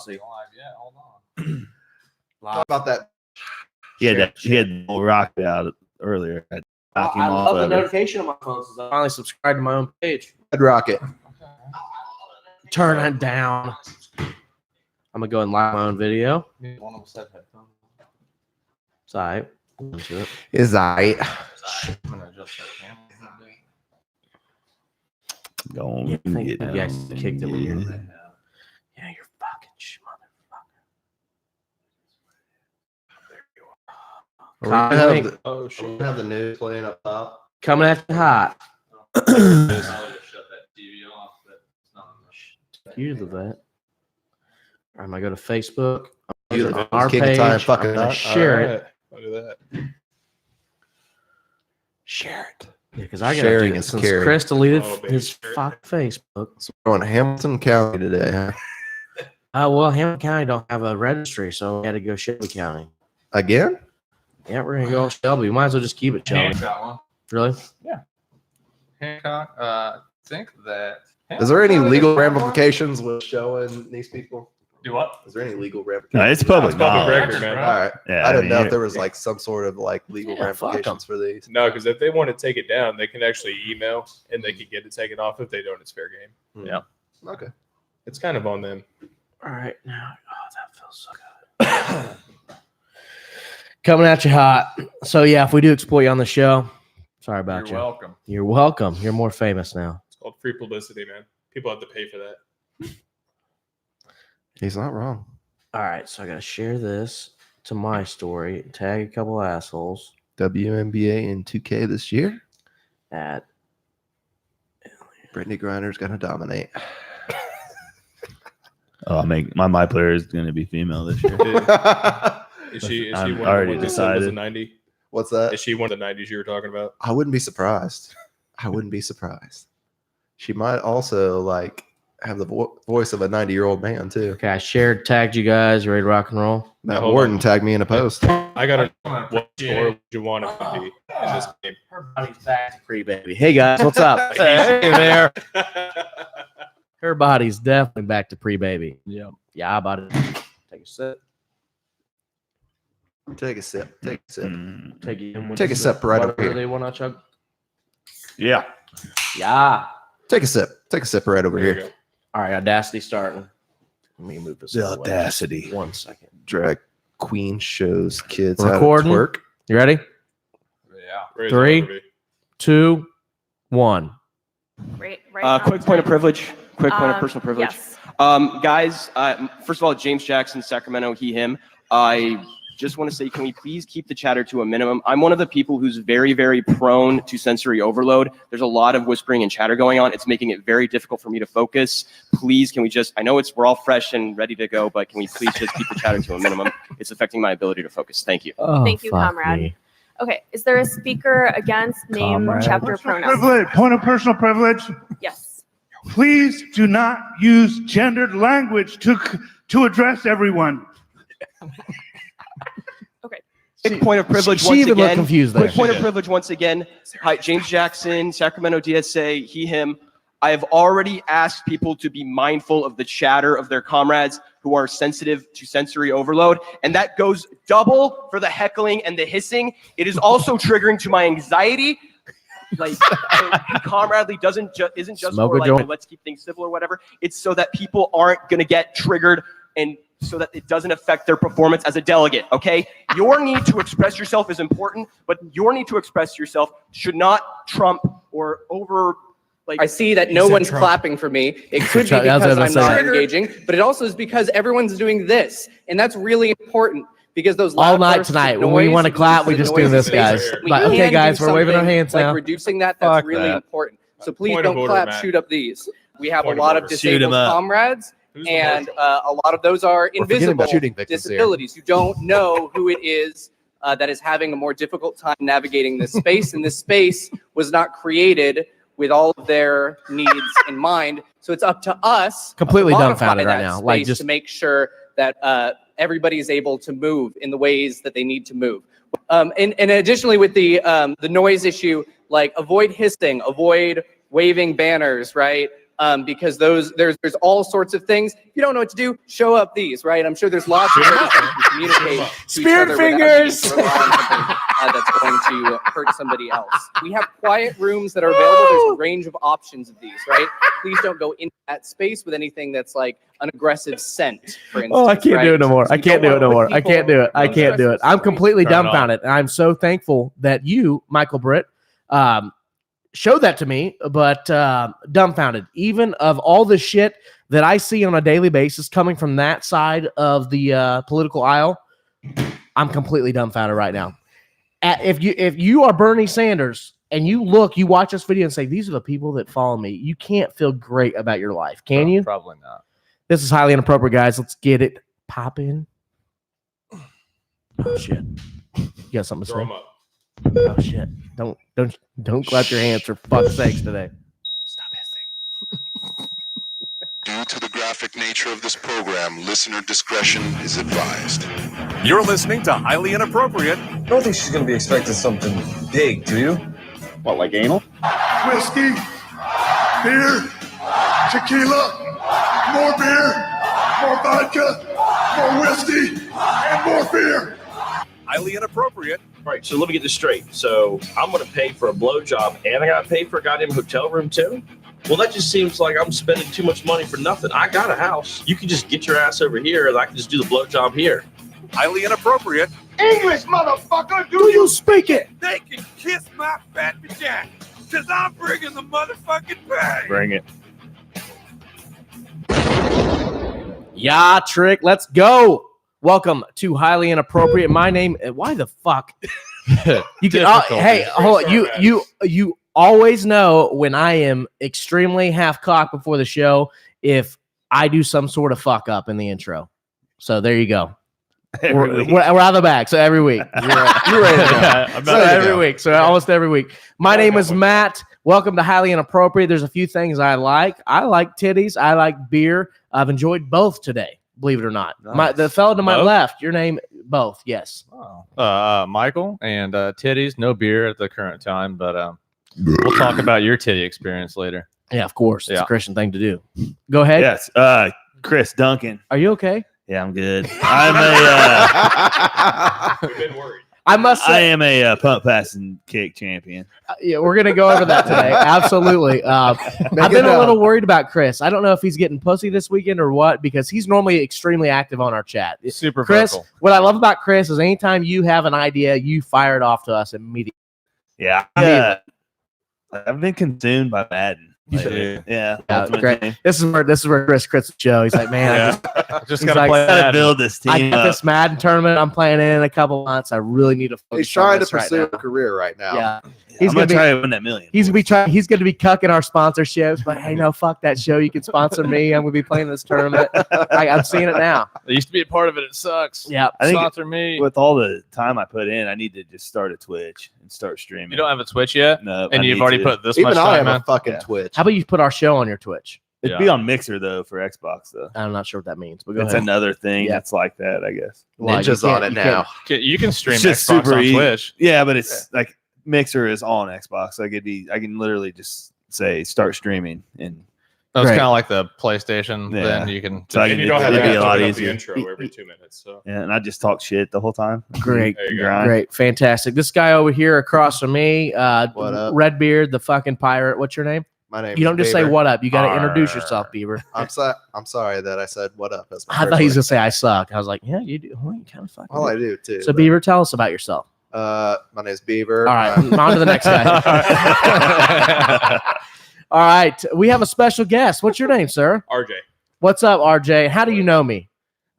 Hold on. Talk about that. He had the rock out earlier. I love the notification on my phone since I finally subscribed to my own page. Red Rocket. Turn it down. I'm gonna go and live my own video. One of them said headphones. It's all right. Is I. I'm gonna adjust that camera. Go Yeah, I think get you guys down. kicked it when you're like, yeah, you're fucking motherfucker. We're gonna have the, Oh we're shit. gonna have the news playing up top. Coming at you hot. Shut that TV off. But it's not enough. You the vet. All right, I'm gonna go to Facebook. You On the our king of page. time I'm fucking gonna nut. share it. Look at that. Share it. Yeah, because I got Sharing to is since caring. Chris deleted Oh, baby, his share it. fuck Facebook. We're going to Hamilton County today, huh? Well, Hamilton County don't have a registry, so we had to go Shelby County. Again? Yeah, we're gonna go Shelby. We might as well just keep it Shelby. Hancock one. Really? Hancock. I think that. Is there any Hancock legal is one. ramifications with showing these people? Do what? Is there any legal No, ramifications? it's public It's public knowledge. record, man. All right. Yeah, I didn't know if mean, there was like some sort of like legal Yeah, fuck 'em. ramifications for these. No, because if they want to take it down, they can actually email and they can get it taken off. If they don't, it's fair game. Yeah. Okay. It's kind of on them. All right, now. Oh, that feels so good. Coming at you hot. So yeah, if we do exploit you on the show, sorry about You're you. welcome. You're welcome. You're more famous now. It's called free publicity, man. People have to pay for that. He's not wrong. All right, so I gotta share this to my story. Tag a couple assholes WNBA in 2K this year. at. Brittany Griner's gonna dominate. Oh, my player is going to be female this year. Is she I'm one already of the ones that was a decided. 90? What's that? Is she one of the 90s you were talking about? I wouldn't be surprised. I wouldn't be surprised. She might also like have the voice of a 90-year-old man too. Okay, I shared, tagged you guys. You ready to rock and roll? Matt hold Warden on. tagged me in a post. I got to. Come on, What score would you want it to be in this game? Her body's back to pre-baby. Hey guys, what's up? Hey there. Her body's definitely back to pre-baby. Yep. Yeah, I bought it. Take a sip. Take a sip. Take a sip. Mm, Take it. Take a sip right over Whatever here. they want to chug. yeah. Yeah. Take a sip. Take a sip right over There you here. go. All right, Audacity starting. Let me move this. The out of way. audacity. 1 second. Drag queen shows kids Recording. how to twerk. You ready? Yeah. Raise Three. it over me. 2, 1. Right. Quick point of privilege. Quick point of personal privilege. Yes. Guys, first of all, James Jackson, Sacramento, he, him. I just want to say, can we please keep the chatter to a minimum? I'm one of the people who's very, very prone to sensory overload. There's a lot of whispering and chatter going on. It's making it very difficult for me to focus. Please, can we just, I know we're all fresh and ready to go, but can we please just keep the chatter to a minimum? It's affecting my ability to focus. Thank you. Oh, Thank you, fuck comrade. me. Okay. Is there a speaker against name, Comrade. chapter, pronoun? Privilege, point of personal privilege. Yes. Please do not use gendered language to address everyone. Quick point of privilege She once even looked again. confused there. Quick point of privilege once again. Hi, James Jackson, Sacramento DSA, he, him. I have already asked people to be mindful of the chatter of their comrades who are sensitive to sensory overload, and that goes double for the heckling and the hissing. It is also triggering to my anxiety. Like, comradely isn't just Smoke for a like, joint. oh, let's keep things civil or whatever. It's so that people aren't gonna get triggered and so that it doesn't affect their performance as a delegate, okay? Your need to express yourself is important, but your need to express yourself should not trump or over, like... I see that no one's clapping for me. It could be That's what I because was I'm gonna not say. engaging, but it also is because everyone's doing this. And that's really important because those All loud night bursts of tonight. When we noise, want to clap, we the just do noise this, in space, guys. we Like, can okay, do guys, we're waving our something hands like now. reducing that's Fuck really that. important. So please Point of don't order, clap, Matt. shoot up these. We have Point a of lot of order. Shoot 'em disabled up. comrades, Who's the and marshal? a lot of those are We're forgetting invisible about shooting victims here. disabilities. You don't know who it is that is having a more difficult time navigating this space, and this space was not created with all of their needs in mind. So it's up to us Completely to modify dumbfounded right that now. space Like, just to make sure that everybody is able to move in the ways that they need to move. And additionally, with the noise issue, like avoid hissing, avoid waving banners, right? because there's all sorts of things. If you don't know what to do, show up these, right? I'm sure there's lots of ways that you can communicate to Spirit each other without fingers. needing to rely on something, that's going to hurt somebody else. We have quiet rooms that are available. There's a range of options of these, right? Please don't go into that space with anything that's like an aggressive scent, for instance. Oh, I can't do it no more. I can't do it no more. I can't do it. I Don't can't do it. I'm completely Turn it off. dumbfounded. And I'm so thankful that you, Michael Britt, showed that to me, but dumbfounded. Even of all the shit that I see on a daily basis coming from that side of the political aisle, I'm completely dumbfounded right now. If you are Bernie Sanders and you watch this video and say, these are the people that follow me, you can't feel great about your life, can you? Probably not. This is Highly Inappropriate, guys. Let's get it popping. Oh shit! You got something to Throw say? them up. Oh shit! Don't clap your hands for fuck's sakes today. Stop hissing. Due to the graphic nature of this program, listener discretion is advised. You're listening to Highly Inappropriate. I don't think she's going to be expecting something big, do you? What, like anal? Whiskey, beer, tequila, more beer, more vodka, more whiskey, and more beer. Highly Inappropriate. All right, so let me get this straight. So I'm going to pay for a blowjob and I got to pay for a goddamn hotel room too? Well, that just seems like I'm spending too much money for nothing. I got a house. You can just get your ass over here and I can just do the blowjob here. Highly Inappropriate. English, motherfucker, Do you speak it? They can kiss my fat vagina, because I'm bringing the motherfucking pay. Bring it. Yeah, Trick. Let's go. Welcome to Highly Inappropriate. My name. Why the fuck? You can. Hey, hold on. You always know when I am extremely half cocked before the show if I do some sort of fuck up in the intro. So there you go. We're out of the bag. So every week. You're ready to go. So every week. So almost every week. My name is Matt. Welcome to Highly Inappropriate. There's a few things I like. I like titties. I like beer. I've enjoyed both today, believe it or not. Nice. The fellow to my Both? left, your name, both. Yes. Michael, and titties, no beer at the current time, but we'll talk about your titty experience later. Yeah, of course. It's Yeah. a Christian thing to do. Go ahead. Yes. Chris Duncan. Are you okay? Yeah, I'm good. I'm a. We've been worried. I must I say, am a pump pass and kick champion. yeah, we're gonna go over that today. Absolutely. I've been a little worried about Chris. I don't know if he's getting pussy this weekend or what, because he's normally extremely active on our chat. Super Chris, vocal. what I love about Chris is anytime you have an idea, you fire it off to us immediately. Yeah. I've been consumed by Madden. lately. Yeah. Ultimate great. Team. This is where Chris quits the show. He's like, man, Just he's gotta like, play Gotta that. build this team. I got up. this Madden tournament I'm playing in a couple months. I really need to focus He's trying on to this right pursue a now. career right now. Yeah. I'm He's gonna gonna be try to win that million. He's gonna be cucking our sponsorships, but hey, no, fuck that show. You can sponsor me. I'm gonna be playing this tournament. I'm seeing it now. I used to be a part of it. It sucks. Yeah. I think Sponsor me. with all the time I put in, I need to just start a Twitch and start streaming. You don't have a Twitch yet, No, and I you've need already to. put this Even much I time have in. a fucking Yeah. Twitch. How about you put our show on your Twitch? It'd Yeah. be on Mixer though for Xbox though. I'm not sure what that means, but go It's ahead. another thing Yeah. that's like that, I guess. Well, you Ninja's on can't- it you now. can't- You can stream It's just Xbox super on easy. Twitch. Yeah, but it's like Mixer is on Xbox. Like I can literally just say start streaming and That's Great. kind of like the PlayStation. Yeah. Then you can. So I And can you don't have it'd to be a lot talk up the easier. intro every 2 minutes. So Yeah, and I just talk shit the whole time. Great. there you go. Grind. Great, fantastic. This guy over here across from me, What up? Redbeard, the fucking pirate. What's your name? My name. You don't just say Beaver. what up. You got to introduce Arr. yourself, Beaver. I'm sorry that I said what up. As my I first thought he was word. gonna say I suck. I was like, yeah, you do. Well, you kind of fucking. Well, do. I do too. So, but, Beaver, tell us about yourself. my name's Beaver. All right, on to the next guy. All right, we have a special guest. What's your name, sir? RJ, What's up, RJ? How do you know me?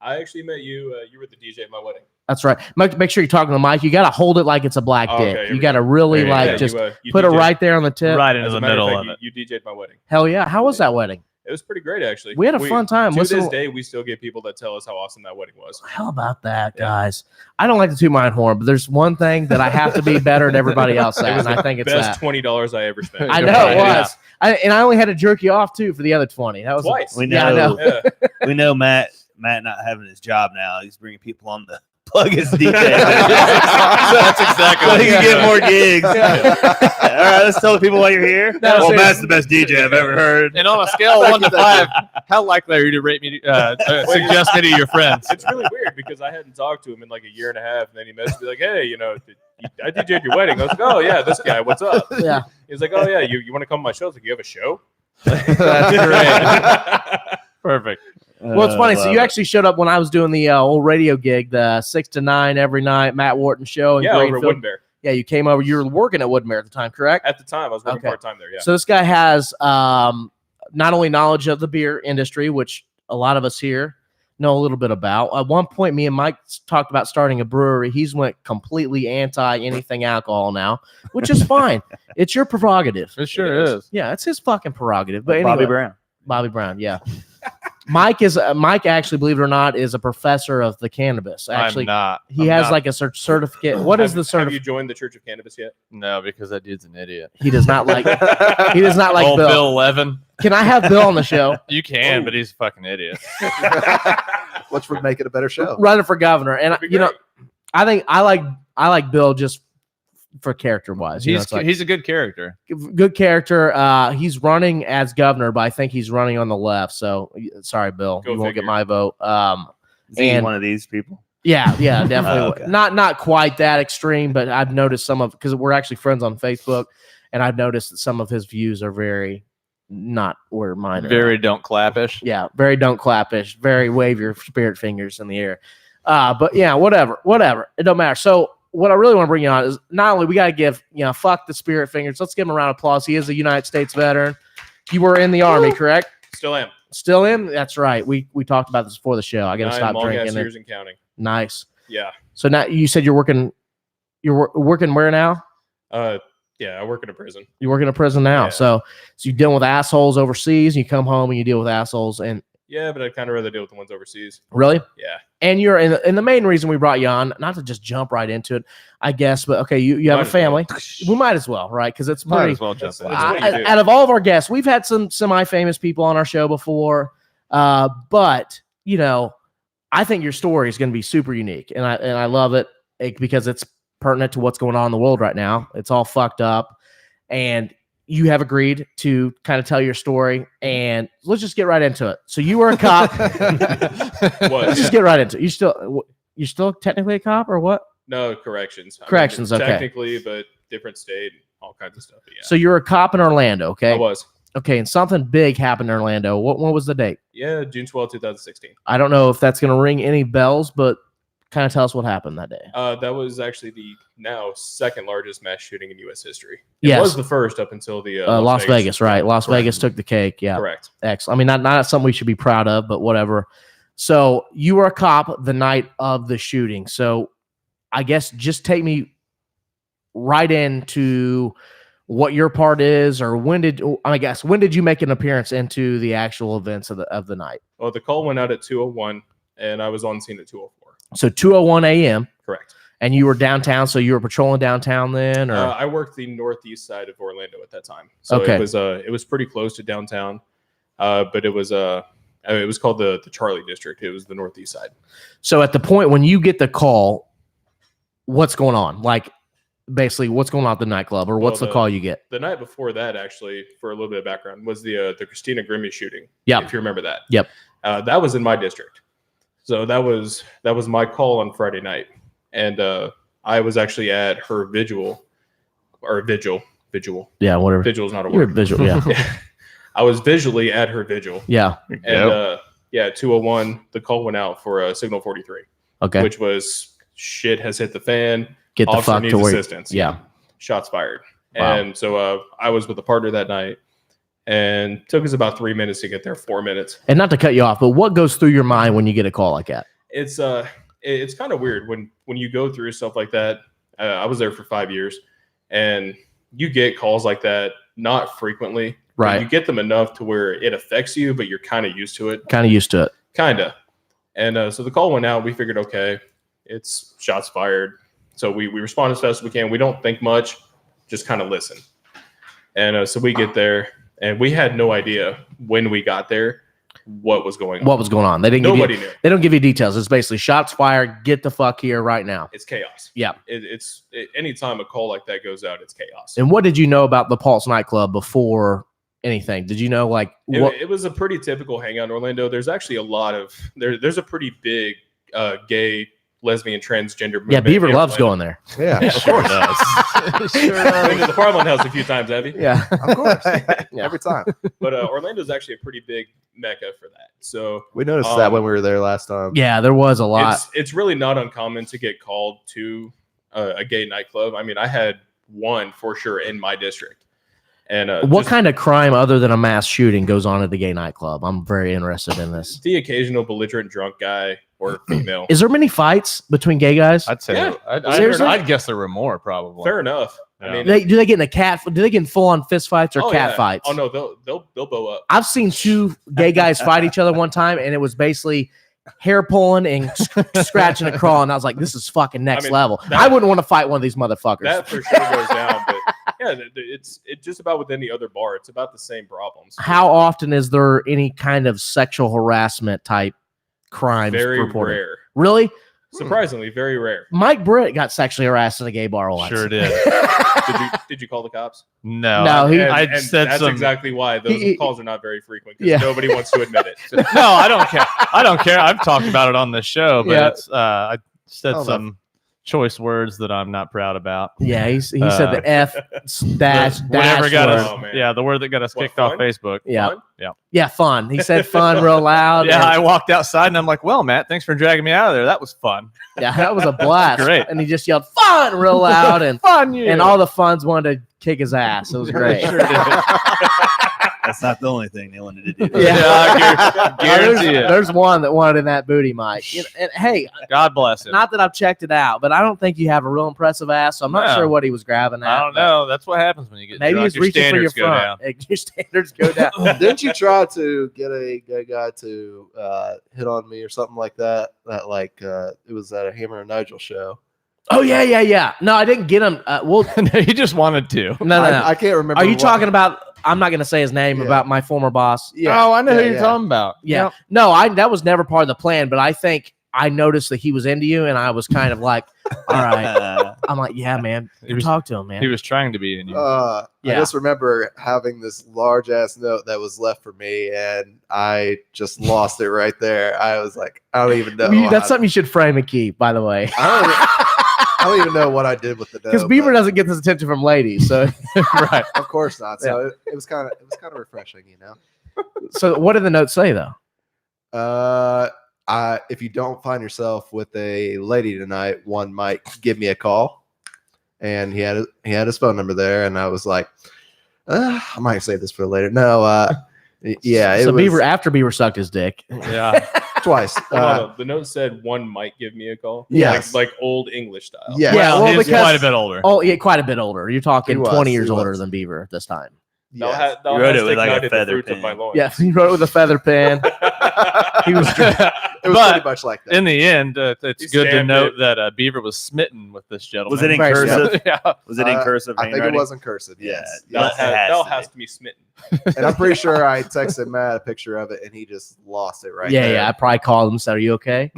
I actually met you. You were the DJ at my wedding. That's right. Make sure you talk to the mic. You got to hold it like it's a black Oh, dick. okay, here You we got to go. really There you go. just you put it DJ'd right there on the tip. Right into As a the matter middle fact, of it. You DJ'd my wedding. Hell yeah! How was that wedding? It was pretty great, actually. We had a fun time. To Listen- this day, we still get people that tell us how awesome that wedding was. How about that, guys? I don't like to toot my own horn, but there's one thing that I have to be better than everybody else at, and I think it's Best that. $20 I ever spent. I know it was. And I only had to jerk you off too for the other 20. That was Twice. We Yeah, I know. know. Yeah. We know Matt not having his job now. He's bringing people on the plug his DJ. That's exactly so what he can get more gigs. All right, let's tell the people why you're here. Well, Matt's the best DJ I've ever heard. And on a scale of 1 to 5, how likely are you to rate me, suggest me to your friends? It's really weird because I hadn't talked to him in like a year and a half, and then he messaged me like, "Hey, you know, I DJ'd your wedding." I was like, "Oh yeah, this guy. What's up?" Yeah. He's like, "Oh yeah, you want to come to my show?" I was like, "You have a show?" That's great. Perfect. Well, it's funny. So you actually showed up when I was doing the old radio gig, the 6 to 9 every night, Matt Wharton show. In Yeah, over at Greenfield. Woodenbear. Yeah, you came over. You were working at Woodmere at the time, correct? At the time, I was working Okay. part time there. Yeah. So this guy has not only knowledge of the beer industry, which a lot of us here know a little bit about. At one point, me and Mike talked about starting a brewery. He's went completely anti anything alcohol now, which is fine. It's your prerogative. It sure is. Yeah, it's his fucking prerogative. But Bobby anyway, Brown. Bobby Brown, yeah. Mike actually, believe it or not, is a professor of the cannabis. Actually, I'm not. he I'm has not. like a certificate. What is the Have certificate? you joined the Church of Cannabis yet? No, because that dude's an idiot. He does not like. He does not like Old Bill. Bill 11. Can I have Bill on the show? You can, but he's a fucking idiot. Which would make it a better show. Running for governor, and That'd be you know, great. I think I like Bill just for character wise. He's a good character. Good character. He's running as governor, but I think he's running on the left. So sorry, Bill, Go you won't get figure. my vote. Is he And- one of these people? Yeah, definitely. Oh, okay. Not quite that extreme, but I've noticed some of because we're actually friends on Facebook, and I've noticed that some of his views are very not where mine are. Very don't clappish. Yeah, very don't clappish, very wave your spirit fingers in the air. But yeah, whatever. It don't matter. So what I really want to bring you on is not only we got to give, fuck the spirit fingers. Let's give him a round of applause. He is a United States veteran. You were in the Army, correct? Still am. Still in? That's right. We talked about this before the show. I got to 9 stop long ass drinking. years and counting. Nice. Yeah. So now you said you're working. You're working where now? Yeah, I work in a prison. You work in a prison now. Yeah. So you deal with assholes overseas. And you come home and you deal with assholes. And Yeah, but I'd kind of rather deal with the ones overseas. really, Yeah. and you're in the main reason we brought you on, not to just jump right into it, I guess, but okay, you have Might a as well. family. We might as well, right? Because it's Might pretty. as well jump in. That's what you do. Out of all of our guests, we've had some semi-famous people on our show before, but I think your story is going to be super unique, and I love it because it's pertinent to what's going on in the world right now. It's all fucked up, and you have agreed to kind of tell your story, and let's just get right into it. So you were a cop. Let's just get right into it. You're still technically a cop, or what? No, corrections. Corrections, okay. Technically, but different state, all kinds of stuff. But yeah. So you're a cop in Orlando, okay? I was. Okay, and something big happened in Orlando. What was the date? Yeah, June 12, 2016. I don't know if that's going to ring any bells, but kind of tell us what happened that day. That was actually the now second largest mass shooting in U.S. history. It Yes. was the first up until the Las Vegas, right? Las Correct. Vegas took the cake. Yeah. Correct. Excellent. I mean, not something we should be proud of, but whatever. So you were a cop the night of the shooting. So I guess just take me right into what your part is, or when did you make an appearance into the actual events of the night? Well, the call went out at 2:01, and I was on scene at 2:04. So 2:01 a.m. Correct. And you were downtown, so you were patrolling downtown then, or I worked the northeast side of Orlando at that time, so Okay. it was pretty close to downtown, but it was called the Charlie District. It was the northeast side. so at the point when you get the call, what's going on? Like basically, what's going on at the nightclub, or what's Well, the call you get? The night before that, actually, for a little bit of background, was the Christina Grimmie shooting. Yep. If you remember that. Yep. That was in my district. So that was my call on Friday night, and I was actually at her vigil. Yeah, whatever. Vigil is not a You're a word. visual, yeah. I was visually at her vigil. Yeah. And at 2:01, the call went out for signal 43. Okay. Which was shit has hit the fan. Get the Officer fuck needs to where. assistance. Yeah. Shots fired. Wow. And so I was with a partner that night, and took us about 3 minutes to get there. 4 minutes. And not to cut you off, but what goes through your mind when you get a call like that? It's kind of weird when you go through stuff like that. I was there for 5 years, and you get calls like that not frequently. but Right. You get them enough to where it affects you, but you're kind of used to it. Kind of used to it. Kinda. And so the call went out. We figured, okay, it's shots fired. So we respond as fast as we can. We don't think much, just kind of listen. And so we get there, and we had no idea when we got there what was going on. What was going on? They didn't. Nobody give you, knew. They don't give you details. It's basically shots fired. Get the fuck here right now. It's chaos. Yeah. Anytime a call like that goes out, it's chaos. And what did you know about the Pulse nightclub before anything? Did you know what? It was a pretty typical hangout in Orlando. There's actually a lot of there's a pretty big gay, lesbian, transgender movement. Yeah, Beaver loves Orlando. going there. Yeah, of course. Been to the Parliament House a few times, have you? Yeah, of course. Every time. But Orlando's actually a pretty big mecca for that. So we noticed that when we were there last time. Yeah, there was a lot. It's really not uncommon to get called to a gay nightclub. I mean, I had one for sure in my district. And what kind of crime other than a mass shooting goes on at the gay nightclub? I'm very interested in this. The occasional belligerent drunk guy or female. Is there many fights between gay guys? I'd say. Yeah. I'd guess there were more probably. Fair enough. Yeah. I mean, Do they get in full on fist fights or cat fights? Oh no, they'll bow up. I've seen two gay guys fight each other one time, and it was basically hair pulling and scratching and crawling. I was like, this is fucking next level. I wouldn't want to fight one of these motherfuckers. That for sure goes down, but yeah, it's just about with any other bar. It's about the same problems. How often is there any kind of sexual harassment type crimes Very reported? rare. Really? Surprisingly, very rare. Mike Britt got sexually harassed at a gay bar once. Sure did. Did you call the cops? No. No, And that's exactly why those calls are not very frequent because nobody wants to admit it. No, I don't care. I don't care. I've talked about it on the show, but Yeah. it's I said some choice words that I'm not proud about. Yeah, he said the F dash whatever got word. us. The word that got us kicked off Facebook. Yeah. Fun? Yeah, fun. He said fun real loud. Yeah, and- I walked outside and I'm like, well, Matt, thanks for dragging me out of there. That was fun. Yeah, that was a blast. Great. And he just yelled fun real loud and Fun you. and all the funs wanted to kick his ass. It was great. Sure did. That's not the only thing they wanted to do. I guarantee it. There's one that wanted in that booty, Mike. And hey, God bless him. not that I've checked it out, but I don't think you have a real impressive ass, so I'm not No. sure what he was grabbing at. I don't know. That's what happens when you get Maybe drunk. he's Your reaching for your standards go down. front. Your standards go down. Didn't you try to get a gay guy to hit on me or something like that? That it was at a Hammer and Nigel show. Oh yeah. No, I didn't get him. Well, He just wanted to. no. I can't remember. Are you what- talking about? I'm not going to say his name. Yeah. About my former boss. Yeah. Oh, I know who Yeah, you're yeah. talking about. Yeah. Yep. No, that was never part of the plan, but I think I noticed that he was into you, and I was kind of like, all right. I'm like, yeah, man. Talk to him, man. He was trying to be in you. I Yeah. just remember having this large ass note that was left for me, and I just lost it right there. I was like, I don't even know. That's something you should frame and keep, by the way. I don't even know what I did with the note. Because Beaver but- doesn't get this attention from ladies. So, Right. Of course not. So it was kind of refreshing, you know. so what did the note say, though? If you don't find yourself with a lady tonight, one might give me a call. And he had his phone number there, and I was like, I might save this for later. No, yeah. It So was after Beaver sucked his dick. Yeah. twice. No, the note said one might give me a call. Yes. Like old English style. Yeah. Well, well, he's because- quite a bit older. Oh, yeah, quite a bit older. You're talking He was, 20 years he older was. than Beaver this time. Yes. Thou You wrote hast it with like a ignited the feather fruits of pen. my loins. Yeah, he wrote it with a feather pen. He was It was But pretty much like that. in the end, it's He good to stamped note it. that Beaver was smitten with this gentleman. Was it in Very cursive? Yeah. Was it in cursive I think it handwriting? was in cursive. Yes. Yeah. Yes. Thou hast me smitten. And I'm pretty sure I texted Matt a picture of it, and he just lost it right yeah, there. yeah. I probably called him and said, "Are you okay?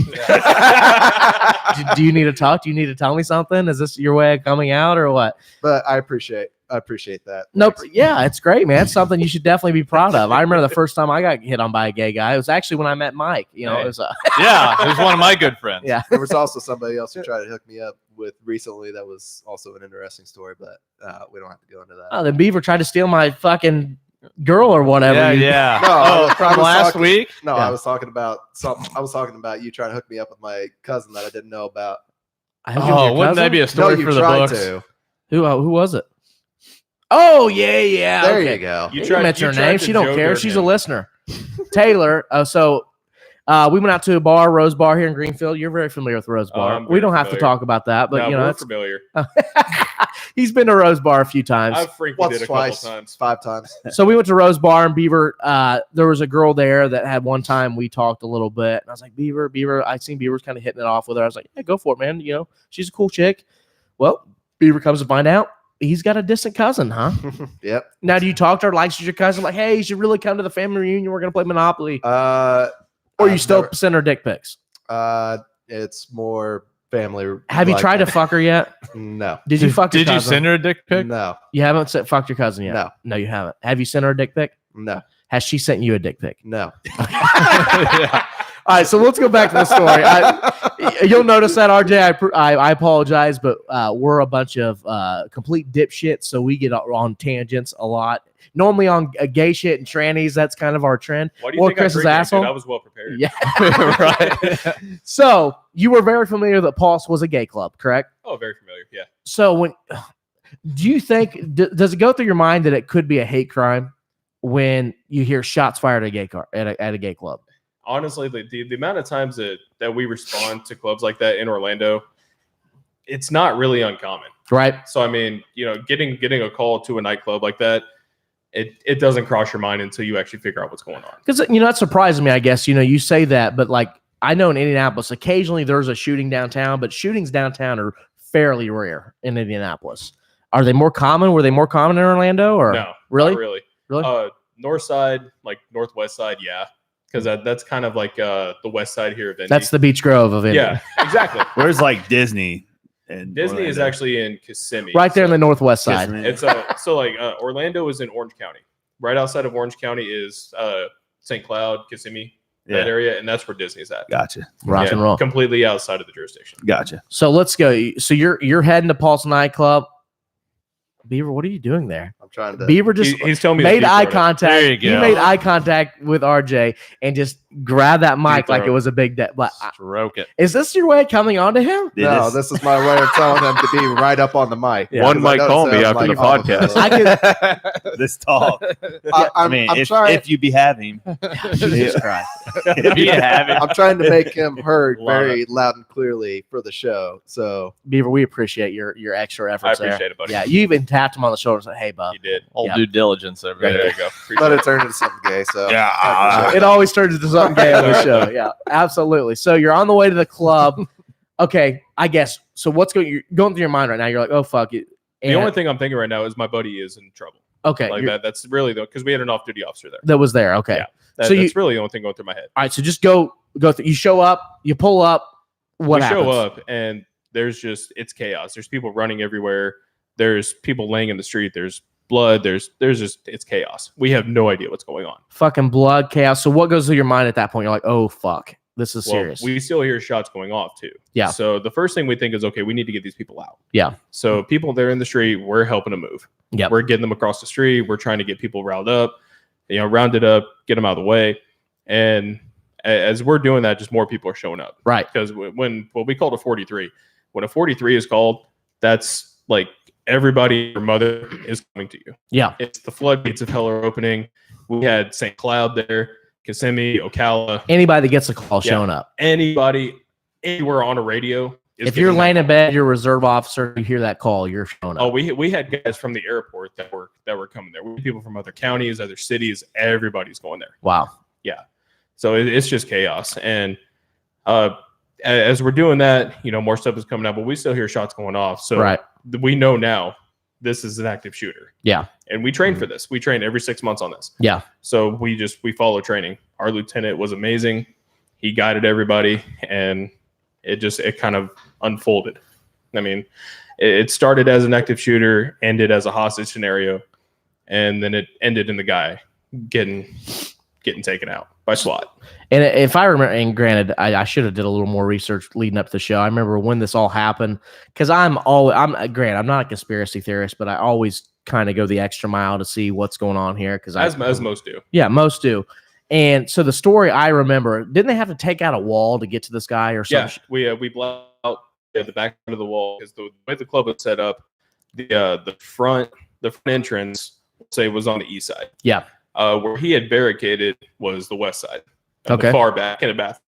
do you need to talk? Do you need to tell me something? Is this your way of coming out or what?" But I appreciate that. Nope. Yeah, it's great, man. It's something you should definitely be proud of. I remember the first time I got hit on by a gay guy. It was actually when I met Mike. You know, Hey. it was Yeah, he was one of my good friends. yeah. There was also somebody else who tried to hook me up with recently that was also an interesting story, but we don't have to go into that. Oh, the Beaver tried to steal my fucking girl or whatever. Yeah, you- yeah. No, Oh, I from was last talking- week? No, Yeah. I was talking about something. I was talking about you trying to hook me up with my cousin that I didn't know about. I hooked you with Oh, your wouldn't that cousin? be a No, story you for the tried books? to. Who was it? Oh yeah. There okay. you go. You mentioned her name. She don't care. She's a listener. Taylor. We went out to a bar, Rose Bar here in Greenfield. You're very familiar with Rose Bar. I'm We very don't have to familiar. talk about that, but No, you know, we're it's, familiar. he's been to Rose Bar a few times. I've frequented Once, it a twice, couple times. 5 times. So we went to Rose Bar and Beaver. There was a girl there that had one time we talked a little bit, and I was like, Beaver. I seen Beaver's kind of hitting it off with her. I was like, yeah, go for it, man. You know, she's a cool chick. Well, Beaver comes to find out he's got a distant cousin, huh? Yep. Now, do you talk to her like she's your cousin? Like, hey, you should really come to the family reunion. We're gonna play Monopoly. Or you still send her dick pics? It's more family. Have you tried to fuck her yet? No. Did you fuck? Did you send her a dick pic? No. You haven't fucked your cousin yet. No. No, you haven't. Have you sent her a dick pic? No. Has she sent you a dick pic? No. Yeah. All right, so let's go back to the story. You'll notice that, RJ. I apologize, but we're a bunch of complete dipshits, so we get on tangents a lot. Normally on gay shit and trannies, that's kind of our trend. Why do you think Chris's I drink, asshole. dude? I was well prepared. Yeah, right. So you were very familiar that Pulse was a gay club, correct? Oh, very familiar. Yeah. So when do you think does it go through your mind that it could be a hate crime when you hear shots fired at a gay car at a gay club? Honestly, the amount of times that we respond to clubs like that in Orlando, it's not really uncommon. Right. So I mean, getting a call to a nightclub like that, it doesn't cross your mind until you actually figure out what's going on. Because that surprises me, I guess. You say that, but like I know in Indianapolis, occasionally there's a shooting downtown, but shootings downtown are fairly rare in Indianapolis. Are they more common? Were they more common in Orlando? Or No, really, not really. North side, like northwest side, yeah, because that's kind of like the west side here of Indy. That's the Beach Grove of Indy. Yeah, exactly. Where's like Disney? And Disney is Orlando? actually in Kissimmee, right there in the northwest side. It's so like Orlando is in Orange County. Right outside of Orange County is St. Cloud, Kissimmee, that area, and that's where Disney's at. Gotcha. Rock and roll. Completely outside of the jurisdiction. Gotcha. So let's go. So you're heading to Pulse Nightclub. Beaver, what are you doing there? I'm trying to. Beaver just he's telling me made eye contact. There you He go. made eye contact with RJ and just grabbed that mic like throat. it was a big debt. Stroke it. Is this your way of coming on to him? No, this is my way of telling him to be right up on the mic. Yeah. One 'Cause I might noticed call that me I'm after the like, podcast. I could. This tall. I'm if, trying. if you be having, Jesus Christ. if you having, I'm trying to make him heard Love very loud and clearly for the show. So Beaver, we appreciate your extra efforts. I appreciate there. it, buddy. Yeah, you even tapped him on the shoulder and said, "Hey, bub." You did. All Yeah. due diligence over There there. you go. but it turned into something gay. So yeah, It always turns into something gay on the show. Yeah, absolutely. So you're on the way to the club. Okay, I guess. So you're going through your mind right now? You're like, oh fuck it. The only thing I'm thinking right now is my buddy is in trouble. Okay, Like that's really because we had an off-duty officer there. that was there. Okay. Yeah. So That's really the only thing going through my head. All right. So just go through. You show up. You pull up. What we happens? show up and it's chaos. There's people running everywhere. There's people laying in the street. There's blood. It's chaos. We have no idea what's going on. Fucking blood, chaos. So what goes through your mind at that point? You're like, oh fuck, this is serious. We still hear shots going off too. Yeah. So the first thing we think is, okay, we need to get these people out. Yeah. So people there in the street, we're helping them move. Yeah. We're getting them across the street. We're trying to get people rounded up, rounded up, get them out of the way. And as we're doing that, just more people are showing up. Right. Because when we called a 43, when a 43 is called, that's like everybody, your mother is coming to you. Yeah. It's the floodgates of hell are opening. We had St. Cloud there, Kissimmee, Ocala. Anybody that gets a call showing up. Anybody, anywhere on a radio. If you're laying in bed, you're a reserve officer, you hear that call, you're showing up. Oh, we had guys from the airport that were coming there. We had people from other counties, other cities. Everybody's going there. Wow. Yeah. So it's just chaos. And as we're doing that, more stuff is coming out, but we still hear shots going off. So right. We know now this is an active shooter. Yeah. And we train for this. We train every 6 months on this. Yeah. So we follow training. Our lieutenant was amazing. He guided everybody, and it kind of unfolded. I mean, it started as an active shooter, ended as a hostage scenario, and then it ended in the guy getting taken out by SWAT. And if I remember, and granted, I should have did a little more research leading up to the show. I remember when this all happened, because I'm not a conspiracy theorist, but I always kind of go the extra mile to see what's going on here. Because as most do. Yeah, most do. And so the story I remember, didn't they have to take out a wall to get to this guy or something? Yeah, we blocked out the back end of the wall because the way the club was set up, the front entrance, say, was on the east side. Yeah. Where he had barricaded was the west side. Okay. The far back in a bathroom.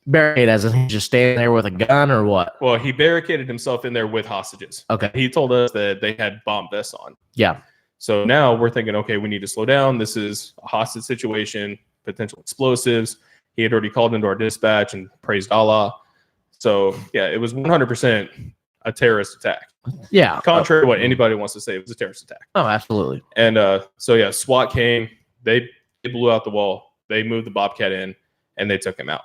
Barricade as in he's just standing there with a gun or what? Well, he barricaded himself in there with hostages. Okay. He told us that they had bomb vests on. Yeah. So now we're thinking, okay, we need to slow down. This is a hostage situation, potential explosives. He had already called into our dispatch and praised Allah. So yeah, it was 100% a terrorist attack. Yeah. Contrary to what anybody wants to say, it was a terrorist attack. Oh, absolutely. And so yeah, SWAT came. They blew out the wall. They moved the Bobcat in, and they took him out.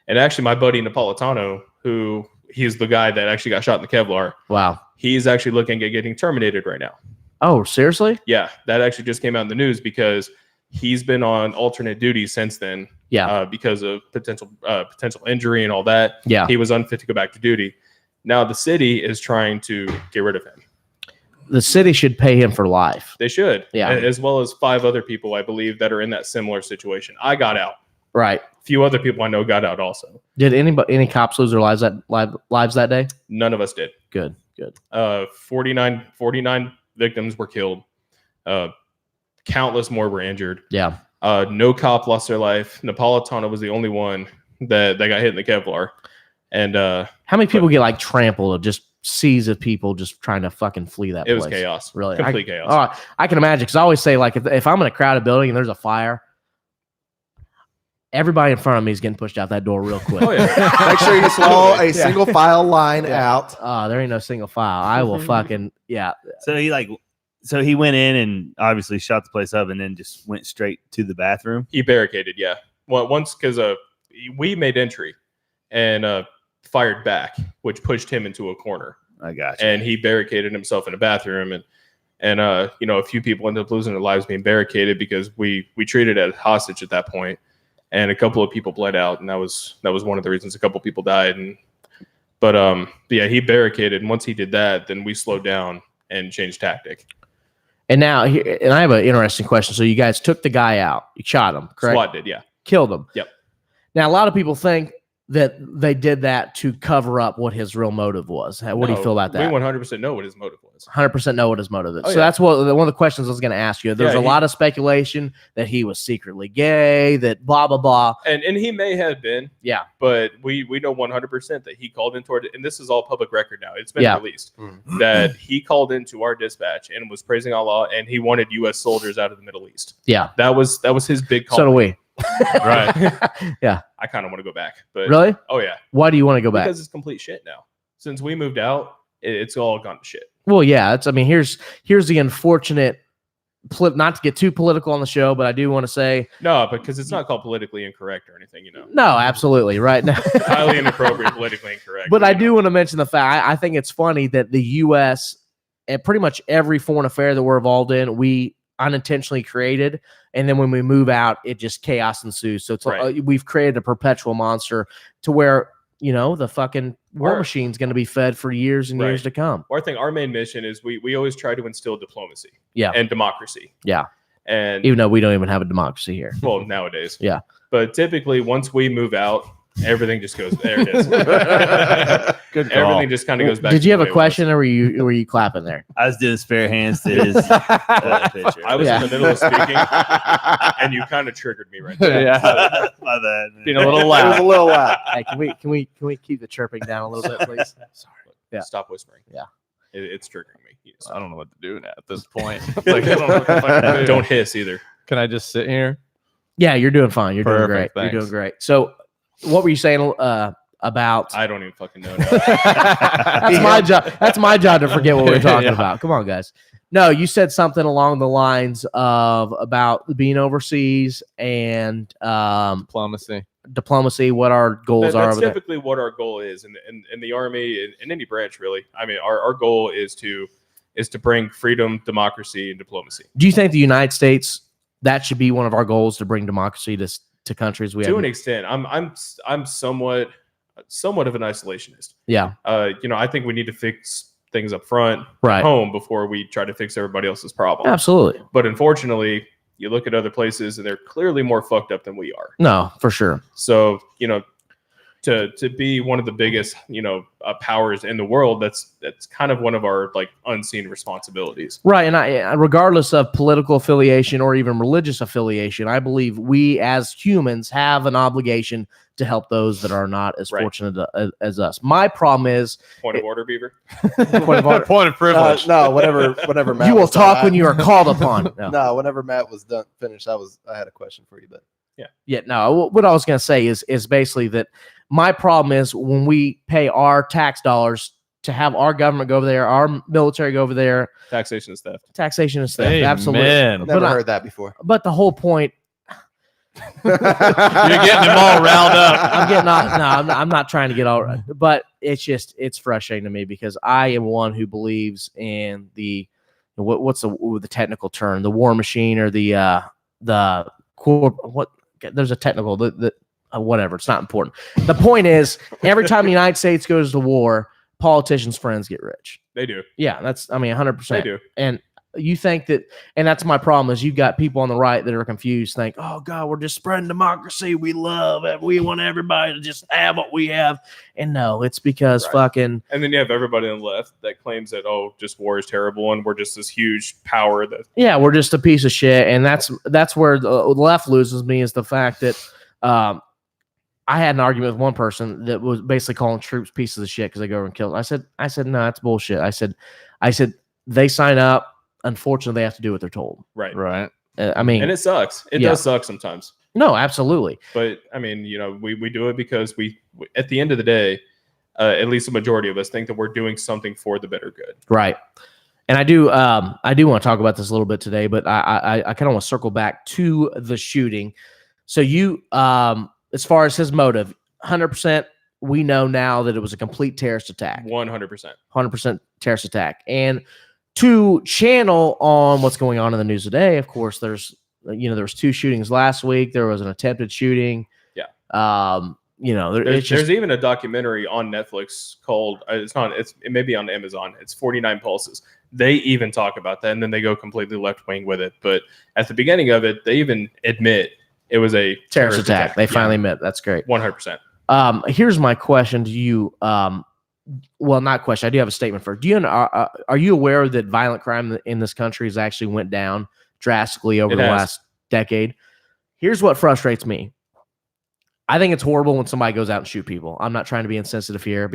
And actually, my buddy Napolitano, who he's the guy that actually got shot in the Kevlar. Wow. He's actually looking at getting terminated right now. Oh, seriously? Yeah, that actually just came out in the news because he's been on alternate duty since then. Yeah. Because of potential injury and all that. Yeah. He was unfit to go back to duty. Now the city is trying to get rid of him. The city should pay him for life. They should. Yeah. As well as 5 other people, I believe, that are in that similar situation. I got out. Right. A few other people I know got out also. Did any cops lose their lives that day? None of us did. Good. 49 victims were killed. Countless more were injured. Yeah. No cop lost their life. Napolitano was the only one that got hit in the Kevlar. And how many people get like trampled of just seas of people just trying to fucking flee that place? It was chaos. Really? Complete chaos. I can imagine, because I always say, like, if I'm in a crowded building and there's a fire, everybody in front of me is getting pushed out that door real quick. Oh, yeah. Make sure you slow a single file line out. There ain't no single file. I will fucking, yeah. So he went in and obviously shot the place up and then just went straight to the bathroom. He barricaded, yeah. Well, once because we made entry and fired back, which pushed him into a corner. I got you. And he barricaded himself in a bathroom, and a few people ended up losing their lives being barricaded because we treated it as hostage at that point, and a couple of people bled out, and that was one of the reasons a couple of people died. But yeah, he barricaded, and once he did that, then we slowed down and changed tactic. And now, and I have an interesting question. So you guys took the guy out, you shot him, correct? SWAT did, yeah. Killed him. Yep. Now, a lot of people think that they did that to cover up what his real motive was. What do you feel about that? We 100% know what his motive was. 100% know what his motive is. Oh, so yeah. that's one of the questions I was going to ask you. There's a lot of speculation that he was secretly gay, that blah, blah, blah. And he may have been. Yeah. But we know 100% that he called into our, and this is all public record now. It's been released that he called into our dispatch and was praising Allah, and he wanted U.S. soldiers out of the Middle East. Yeah. That was his big call. So do we. Right. Yeah. I kind of want to go back. But really? Oh, yeah. Why do you want to go back? Because it's complete shit now. Since we moved out, it's all gone to shit. Well, yeah. Here's the unfortunate, not to get too political on the show, but I do want to say. No, because it's not called politically incorrect or anything, No, absolutely. Right. now. Highly inappropriate, politically incorrect. But I do want to mention the fact, I think it's funny that the U.S. and pretty much every foreign affair that we're involved in, we unintentionally created, and then when we move out, it just chaos ensues. So it's we've created a perpetual monster to where the fucking war machine's going to be fed for years and years to come. Well, I think our main mission is we always try to instill diplomacy, yeah, and democracy, yeah, and even though we don't even have a democracy here, well, nowadays, yeah, but typically once we move out, everything just goes there. It is. Good call. Everything just kind of goes back. Did you have a way it question, or were you clapping there? I was doing spare hands to his picture. I was in the middle of speaking, and you kind of triggered me right there. Yeah, my bad. Being a little loud. It was a little loud. Hey, can we keep the chirping down a little bit, please? Sorry. Yeah. Stop whispering. Yeah. It's triggering me. I don't know what to do at this point. Like, I don't know what the fuck to do. Don't hiss either. Can I just sit here? Yeah, you're doing fine. You're doing Perfect, great. thanks. You're doing great. So, what were you saying about? I don't even fucking know. That's my job. That's my job to forget what we were talking about. Come on, guys. No, you said something along the lines of about being overseas and diplomacy. What our goals are. That's over typically what our goal is in the army, in any branch, really. I mean, our goal is to bring freedom, democracy, and diplomacy. Do you think the United States, that should be one of our goals, to bring democracy to countries we have? To an extent, I'm somewhat of an isolationist. Yeah. I think we need to fix things up front, right, home, before we try to fix everybody else's problem. Absolutely. But unfortunately, you look at other places and they're clearly more fucked up than we are. No, for sure. So, to be one of the biggest, powers in the world, that's kind of one of our unseen responsibilities. Right. And I, regardless of political affiliation or even religious affiliation, I believe we as humans have an obligation to help those that are not as fortunate as us. My problem is point of order, Beaver. Point of order. Point of privilege. No, whenever Matt you will was talk done, when you are called upon. No, whenever Matt was finished, I had a question for you, but yeah. No, what I was going to say is basically that my problem is when we pay our tax dollars to have our government go over there, our military go over there. Taxation is theft. Taxation is theft. Amen. Absolutely. Never heard that before. But the whole point. You're getting them all riled up. I'm getting off. No, I'm not trying to get all. But it's frustrating to me because I am one who believes in the what's the technical term, the war machine or the what? There's a technical whatever. It's not important. The point is, every time the United States goes to war, politicians' friends get rich. They do. Yeah, 100%. They do. And you think that, and that's my problem is you've got people on the right that are confused, think, oh God, we're just spreading democracy. We love it. We want everybody to just have what we have. And no, it's because fucking. And then you have everybody on the left that claims that, just war is terrible and we're just this huge power that. Yeah, we're just a piece of shit. And that's where the left loses me is the fact that I had an argument with one person that was basically calling troops pieces of shit because they go over and kill them. I said, no, that's bullshit. I said, they sign up. Unfortunately, they have to do what they're told. Right. And it sucks. It does suck sometimes. No, absolutely. But we do it because we at the end of the day, at least the majority of us think that we're doing something for the better good. Right. And I do want to talk about this a little bit today, but I kind of want to circle back to the shooting. So you, as far as his motive, 100%, we know now that it was a complete terrorist attack. 100% terrorist attack. And to channel on what's going on in the news today, of course, there was 2 shootings last week. There was an attempted shooting. Yeah. There's even a documentary on Netflix called it may be on Amazon. It's 49 Pulses. They even talk about that, and then they go completely left wing with it. But at the beginning of it, they even admit it was a terrorist attack. They finally admit. That's great. 100%. Here's my question to you. Well, not question. I do have a statement for. Are you aware that violent crime in this country has actually went down drastically over the last decade? Here's what frustrates me. I think it's horrible when somebody goes out and shoot people. I'm not trying to be insensitive here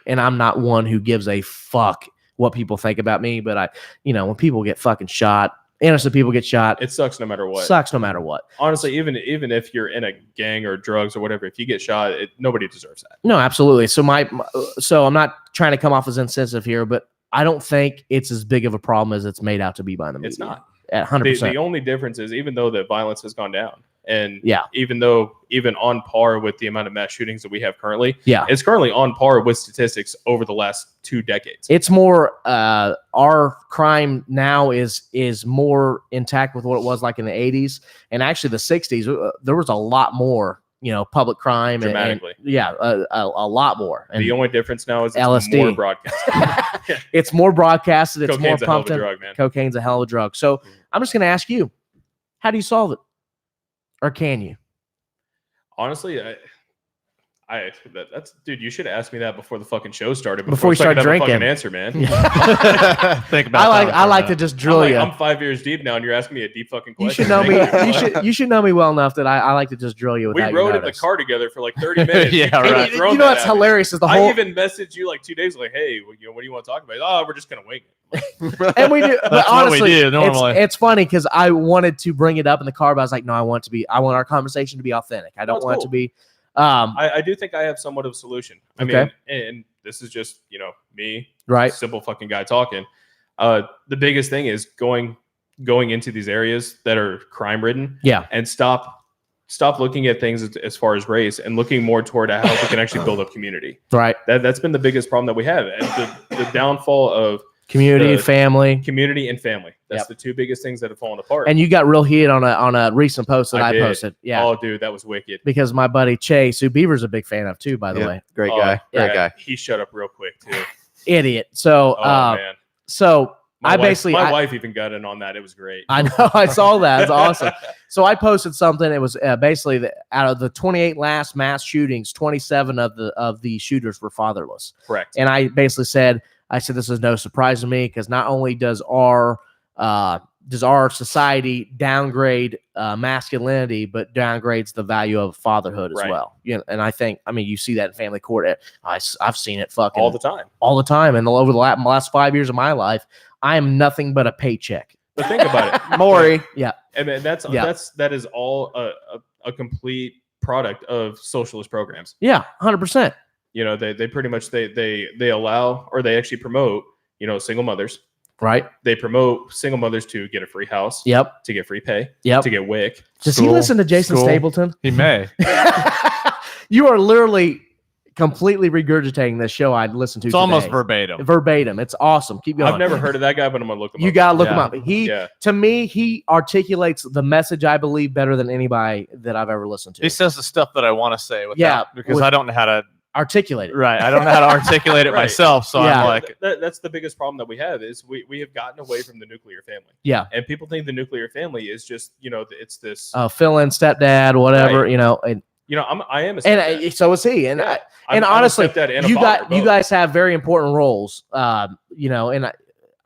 and I'm not one who gives a fuck what people think about me. But when people get fucking shot, innocent people get shot. It sucks no matter what. Honestly, even if you're in a gang or drugs or whatever, if you get shot, nobody deserves that. No, absolutely. So I'm not trying to come off as insensitive here, but I don't think it's as big of a problem as it's made out to be by the media. It's not. At 100%. The only difference is even though the violence has gone down, and even on par with the amount of mass shootings that we have currently, it's currently on par with statistics over the last 2 decades. It's more our crime now is more intact with what it was like in the 80s, and actually the 60s. There was a lot more, public crime dramatically. A lot more. And the only difference now is it's LSD. more broadcasted. It's more broadcasted. It's Cocaine's more pumped. A hell of a drug, man. Cocaine's a hell of a drug. So I'm just going to ask you, how do you solve it? Or can you? Honestly, dude, you should have asked me that before the fucking show started. Before you start drinking. Fucking answer, man. Think about. I like to just drill you. I'm 5 years deep now, and you're asking me a deep fucking question. You should know me. You should know me well enough that I like to just drill you. We rode in the car together for like 30 minutes. Yeah, right. You know what's hilarious is I even messaged you like 2 days like, hey, what do you want to talk about? Oh, we're just gonna wing it. And we do. But honestly, what we do normally. It's funny because I wanted to bring it up in the car, but I was like, no, I want our conversation to be authentic. I don't want it to be. I do think I have somewhat of a solution. I mean, and this is just, me, right? Simple fucking guy talking. The biggest thing is going into these areas that are crime ridden. Yeah. And stop looking at things as far as race and looking more toward how we can actually build up community. Right. That's been the biggest problem that we have. And the downfall of community and family. That's the 2 biggest things that have fallen apart. And you got real heat on a recent post that I posted. Yeah. Oh, dude, that was wicked. Because my buddy Chase, who Beaver's a big fan of too, by the way. Great guy. Great guy. He shut up real quick too. Idiot. So, man. So my wife, wife even got in on that. It was great. I know. I saw that. It's awesome. So I posted something. It was basically out of the 28 last mass shootings, 27 of the shooters were fatherless. Correct. And I basically said, this is no surprise to me because not only does our society downgrade masculinity, but downgrades the value of fatherhood as well. And I think, you see that in family court. I've seen it fucking all the time. And over the last 5 years of my life, I am nothing but a paycheck. But think about it, Maury. Yeah. And that is all a complete product of socialist programs. Yeah, 100%. You know, they pretty much they allow, or they actually promote, you know, single mothers. Right. They promote single mothers to get a free house. Yep. To get free pay. Yep. To get WIC. Does he listen to Jason Stapleton? He may. You are literally completely regurgitating this show I listened to. It's almost verbatim. Verbatim. It's awesome. Keep going. I've never heard of that guy, but I'm gonna look him up. You gotta look Yeah. him up. To me, he articulates the message, I believe, better than anybody that I've ever listened to. He says the stuff that I want to say because I don't know how to articulate it. Right. I don't know how to articulate it Right. myself. So I'm like, that's the biggest problem that we have is we have gotten away from the nuclear family. Yeah. And people think the nuclear family is just, you know, it's this fill-in stepdad, whatever, Right. you know. And you know, I am a stepdad. and so is he. And Yeah. and I'm a honestly, stepdad and a you father, you both. guys have very important roles. You know, and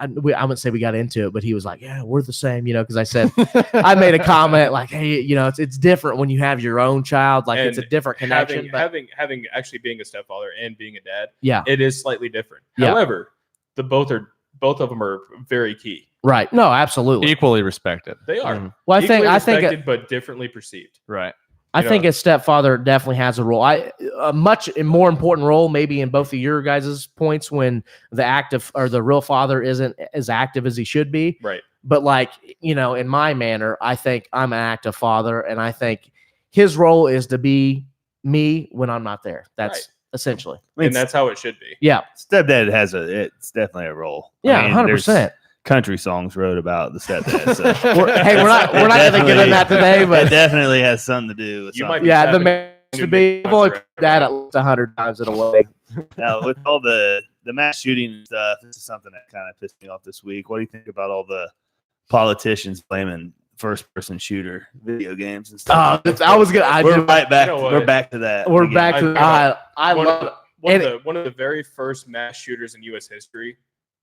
I wouldn't say we got into it, but he was like, "Yeah, we're the same," you know, because I said I made a comment like, "Hey, you know, it's different when you have your own child. Like, it's a And different connection." Having actually being a stepfather and being a dad, Yeah. it is slightly different. Yeah. However, both of them are very key. Right? No, absolutely. equally respected. They are. Well, Equally I think respected, but differently perceived. Right. I You think know? a stepfather definitely has a role. A much more important role, maybe in both of your guys' points, when the active or the real father isn't as active as he should be. Right. But like, you know, in my manner, I think I'm an active father, and I think his role is to be me when I'm not there. That's essentially. And that's how it should be. Yeah. Stepdad it's definitely a role. Yeah, I mean, 100%. there's country songs wrote about the stepdad. So. Hey, we're not gonna get into that today, but it definitely has something to do with You something. might be yeah, the tapping man into should be. I've only Nick put that at least 100 times in a way. Now, with all the mass shooting and stuff, this is something that kind of pissed me off this week. What do you think about all the politicians blaming first-person shooter video games and stuff? I was gonna. We're right back. You know what? We're back to that. We're again. back to. I love it. One of the very first mass shooters in U.S. history,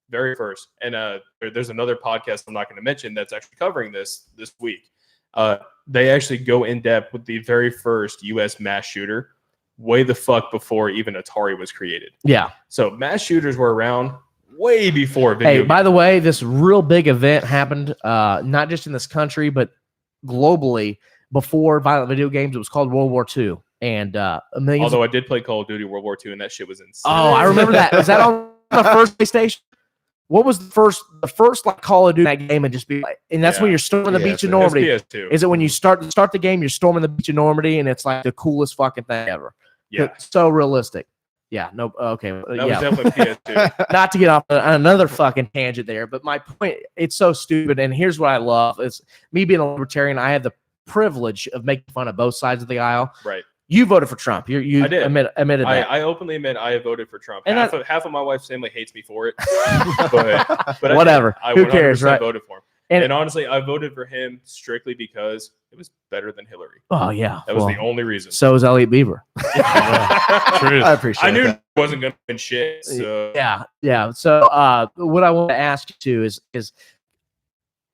very first. And there's another podcast I'm not going to mention that's actually covering this week. They actually go in depth with the very first U.S. mass shooter, way the fuck before even Atari was created. Yeah. So mass shooters were around way before video. Hey, games. by the way, this real big event happened not just in this country, but globally before violent video games. It was called World War II. And millions. Although I did play Call of Duty World War II, and that shit was insane. Oh, I remember that. Was that on the first PlayStation? What was the first like Call of Duty that game and just be like, and that's when you're storming the beach of Normandy. PS2. Is it when you start the game, you're storming the beach of Normandy, and it's like the coolest fucking thing ever? Yeah. It's so realistic. Yeah. No. Okay. That was definitely PS2. Not to get off on another fucking tangent there, but my point, it's so stupid. And here's what I love is me being a libertarian. I have the privilege of making fun of both sides of the aisle. Right. You voted for Trump. You I did. admitted that. I openly admit I have voted for Trump. And Half of my wife's family hates me for it. but Whatever. I Who cares, 100% right? voted for him. And- And honestly, I voted for him strictly because it was better than Hillary. Oh yeah. That was Well, the only reason. So is Elliot Beaver. Truth. I appreciate I knew that. it wasn't going to win shit. So Yeah. So what I want to ask you too is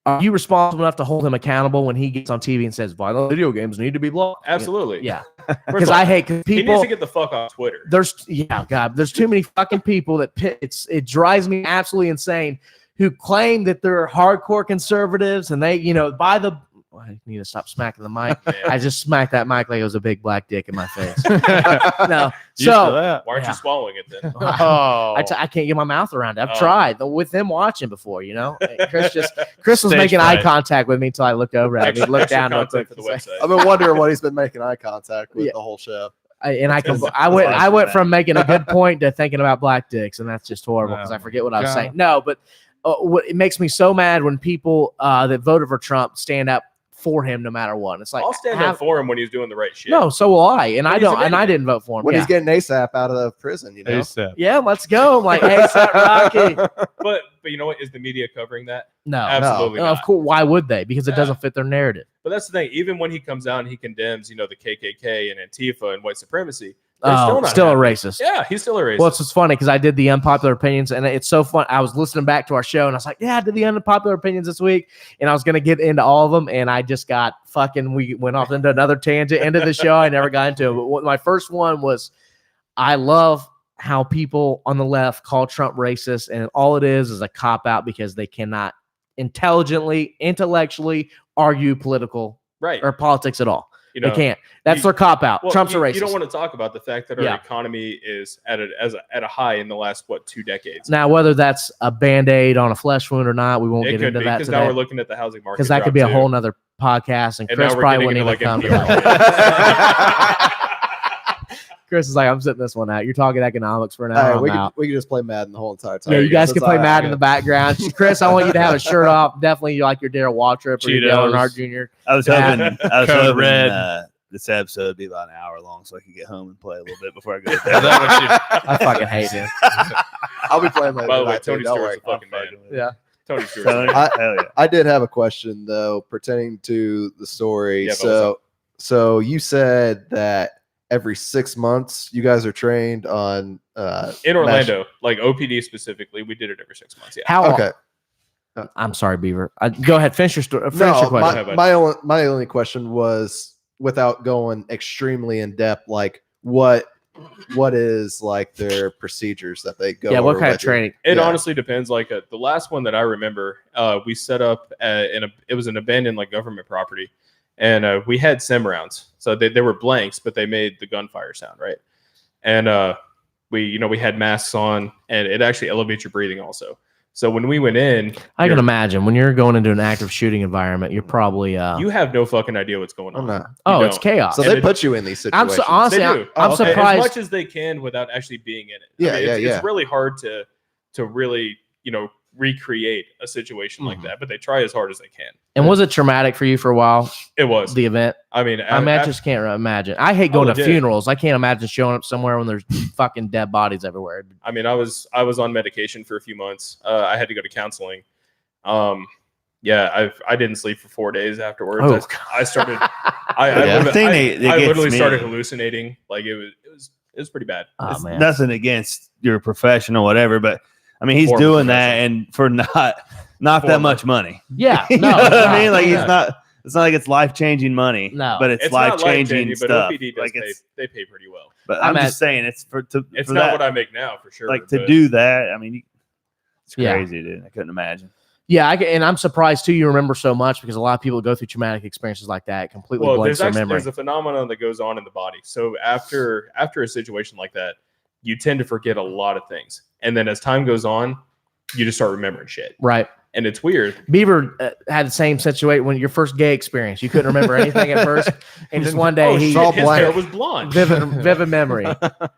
are you responsible enough to hold him accountable when he gets on TV and says violent video games need to be blocked? absolutely. Yeah. First Because of all, I hate because he needs people to get the fuck off Twitter. there's too many fucking people that it drives me absolutely insane who claim that they're hardcore conservatives and they, you know, I need to stop smacking the mic. I just smacked that mic like it was a big black dick in my face. No. So that. Why aren't you swallowing it then? Oh. I can't get my mouth around it. I've Oh. tried with them watching before, you know. Chris was Stage making eye fright. contact with me until I looked over at him. He looked down. And Contact for the website. I've been wondering what he's been making eye contact with the whole show. I went from making a good point to thinking about black dicks, and that's just horrible because I forget what I was God. saying. No, but it makes me so mad when people that voted for Trump stand up for him no matter what. It's like I'll stand up for him when he's doing the right shit. no, so will I, and When I he's don't, an and I idiot. didn't vote for him. When yeah. he's getting ASAP out of prison, you know. ASAP. Yeah, let's go. I'm like, hey, Seth Rocky. But you know what? Is the media covering that? No, Absolutely no, not. of course. Why would they? Because it Yeah. doesn't fit their narrative. But that's the thing. Even when he comes out and he condemns, you know, the KKK and Antifa and white supremacy, they're Still a happy. racist. Yeah, he's still a racist. Well, it's just funny because I did the unpopular opinions, and it's so fun. I was listening back to our show, and I was like, "Yeah, I did the unpopular opinions this week," and I was going to get into all of them, and I just got fucking. We went off into another tangent. End of the show, I never got into it. But my first one was, I love how people on the left call Trump racist, and all it is a cop out because they cannot intelligently, intellectually argue political right. or politics at all. You know, they can't. That's their cop out. Well, Trump's a racist. You don't want to talk about the fact that our economy is at a high in the last 2 decades. Now, whether that's a Band-Aid on a flesh wound or not, we won't get into that because today. now we're looking at the housing market. Because that could be a whole nother podcast, and Chris probably wouldn't even come to that. Chris is like, I'm sitting this one out. You're talking economics for an hour. We can just play Madden the whole entire time. Yeah, you guys can play Madden in the background. Chris, I want you to have a shirt off. Definitely like your Darryl Waltrip or your Dale Earnhardt Jr. I was hoping this episode would be about an hour long so I could get home and play a little bit before I go to bed. I fucking hate him. I'll be playing later. By the way, Tony Stewart's a fucking man. Yeah. Tony Stewart. I did have a question though pertaining to the story. Yeah, so you said that every 6 months you guys are trained on in Orlando, like OPD specifically, we did it every 6 months. Yeah. How? Okay. I'm sorry, Beaver. Go ahead. Finish your story. Finish your question. My only question was, without going extremely in depth, like what is like their procedures that they go? Yeah, what kind of training? It honestly depends. Like the last one that I remember, we set up it was an abandoned like government property, and we had sim rounds. So they were blanks, but they made the gunfire sound, right? And we had masks on, and it actually elevates your breathing also. So when we went in, I can imagine when you're going into an active shooting environment, you're probably you have no fucking idea what's going on. It's chaos. So they put you in these situations. I'm surprised as much as they can without actually being in it. Yeah, it's really hard to really recreate a situation like that, but they try as hard as they can. And was it traumatic for you for a while? It was the event. I mean, I just can't imagine. I hate going to funerals. I can't imagine showing up somewhere when there's fucking dead bodies everywhere. I mean, I was on medication for a few months. I had to go to counseling. I didn't sleep for 4 days afterwards. I started. I literally started hallucinating. Like it was pretty bad. Oh, man. Nothing against your profession or whatever, but I mean, he's doing that and for not that much money. Yeah, you know what I mean? Like it's not like it's life-changing money. No, but it's life-changing stuff. But OPD does like they pay pretty well. But I'm just saying it's not that, what I make now for sure. Like to do that, I mean, it's crazy, dude. I couldn't imagine. Yeah, and I'm surprised too. You remember so much because a lot of people go through traumatic experiences like that. Completely blanks their memory. There's a phenomenon that goes on in the body. So after a situation like that, you tend to forget a lot of things, and then as time goes on, you just start remembering shit. Right. And it's weird. Beaver had the same situation when your first gay experience. You couldn't remember anything at first, and just one day his hair was blonde. Vivid memory.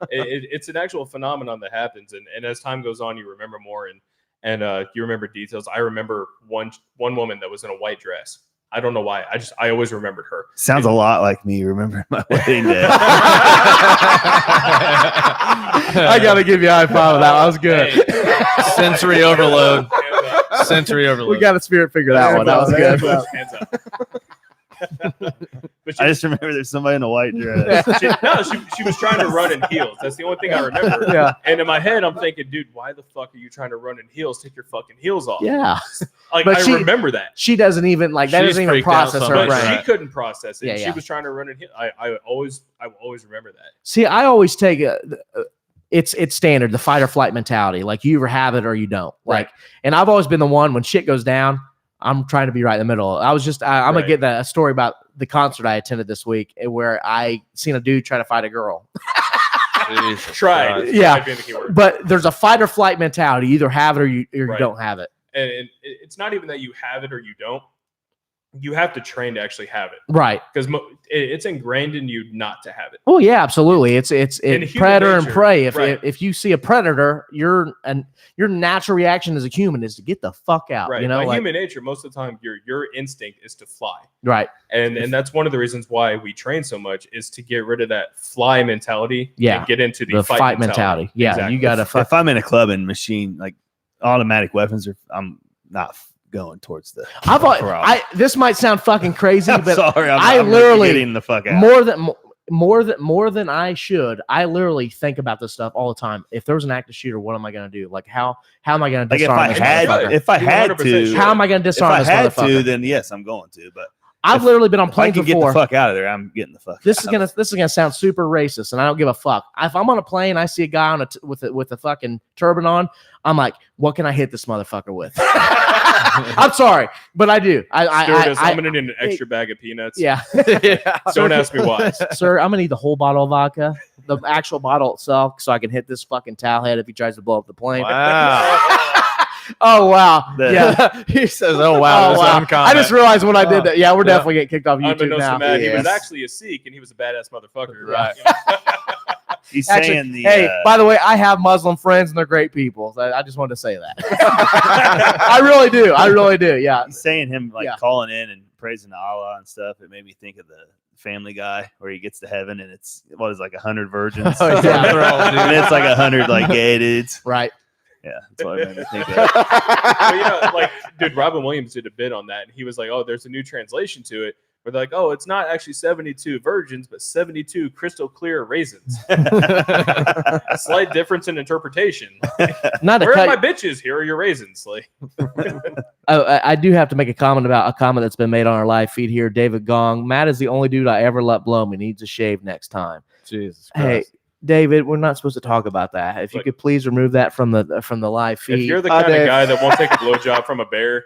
It's an actual phenomenon that happens, and as time goes on, you remember more, and you remember details. I remember one woman that was in a white dress. I don't know why. I always remembered her. Sounds a lot like me remembering my wedding day. I gotta give you a high five. That was good. Sensory overload. Sensory overload. We got a spirit figure that one. That was good. Hands up. But I just remember there's somebody in a white dress. She was trying to run in heels. That's the only thing I remember. Yeah. And in my head, I'm thinking, dude, why the fuck are you trying to run in heels? Take your fucking heels off. Yeah. Like but I remember that. She doesn't even that doesn't even process her brain. She couldn't process it. Yeah, she was trying to run in heels. I will always remember that. See, I always take it's standard, the fight or flight mentality. Like you either have it or you don't. Like, and I've always been the one when shit goes down, I'm trying to be right in the middle. I'm gonna get a story about the concert I attended this week where I seen a dude try to fight a girl. But there's a fight or flight mentality. You either have it or you don't have it. And it's not even that you have it or you don't. You have to train to actually have it, right? Because it's ingrained in you not to have it. Oh yeah, absolutely. It's predator and prey. If you see a predator, your natural reaction as a human is to get the fuck out. Right. You know, by human nature, most of the time, your instinct is to fly. Right. And that's one of the reasons why we train so much is to get rid of that fly mentality. Yeah. And get into the fight mentality. Yeah. Exactly. You got to. If I'm in a club and machine like automatic weapons, I'm not going towards the. This might sound fucking crazy, but sorry, I'm literally getting the fuck out. More than I should. I literally think about this stuff all the time. If there was an active shooter, what am I going to do? Like how am I going to disarm this motherfucker? If I had to, how am I going to disarm this motherfucker? If I had to, then yes, I'm going to. But I've literally been on planes before. Get the fuck out of there. I'm getting the fuck. This is gonna sound super racist, and I don't give a fuck. If I'm on a plane, I see a guy with a fucking turban on. I'm like, what can I hit this motherfucker with? I'm sorry, but I do. Stewardess, I'm gonna need an extra bag of peanuts. Yeah. Don't ask me why. Sir, I'm gonna need the whole bottle of vodka, the actual bottle itself, so I can hit this fucking towel head if he tries to blow up the plane. Wow. Oh wow! Yeah. He says, "Oh wow." Oh, This wow. one comment. I just realized when I did that. Yeah, we're definitely getting kicked off YouTube Unbeknownst now. to Matt, he was Yes. actually a Sikh and he was a badass motherfucker. Right. He's Actually, saying the. hey, by the way, I have Muslim friends and they're great people. I just wanted to say that. I really do. I really do. Yeah. He's saying him like Yeah. calling in and praising Allah and stuff. It made me think of the Family Guy where he gets to heaven and it's 100 virgins. Oh, yeah. And it's like 100 like gay dudes. Right. Yeah, that's what it made me think of. Well, dude, Robin Williams did a bit on that, and he was like, "Oh, there's a new translation to it." Where they're like, "Oh, it's not actually 72 virgins, but 72 crystal clear raisins." A slight difference in interpretation. Not to Where are cut- my bitches? Here are your raisins. Like, I do have to make a comment about a comment that's been made on our live feed here. David Gong. Matt is the only dude I ever let blow me. Needs a shave next time. Jesus Hey, Christ. David, we're not supposed to talk about that. If you could please remove that from the live feed. if you're the kind of guy that won't take a blowjob from a bear,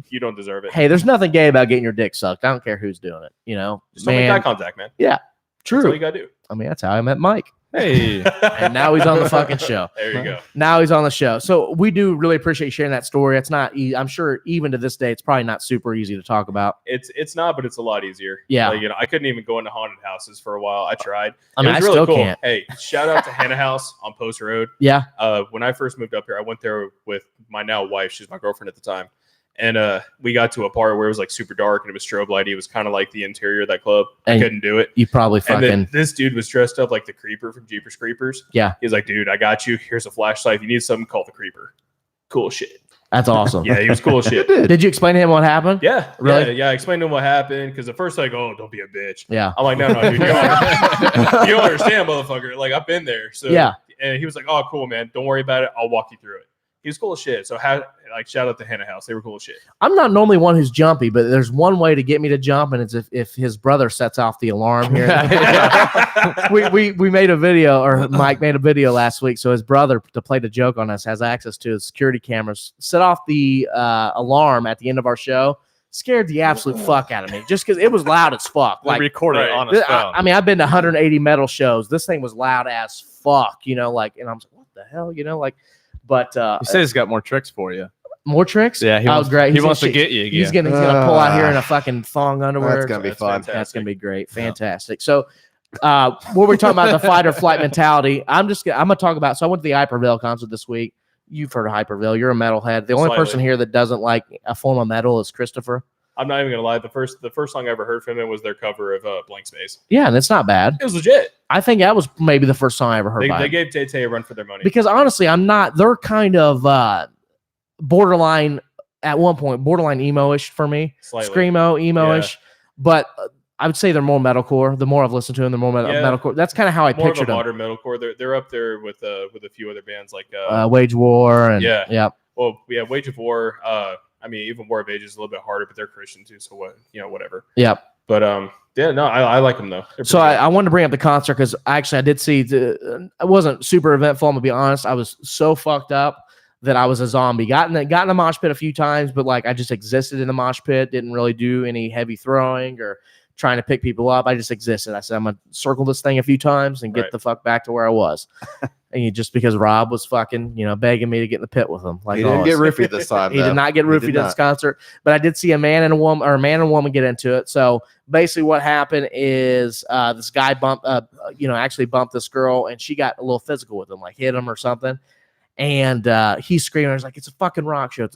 you don't deserve it. Hey, there's nothing gay about getting your dick sucked. I don't care who's doing it. You know, Just don't make eye contact, man. Yeah, true. That's all you gotta do. I mean, that's how I met Mike. Hey, and now he's on the fucking show. There you go. Now he's on the show. So we do really appreciate you sharing that story. It's not. I'm sure even to this day, it's probably not super easy to talk about. It's not, but it's a lot easier. Yeah. Like, I couldn't even go into haunted houses for a while. I tried. I mean, it was I really still cool. can't. Hey, shout out to Hannah House on Post Road. Yeah. When I first moved up here, I went there with my now wife. She's my girlfriend at the time. And we got to a part where it was like super dark and it was strobe lighty. It was kind of like the interior of that club. And I couldn't do it. You probably And then fucking. this dude was dressed up like the Creeper from Jeepers Creepers. Yeah. He's like, dude, I got you. Here's a flashlight. If you need something, call the Creeper. Cool shit. That's awesome. Yeah, he was cool as shit. Did you explain to him what happened? Yeah. Really? Yeah. I explained to him what happened because at first, like, oh, don't be a bitch. Yeah. I'm like, no, dude, you don't, you don't understand, motherfucker. Like, I've been there. So, Yeah. And he was like, oh, cool, man. Don't worry about it. I'll walk you through it. He was cool as shit. So, shout out to Hannah House. They were cool as shit. I'm not normally one who's jumpy, but there's one way to get me to jump, and it's if his brother sets off the alarm here. we made a video, or Mike made a video last week. So his brother, to play the joke on us, has access to his security cameras. Set off the alarm at the end of our show. Scared the absolute fuck out of me, just because it was loud as fuck. Like, recorded it on his phone. I mean, I've been to 180 metal shows. This thing was loud as fuck, and I'm like, what the hell, But he says he's got more tricks for you. More tricks? Yeah, he wants, great. He wants to get you again. He's gonna pull out here in a fucking thong underwear. That's gonna be fun. fantastic. That's gonna be great. Fantastic. So, what we're talking about, the fight or flight mentality. I'm gonna talk about. So I went to the Hyperville concert this week. You've heard of Hyperville. You're a metalhead. The only Slightly. person here that doesn't like a form of metal is Christopher. I'm not even gonna lie. The first song I ever heard from him was their cover of Blank Space. Yeah, and it's not bad. It was legit. I think that was maybe the first song I ever heard. They, by they him. gave Tay-Tay a run for their money. Because honestly, I'm not. They're kind of borderline at one point, borderline emo-ish for me. Slightly. Screamo, emo-ish. But I would say they're more metalcore. The more I've listened to them, the more metalcore. That's kind of how I More of a pictured them. modern metalcore. They're up there with a few other bands like Wage War and yeah. Well, we have Wage of War. I mean, even War of Ages is a little bit harder, but they're Christian too, so what, whatever. Yep. But yeah, no, I like them though. They're So pretty good. I wanted to bring up the concert because I did see it wasn't super eventful. I'm gonna be honest. I was so fucked up that I was a zombie. Got in the mosh pit a few times, but like I just existed in the mosh pit. Didn't really do any heavy throwing or trying to pick people up. I just existed. I said I'm gonna circle this thing a few times and get the fuck back to where I was. And just because Rob was fucking, begging me to get in the pit with him. Like He didn't get roofied this time. He did not get roofied at this concert, but I did see a man and woman get into it. So basically what happened is this guy actually bumped this girl and she got a little physical with him, like hit him or something. And he's screaming. I was like, it's a fucking rock show.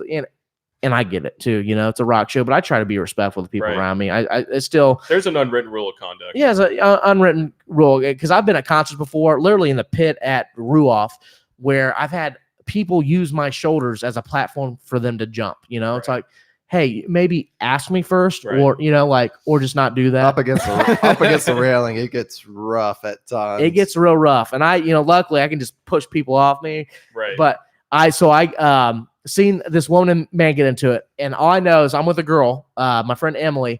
And I get it too. It's a rock show, but I try to be respectful to people around me. It's still, there's an unwritten rule of conduct. yeah, it's an unwritten rule because I've been at concerts before, literally in the pit at Ruoff, where I've had people use my shoulders as a platform for them to jump. It's like, hey, maybe ask me first, or or just not do that. Up against the railing, it gets rough at times. It gets real rough, and I luckily I can just push people off me. Right. But I seen this woman and man get into it, and all I know is I'm with a girl, my friend Emily.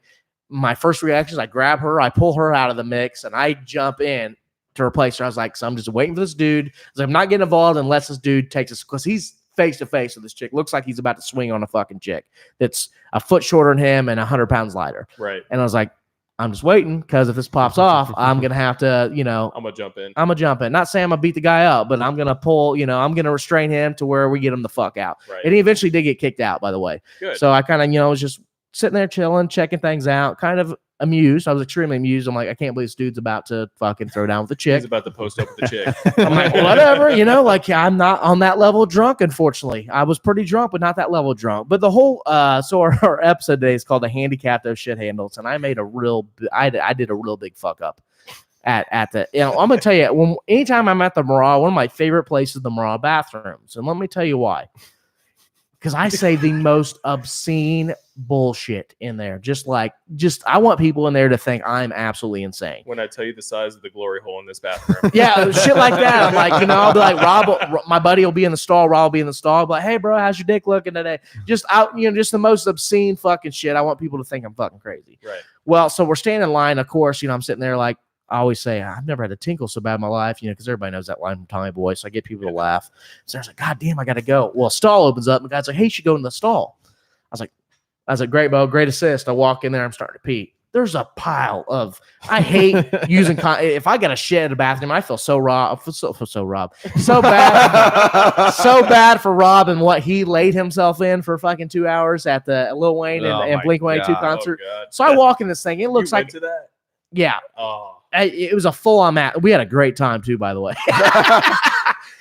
My first reaction is I grab her, I pull her out of the mix, and I jump in to replace her. I was like, so I'm just waiting for this dude. I was like, I'm not getting involved unless this dude takes us, because he's face to face with this chick. Looks like he's about to swing on a fucking chick that's a foot shorter than him and 100 pounds lighter. Right. And I was like, I'm just waiting because if this pops off, I'm gonna have to, I'm gonna jump in. Not saying I'm gonna beat the guy up, but I'm gonna pull. I'm gonna restrain him to where we get him the fuck out. Right. And he eventually did get kicked out, by the way. Good. So I kind of, was just sitting there chilling, checking things out, kind of amused. I was extremely amused. I'm like, I can't believe this dude's about to fucking throw down with a chick. He's about to post up with the chick. I'm like, whatever, like I'm not on that level drunk, unfortunately. I was pretty drunk, but not that level drunk. But the whole so our episode today is called the Handicapped of Shit Handles, and I made I did a real big fuck up at the I'm gonna tell you, anytime I'm at the Mirage, one of my favorite places is the Mirage bathrooms. And let me tell you why. Because I say the most obscene bullshit in there. I want people in there to think I'm absolutely insane. When I tell you the size of the glory hole in this bathroom. Yeah, shit like that. I'm like, I'll be like, my buddy will be in the stall. Rob will be in the stall. I'll be like, hey, bro, how's your dick looking today? Just the most obscene fucking shit. I want people to think I'm fucking crazy. Right. Well, so we're standing in line. Of course, I'm sitting there like, I always say, I've never had a tinkle so bad in my life, because everybody knows that line from Tommy Boy. So I get people to laugh. So I was like, God damn, I got to go. Well, a stall opens up. And the guy's like, hey, you should go in the stall. I was like, great, Bo, great assist. I walk in there. I'm starting to pee. There's a pile of, I hate using, if I got a shit in the bathroom, I feel so raw. So bad. So bad for Rob and what he laid himself in for fucking 2 hours at the Lil Wayne and Blink-182 concert. So I walk in this thing. It looks like, to that? Yeah. Oh. It was a full-on match. We had a great time too, by the way.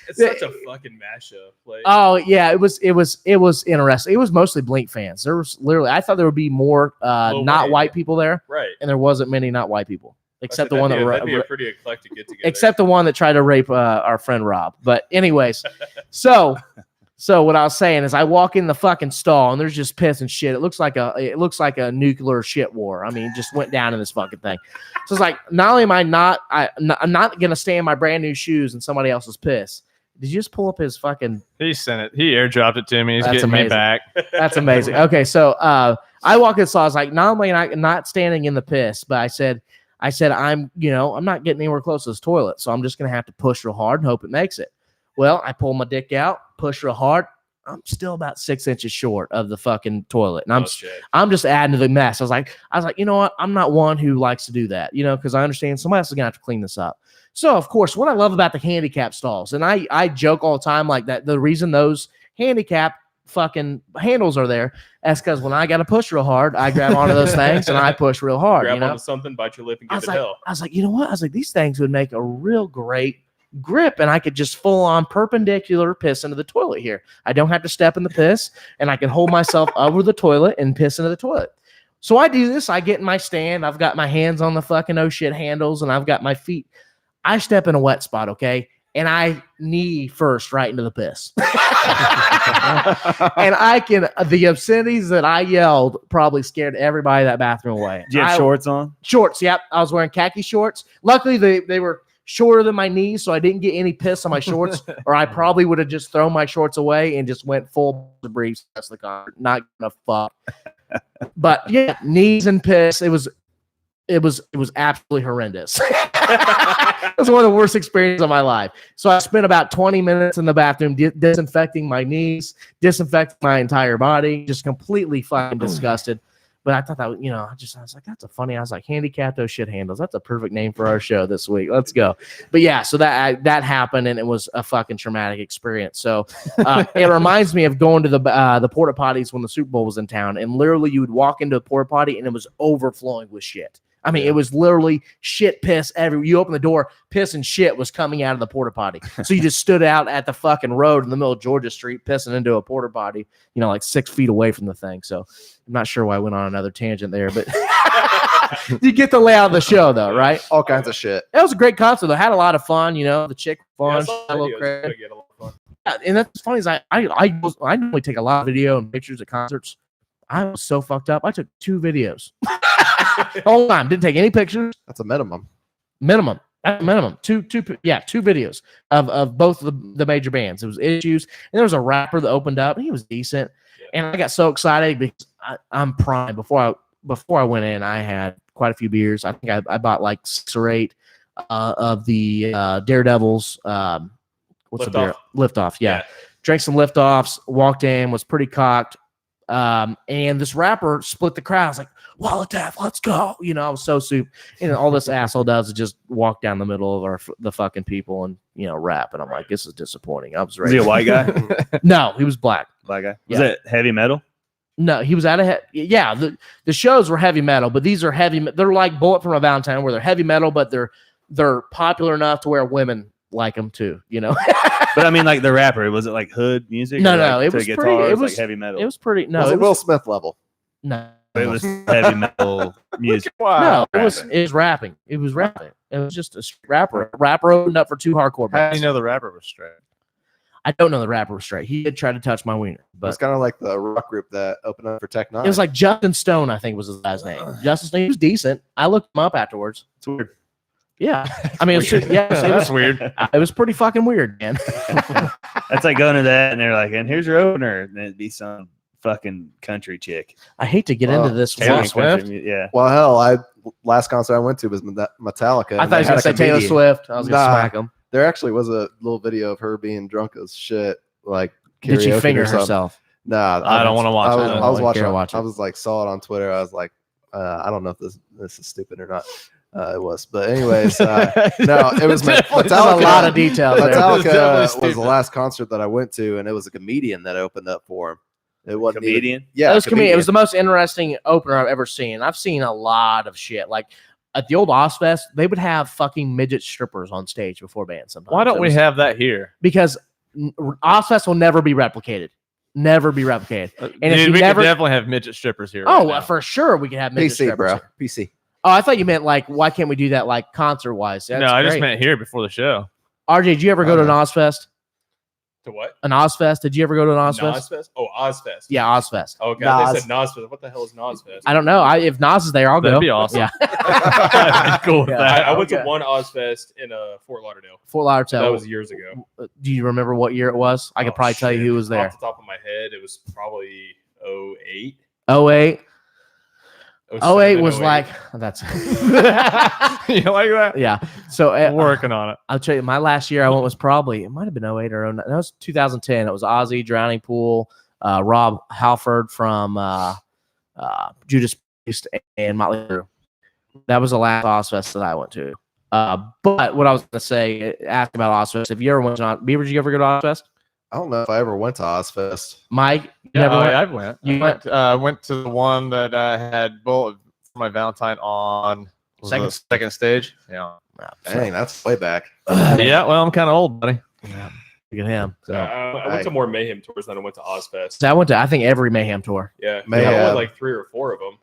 It's such a fucking mashup. Oh yeah, it was interesting. It was mostly Blink fans. There was literally, I thought there would be more not white people there, right? And there wasn't many not white people, except the one that'd be a pretty eclectic get together. Except the one that tried to rape our friend Rob. But anyways, So what I was saying is I walk in the fucking stall and there's just piss and shit. It looks like a nuclear shit war. I mean, it just went down in this fucking thing. So it's like, not only am I'm not going to stay in my brand new shoes and somebody else's piss. Did you just pull up his fucking? He sent it. He airdropped it to me. He's getting amazing. me back. That's amazing. Okay. So I walk in the stall. I was like, not only am I not standing in the piss, but I said, I'm not getting anywhere close to this toilet. So I'm just going to have to push real hard and hope it makes it. Well, I pull my dick out, push real hard. I'm still about 6 inches short of the fucking toilet, and I'm just adding to the mess. I was like, you know what? I'm not one who likes to do that, because I understand somebody else is gonna have to clean this up. So, of course, what I love about the handicap stalls, and I joke all the time like that. The reason those handicap fucking handles are there, that's because when I got to push real hard, I grab onto those things and I push real hard. Grab onto something, bite your lip, and give it hell. I was like, you know what? I was like, these things would make a real great grip, and I could just full on perpendicular piss into the toilet here. I don't have to step in the piss, and I can hold myself over the toilet and piss into the toilet. So I do this. I get in my stand. I've got my hands on the fucking oh shit handles, and I've got my feet. I step in a wet spot, okay, and I knee first right into the piss. And the obscenities that I yelled probably scared everybody in that bathroom away. Did you have shorts on? Shorts, yep. I was wearing khaki shorts. Luckily, they were shorter than my knees, so I didn't get any piss on my shorts, or I probably would have just thrown my shorts away and just went full briefs. That's the concert. Not gonna fuck. But yeah, knees and piss. It was absolutely horrendous. It was one of the worst experiences of my life. So I spent about 20 minutes in the bathroom disinfecting my knees, disinfecting my entire body, just completely fucking disgusted. But I thought that, I was like, that's a funny. I was like, Handicapped those shit handles. That's a perfect name for our show this week. Let's go. But yeah, so that happened, and it was a fucking traumatic experience. So it reminds me of going to the porta potties when the Super Bowl was in town, and literally you would walk into a porta potty and it was overflowing with shit. I mean, It was literally shit, piss everywhere. You open the door, piss and shit was coming out of the porta potty. So you just stood out at the fucking road in the middle of Georgia Street, pissing into a porta potty, like 6 feet away from the thing. So I'm not sure why I went on another tangent there, but you get the layout of the show, though, right? All kinds of shit. It was a great concert, though. Had a lot of fun. The chick fun. Yeah, and that's funny is I normally take a lot of video and pictures at concerts. I was so fucked up. I took 2 videos. Whole time. Didn't take any pictures. That's a minimum. At minimum. Two videos of both the major bands. It was Issues, and there was a rapper that opened up, and he was decent. Yeah. And I got so excited because I'm primed. Before I went in, I had quite a few beers. I think I bought like 6 or 8 of the Daredevils. What's the beer? Lift Off. Yeah. drank some liftoffs, walked in, was pretty cocked. And this rapper split the crowd. I was like, Wallataff, let's go. You know, I was so soup. And all this asshole does is just walk down the middle of the fucking people and, you know, rap. And I'm like, this is disappointing. I was ready. Is he a white guy? No, he was black. Black guy. Was it heavy metal? No, he was out of yeah. The shows were heavy metal, but these are heavy. They're like Bullet for My Valentine, where they're heavy metal, but they're popular enough to where women like them too. You know. But I mean, like the rapper, was it like hood music? No, or no, like it was guitars, pretty. It was like heavy metal. It was pretty. No, Was it Will Smith level? No, it was heavy metal music. No, it was rapping. It was rapping. It was just a rapper. A rapper opened up for two hardcore How bands. do you know the rapper was straight? I don't know the rapper was straight. He did try to touch my wiener, It's but kind of like the rock group that opened up for Tech Nine. it was like Justin Stone, I think was his last name. Justin Stone, he was decent. I looked him up afterwards. It's weird. Yeah, I mean, it was weird. It was pretty fucking weird, man. That's like going to that, and they're like, "And here's your opener," and it'd be some fucking country chick. I hate to get into this. Taylor Will Swift? Swift. Yeah. Well, hell, last concert I went to was Metallica. I and thought he was they had gonna a say Taylor comedian. Swift. I was gonna smack him. There actually was a little video of her being drunk as shit. Like, Did she karaoke finger or something. herself? Nah, I don't want to watch it. I was watching. watch it. I was like, saw it on Twitter. I was like, I don't know if this is stupid or not. It was, but anyways, no, it was There's a lot of details there. Metallica was the last concert that I went to, and it was a comedian that opened up for him. It wasn't Comedian? Yeah, It was comedian. It was the most interesting opener I've ever seen. I've seen a lot of shit. Like at the old Ozfest, they would have fucking midget strippers on stage before bands. Sometimes. Why don't we have that here? Because Ozfest will never be replicated. Never be replicated. And if Dude, you we never, could definitely have midget strippers here. oh, right now. for sure we could have midget PC, strippers. bro. Here. PC. Oh, I thought you meant like, why can't we do that like concert wise? No, I just meant here before the show. RJ, did you ever go to an Ozfest? To what? An Ozfest? Did you ever go to an Ozfest? Ozfest? Oh, Ozfest. Yeah, Ozfest. Oh, God. Nas. They said Ozfest. What the hell is Ozfest? I don't know. If Nas is there, I'll That'd go. be awesome. Yeah. That'd be cool with Yeah. that. I went to Okay. one Ozfest in Fort Lauderdale. Fort Lauderdale. That was years ago. Do you remember what year it was? I could probably tell you who was there. Off the top of my head, it was probably 08. 08. 08 was 08. like that's You like that? yeah. So I'm working on it. I'll tell you, my last year I went was probably, it might have been 08 or 09. That was 2010. It was Ozzy, Drowning Pool, Rob Halford from Judas Priest, and Motley Crue. That was the last Ozfest that I went to. But what I was going to say, ask about Ozfest. Have you ever went to Beaver? Did you ever go to Ozfest? I don't know if I ever went to Ozfest. Mike, you Yeah, never went? I went. You I went to the one that had Bullet for My Valentine on second stage. Yeah. Dang, that's way back. Yeah, well, I'm kind of old, buddy. Yeah. Look at him. So I went to more Mayhem tours than I went to Ozfest. I went to, I think, every Mayhem tour. Yeah. Mayhem. I went like 3 or 4 of them.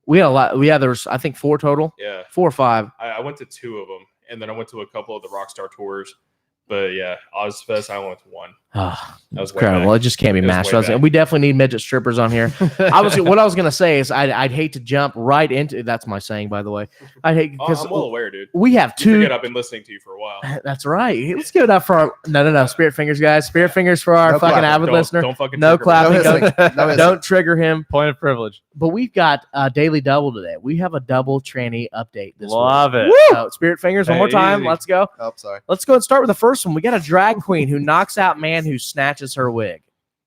We had a lot. Yeah, there's, I think, 4 total. Yeah. 4 or 5. I went to 2 of them, and then I went to a couple of the Rockstar tours. But yeah, Ozfest, I went to 1. Oh, That was way incredible. back. It just can't be It was matched. way back. We definitely need midget strippers on here. What I was gonna say is I'd hate to jump right into. That's my saying, by the way. I hate because I'm well aware, dude. we have You 2. forget I've been listening to you for a while. That's right. Let's give it up for our no Spirit Fingers, guys. Spirit Fingers for our No fucking clapping. avid listener. Don't fucking No trigger me. clapping. No hissing. No hissing. Don't trigger him. Point of privilege. But we've got a daily double today. We have a double tranny update this Love week. it. So, Spirit Fingers, one more Hey, time. easy. Let's go. Oh, sorry. Let's go and start with the first one. We got a drag queen who knocks out man who snatches her wig.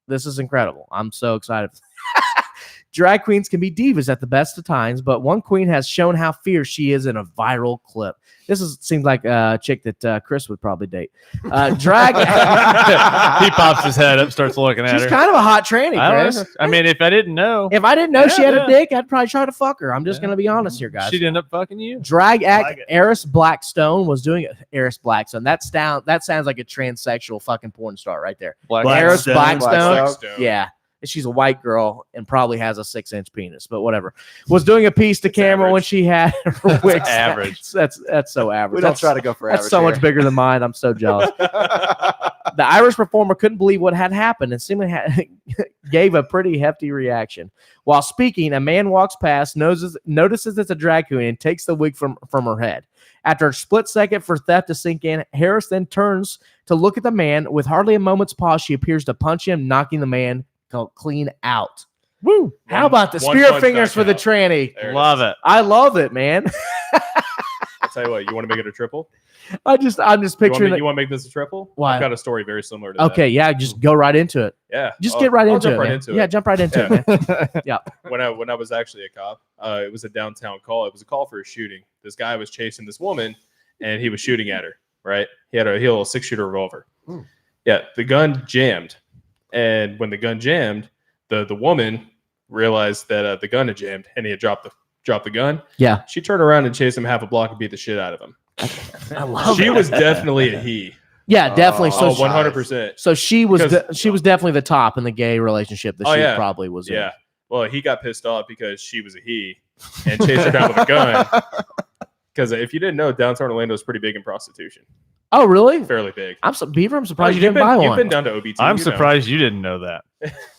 This is incredible. I'm so excited. Drag queens can be divas at the best of times, but one queen has shown how fierce she is in a viral clip. Seems like a chick that Chris would probably date. Drag. He pops his head up, starts looking at She's her. kind of a hot tranny, Chris. I mean, if I didn't know, If I didn't know she had Yeah. a dick, I'd probably try to fuck her. I'm just going to be honest here, guys. she'd end up fucking you. Drag act Like it. Eris Blackstone was doing it. Eris Blackstone. That sounds like a transsexual fucking porn star right there. Eris Blackstone. Blackstone. Yeah. She's a white girl and probably has a 6-inch penis, but whatever. Was doing a piece to camera average. when she had her wig. average. That's so average. We don't That's- try to go for average. That's so much here. bigger than mine. I'm so jealous. The Irish performer couldn't believe what had happened and seemingly gave a pretty hefty reaction. While speaking, a man walks past, notices it's a drag queen, and takes the wig from her head. After a split second for theft to sink in, Harris then turns to look at the man. With hardly a moment's pause, she appears to punch him, knocking the man clean out. Woo! How about the one spirit punch fingers knocked for the out. tranny? There it Love is. it. I love it, man. tell you what, you want to make it a triple? I'm just picturing. You want to make this a triple? Why? I've got a story very similar to that. Okay, yeah, just go right into it. Yeah, just get right I'll into jump it. right Man. into Yeah, it. jump right into it. Man. Yeah. When I was actually a cop, it was a downtown call. It was a call for a shooting. This guy was chasing this woman, and he was shooting at her. Right? He had a 6-shooter revolver. Yeah, the gun jammed, and when the gun jammed, the woman realized that the gun had jammed, and he had dropped the gun. Yeah. She turned around and chased him half a block and beat the shit out of him. I love She it. was definitely a he. Yeah, definitely. So 100%. So she was definitely the top in the gay relationship that she probably was in. Yeah. Well, he got pissed off because she was a he and chased her down with a gun. Because if you didn't know, downtown Orlando is pretty big in prostitution. Oh, really? Fairly big. Beaver, I'm surprised you didn't buy one. You've been down to OBT. I'm surprised you didn't know that.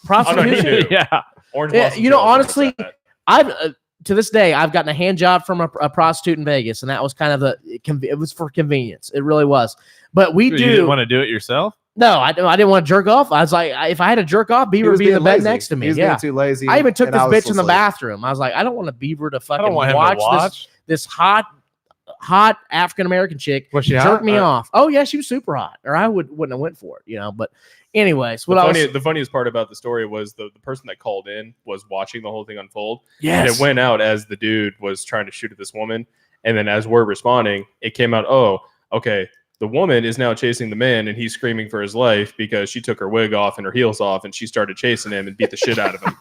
Prostitution. Yeah. Orange Yeah, Blossom you know, Trail is honestly, that. I've to this day I've gotten a hand job from a prostitute in Vegas, and that was kind of it was for convenience. It really was. But we You didn't want to do it yourself? No, I didn't want to jerk off. I was like, if I had to jerk off, Beaver would be in the bed lazy. next to me. He was Yeah, being too lazy. I even took and this I was bitch still in the asleep. bathroom. I was like, I don't want a Beaver to fucking want him to watch this hot African American chick Was she jerk hot? me off. Oh yeah, she was super hot, or I wouldn't have went for it, you know. But anyways, The funniest part about the story was the person that called in was watching the whole thing unfold. Yes. And it went out as the dude was trying to shoot at this woman. And then as we're responding, it came out, oh, okay, the woman is now chasing the man and he's screaming for his life because she took her wig off and her heels off and she started chasing him and beat the shit out of him.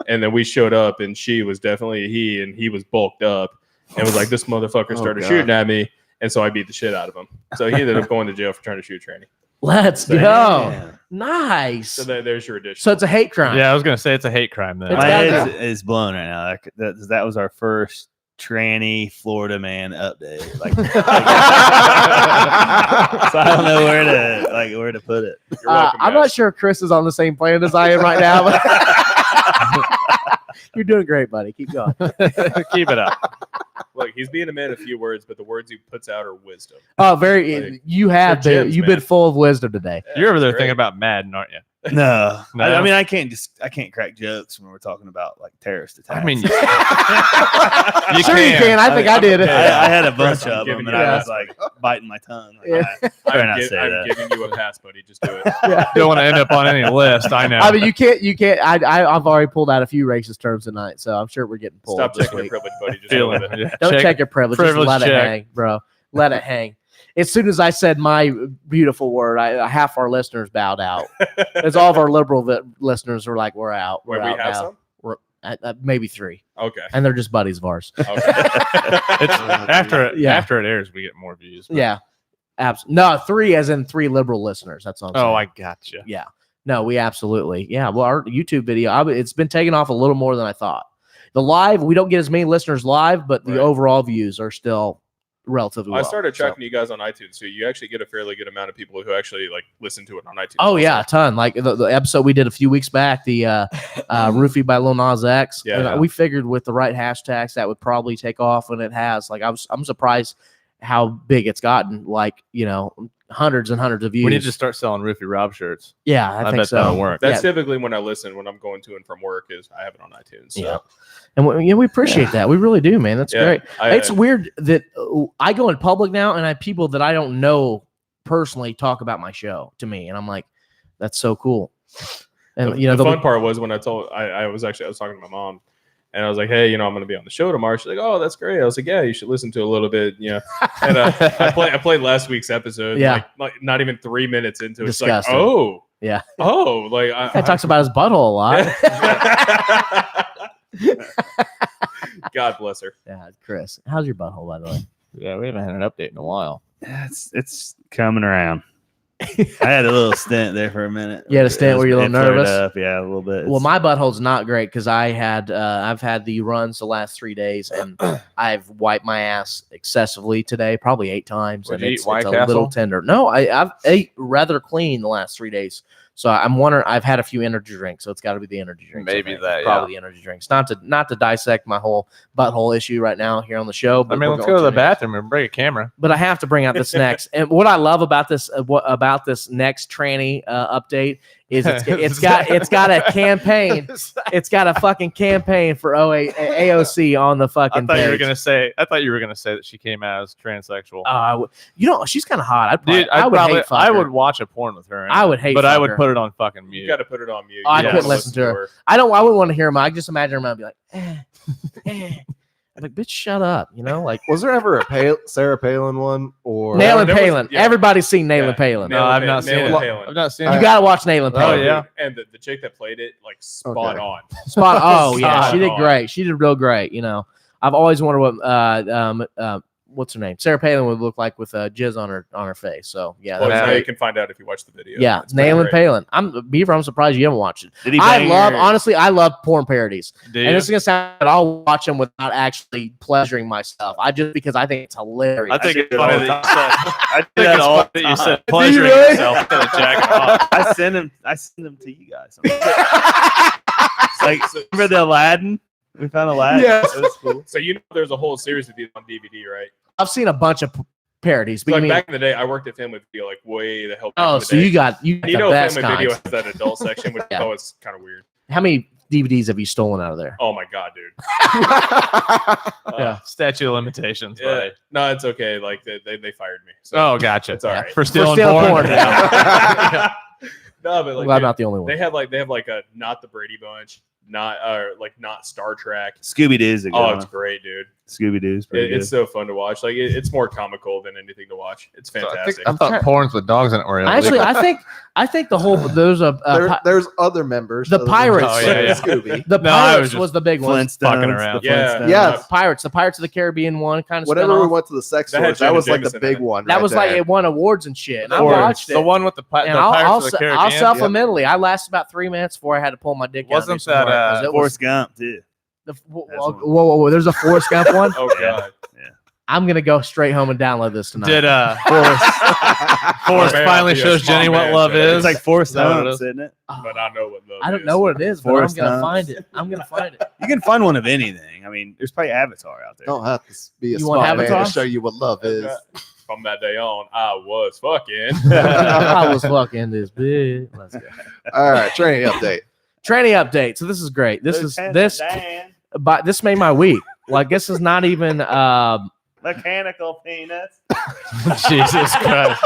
And then we showed up and she was definitely a he, and he was bulked up and was like, this motherfucker started shooting at me. And so I beat the shit out of him. So he ended up going to jail for trying to shoot Tranny. Let's go. Nice. So there's your addition. So it's a hate crime. Yeah, I was gonna say it's a hate crime then. My head is blown right now. That was our first tranny Florida man update. Like, so I don't know where to put it. I'm not sure Chris is on the same planet as I am right now. But you're doing great, buddy. Keep going. Keep it up. Look, he's being a man of few words, but the words he puts out are wisdom. Oh, very. You've been full of wisdom today. You're over there thinking about Madden, aren't you? No. No? I mean, I can't crack jokes when we're talking about like terrorist attacks. I mean, you can. I think I did. I had a bunch of giving them, and you I a was like biting my tongue. Like, Yeah. I better not say I'm that. giving you a pass, buddy. Just do it. Don't want to end up on any list. I know. I mean, you can't. I've already pulled out a few racist terms tonight, so I'm sure we're getting pulled. Stop this checking your week. privilege, buddy. Just Feeling deal with it. it. Don't check your privilege. Just privilege let it check. hang, bro. Let it hang. As soon as I said my beautiful word, half our listeners bowed out. As all of our liberal listeners were like, "We're out. We're Wait, we out have now." some? We're maybe 3, Okay. and they're just buddies of ours. Okay. It's after it Yeah. after it airs, we get more views. but- Yeah, absolutely. No, 3 as in 3 liberal listeners. That's all. I'm saying. Oh, I gotcha. Yeah. No, we absolutely. Yeah. Well, our YouTube video, it's been taking off a little more than I thought. The live, we don't get as many listeners live, but the Right. overall views are still relatively I well. started So- tracking you guys on iTunes, so you actually get a fairly good amount of people who actually like listen to it on iTunes. Oh yeah, a also. ton. Like the episode we did a few weeks back, the Roofie by Lil Nas X. Yeah, And, yeah. we figured with the right hashtags that would probably take off, and it has. Like I'm surprised how big it's gotten. Like hundreds and hundreds of views. We need to start selling Roofie Rob shirts. Yeah, I think bet so. that'll work. That's Yeah. typically when I listen when I'm going to and from work. Is I have it on iTunes. So. Yeah. And we appreciate that. We really do, man. That's Yeah, great. I- It's weird that I go in public now and I have people that I don't know personally talk about my show to me, and I'm like, that's so cool. And the fun part was when I was talking to my mom, and I was like, hey, I'm going to be on the show tomorrow. She's like, oh, that's great. I was like, yeah, you should listen to a little bit. And I played last week's episode. Yeah. Like not even 3 minutes into it. It's like, Disgusting. oh, Yeah. oh, like Guy talks about his butthole a lot. God bless her. Yeah, Chris. How's your butthole, by the way? Yeah, we haven't had an update in a while. It's coming around. I had a little stint there for a minute. You had a stint where you're a little It flared nervous? up, yeah, a little bit. Well, my butthole's not great because I've had the runs the last 3 days, and I've wiped my ass excessively today, probably 8 times. Would and you it's eat White a little Castle? tender. No, I've ate rather clean the last 3 days. So I'm wondering. I've had a few energy drinks, so it's got to be the energy drinks. I Maybe think. that, probably the energy drinks. Not to dissect my whole butthole issue right now here on the show. I But mean, we're let's going go to the anyway. bathroom and bring a camera. But I have to bring out the snacks. And what I love about this, about about this next tranny update is it's got a campaign. It's got a fucking campaign for AOC on the fucking I thought page. you were gonna say that she came out as transsexual. She's kind of hot. I would watch a porn with her. I would hate, but I would put it on fucking mute. You got to put it on mute. I couldn't listen to her. I wouldn't want to hear him. I just imagine him. I'd be like, I'm like, bitch, shut up. Like, was there ever a Sarah Palin one or Nailing Palin? Everybody's seen Nailing Palin. No, I've not seen it. I've not seen it. You gotta watch Nailing Palin. Oh yeah, and the chick that played it, like spot on. Oh yeah, she did great. She did real great. I've always wondered what what's her name? Sarah Palin would look like with jizz on her face. So yeah, now you can find out if you watch the video. Yeah, it's Nailing Palin. I'm surprised you haven't watched it. Did he honestly, I love porn parodies. Do and you? it's gonna sound that I'll watch them without actually pleasuring myself. Because I think it's hilarious. I think it's funny that I do that all the time. You said pleasuring yourself instead of jacking off. I send them to you guys. Like, remember the Aladdin? We found Aladdin. Yeah. It was cool. So there's a whole series of these on DVD, right? I've seen a bunch of parodies. But Like back in the day, I worked at Family Video, like way the hell back in the so day. you got the best Family Video kinds. has that adult section, which is always kind of weird. How many DVDs have you stolen out of there? Oh my god, dude! Yeah, statute of limitations. Yeah. Buddy. No, it's okay. Like they fired me. So Oh, gotcha. it's all right. For stealing stealing porn. porn. Yeah. No, but like Well, I'm not the only one. They have like a not the Brady Bunch, not Star Trek. Scooby Doo's a good one. It's great, dude. Scooby Doo's pretty good. It's so fun to watch. Like it's more comical than anything to watch. It's fantastic. I thought porns with dogs in it were illegal. Actually, I think the whole there's there's other members. the other than Pirates. Scooby. The No, I Pirates was was the big one. fucking around. Yeah. Yeah. The Pirates of the Caribbean one kind of. Whenever we spin-off. went to the sex That had stores, that Jenna was like the Jameson big in it. one. That right was like there. it won awards and shit. And I Or watched it. the one with the And Pirates of the Caribbean. I'll self-admittedly, I lasted about 3 minutes before I had to pull my dick out. Wasn't and do some that, work, 'cause it was Forrest Gump too. whoa, there's a Forrest Gump one. Oh god. I'm gonna go straight home and download this tonight. Did Forrest finally Yeah, shows smart Jenny what man, love yeah. is? It's like Forrest that what it Gump, is? isn't it? But I know what love I don't is. know what it is, but I'm Forrest gonna Gump. find it. I'm gonna find it. You can find one of anything. I mean, there's probably Avatar out there. Don't have to be a You want smart man Avatar? to show you what love is. From that day on, I was fucking. I was fucking this bitch. Let's go. All right, training update. Training update. So this is great. This Dan. but this made my week. Like this is not even Mechanical penis. Jesus Christ.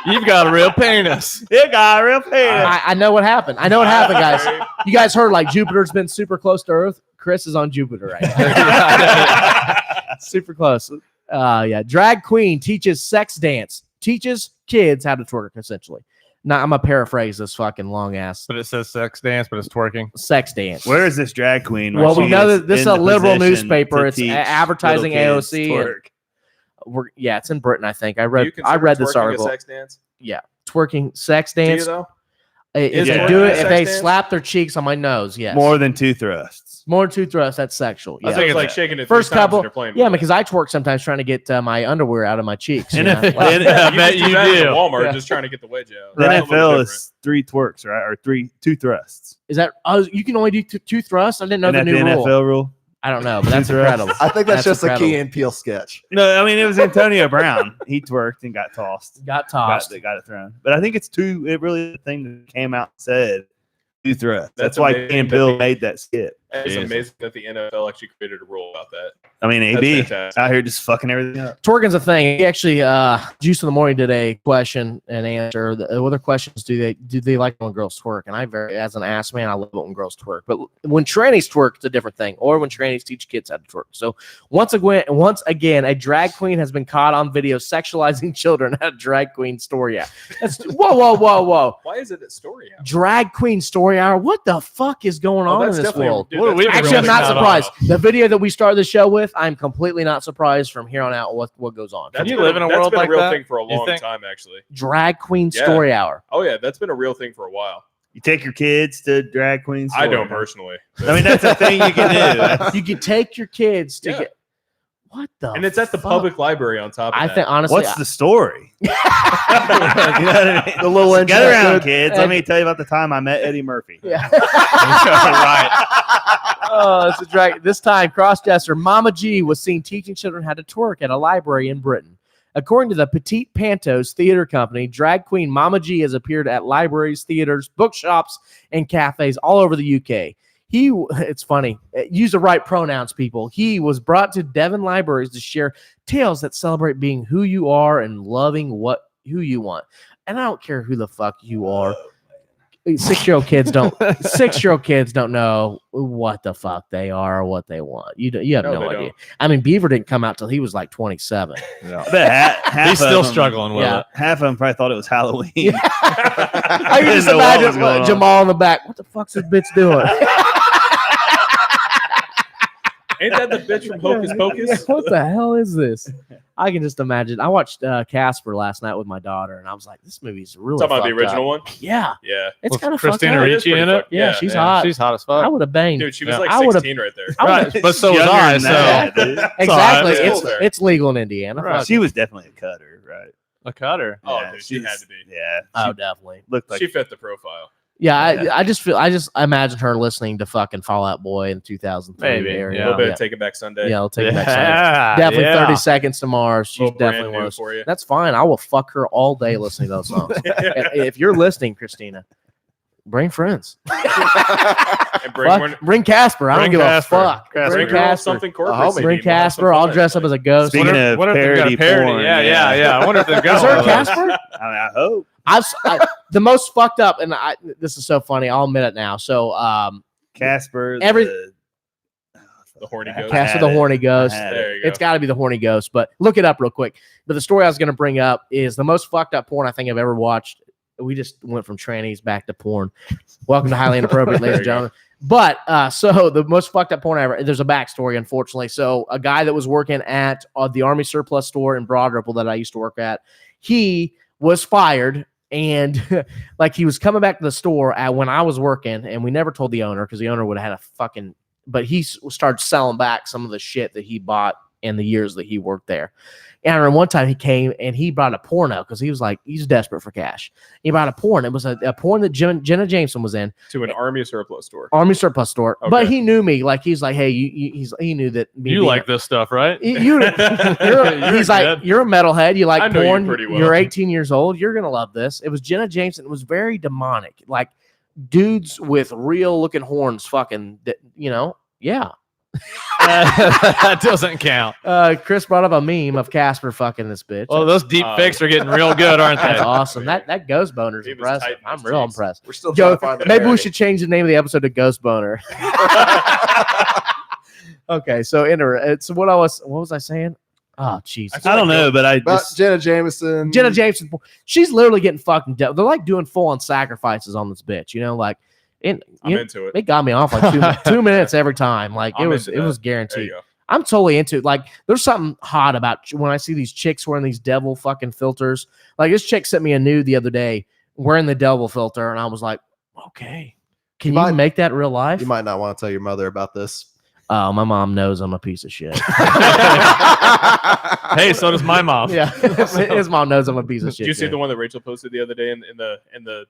You've got a real penis. You got a real penis. I know what happened. I know what happened, guys. You guys heard like Jupiter's been super close to Earth. Chris is on Jupiter right now. Super close. Yeah. Drag queen teaches sex dance. Teaches kids how to twerk, essentially. Now I'm gonna paraphrase this fucking long ass But it says sex dance, but it's twerking. sex dance. Where is this drag queen? Well, we she know is that this is in a the liberal position newspaper. to It's teach advertising little kids AOC. twerk? Yeah, it's in Britain, I think. I You read consider this twerking a article. sex dance? Yeah, twerking sex Do you dance. though? If Is they twerking do a it, if sex they dance? slap their cheeks on my nose, yes. More than 2 thrusts. More than 2 thrusts, that's sexual. I Yeah. think it's like shaking it First 3 times couple, and you're playing yeah, with it. because I twerk sometimes trying to get my underwear out of my cheeks. And you if- know? Like- and- I You bet can do you that at do. Walmart Yeah. just trying to get the wedge out. The Right. A little NFL bit is 3 twerks, right? Or 2 thrusts. is that you can only do 2 thrusts? I didn't know Isn't the that new the rule. NFL rule? I don't know, but that's incredible. I think that's just a incredible. Key and Peele sketch. No, I mean it was Antonio Brown. He twerked and got tossed. Got tossed. Got it thrown. But I think it's 2. It really the thing that came out and said 2 thrusts. That's That's why amazing Key and that Peele they- made that skit. It's Jeez. amazing that the NFL actually created a rule about that. I mean, That's AB fantastic. out here just fucking everything up. Twerking's a thing. He actually, Juice in the Morning did a question and answer. What other questions do they like when girls twerk? And as an ass man, I love it when girls twerk. But when trannies twerk, it's a different thing. Or when trannies teach kids how to twerk. So once again, a drag queen has been caught on video sexualizing children at a drag queen story hour. That's whoa. Why is it at story hour? Drag queen story hour. What the fuck is going on in that's this definitely- world? dude, What are that's we really Actually, I'm not Not surprised. The video that we started the show with, I'm completely not surprised from here on out what goes on. That's you been live in a that's world been like a real that? thing for a You long think? time, actually. Drag queen Yeah. story hour. Oh yeah, that's been a real thing for a while. You take your kids to drag queens. I don't personally. I mean, that's a thing you can do. That's- You can take your kids to Yeah. get. What the? And it's at the fuck? public library on top of I that. think honestly, What's the story? You know what I mean? The little Get around, intro- kids. Let me tell you about the time I met Eddie Murphy. Yeah. Right. Oh, it's a drag. This time, crossdresser Mama G was seen teaching children how to twerk at a library in Britain. According to the Petite Pantos Theater Company, drag queen Mama G has appeared at libraries, theaters, bookshops, and cafes all over the UK. It's funny, use the right pronouns, people. He was brought to Devon libraries to share tales that celebrate being who you are and loving who you want. And I don't care who the fuck you are. 6-year-old kids don't know what the fuck they are or what they want. You have no idea. Don't. I mean, Beaver didn't come out till he was like 27. Yeah. I bet he's still struggling with it. Half of them probably thought it was Halloween. Yeah. I can just imagine Jamal in the back. What the fuck's this bitch doing? Ain't that the bitch from Hocus Pocus? What the hell is this? I can just imagine. I watched Casper last night with my daughter, and I was like, "This movie's really." Talking about the original one? Yeah, yeah. It's kind of Christina Ricci in it. Yeah, she's hot. She's hot as fuck. I would have banged. Dude, she was like 16 right there. Right, but so was I. So exactly, it's legal in Indiana. Right. She was definitely a cutter, right? A cutter. Oh, dude, she had to be. Yeah. Oh, definitely. Looked like she fit the profile. Yeah, I just imagine her listening to fucking Fall Out Boy in 2003. Maybe, area. A little bit of Take It Back Sunday. Yeah, I'll take it back Sunday. Definitely 30 Seconds to Mars. She's definitely one of those. For you. That's fine. I will fuck her all day listening to those songs. If you're listening, Christina, bring friends. And bring Casper. I don't give a fuck. Bring Casper. Something corporate. Bring Casper. I'll dress up as a ghost. Speaking of parody porn, yeah. I wonder if they're going. Is there a Casper? I hope. The most fucked up, and this is so funny. I'll admit it now. So, Casper, the horny ghost. Casper, the horny ghost. There you go. It's got to be the horny ghost. But look it up real quick. But the story I was going to bring up is the most fucked up porn I think I've ever watched. We just went from trannies back to porn. Welcome to Highly Inappropriate, ladies and gentlemen. But so the most fucked up porn ever. There's a backstory, unfortunately. So a guy that was working at the Army surplus store in Broad Ripple that I used to work at, he was fired. And like he was coming back to the store when I was working, and we never told the owner because the owner would have had a fucking. But he started selling back some of the shit that he bought in the years that he worked there. And I remember one time he came and he brought a porno because he was like, he's desperate for cash. He brought a porn. It was a porn that Jenna Jameson was in. To an Army surplus store. Army surplus store. Okay. But he knew me. Like, he's like, hey, he knew that. You like this stuff, right? He's like, you're a metalhead. You like porn. You're 18 years old. You're going to love this. It was Jenna Jameson. It was very demonic. Like dudes with real looking horns fucking, yeah. That doesn't count. Chris brought up a meme of Casper fucking this bitch. Well, those deep fakes are getting real good, aren't they? That's awesome. That ghost boner is impressive. I'm real impressed. We're still trying to find maybe we should change the name of the episode to Ghost Boner. Okay, so what was I saying? Oh, jeez. I don't know, but Jenna Jameson. Jenna Jameson, she's literally getting fucking dead. They're like doing full on sacrifices on this bitch, like. I'm into it. It got me off like 2 minutes every time. Like it was guaranteed. I'm totally into it. Like there's something hot about when I see these chicks wearing these devil fucking filters. Like this chick sent me a nude the other day wearing the devil filter, and I was like, okay, can you make that real life? You might not want to tell your mother about this. Oh, my mom knows I'm a piece of shit. Hey, so does my mom. Yeah, his mom knows I'm a piece of shit. Did you see the one that Rachel posted the other day in the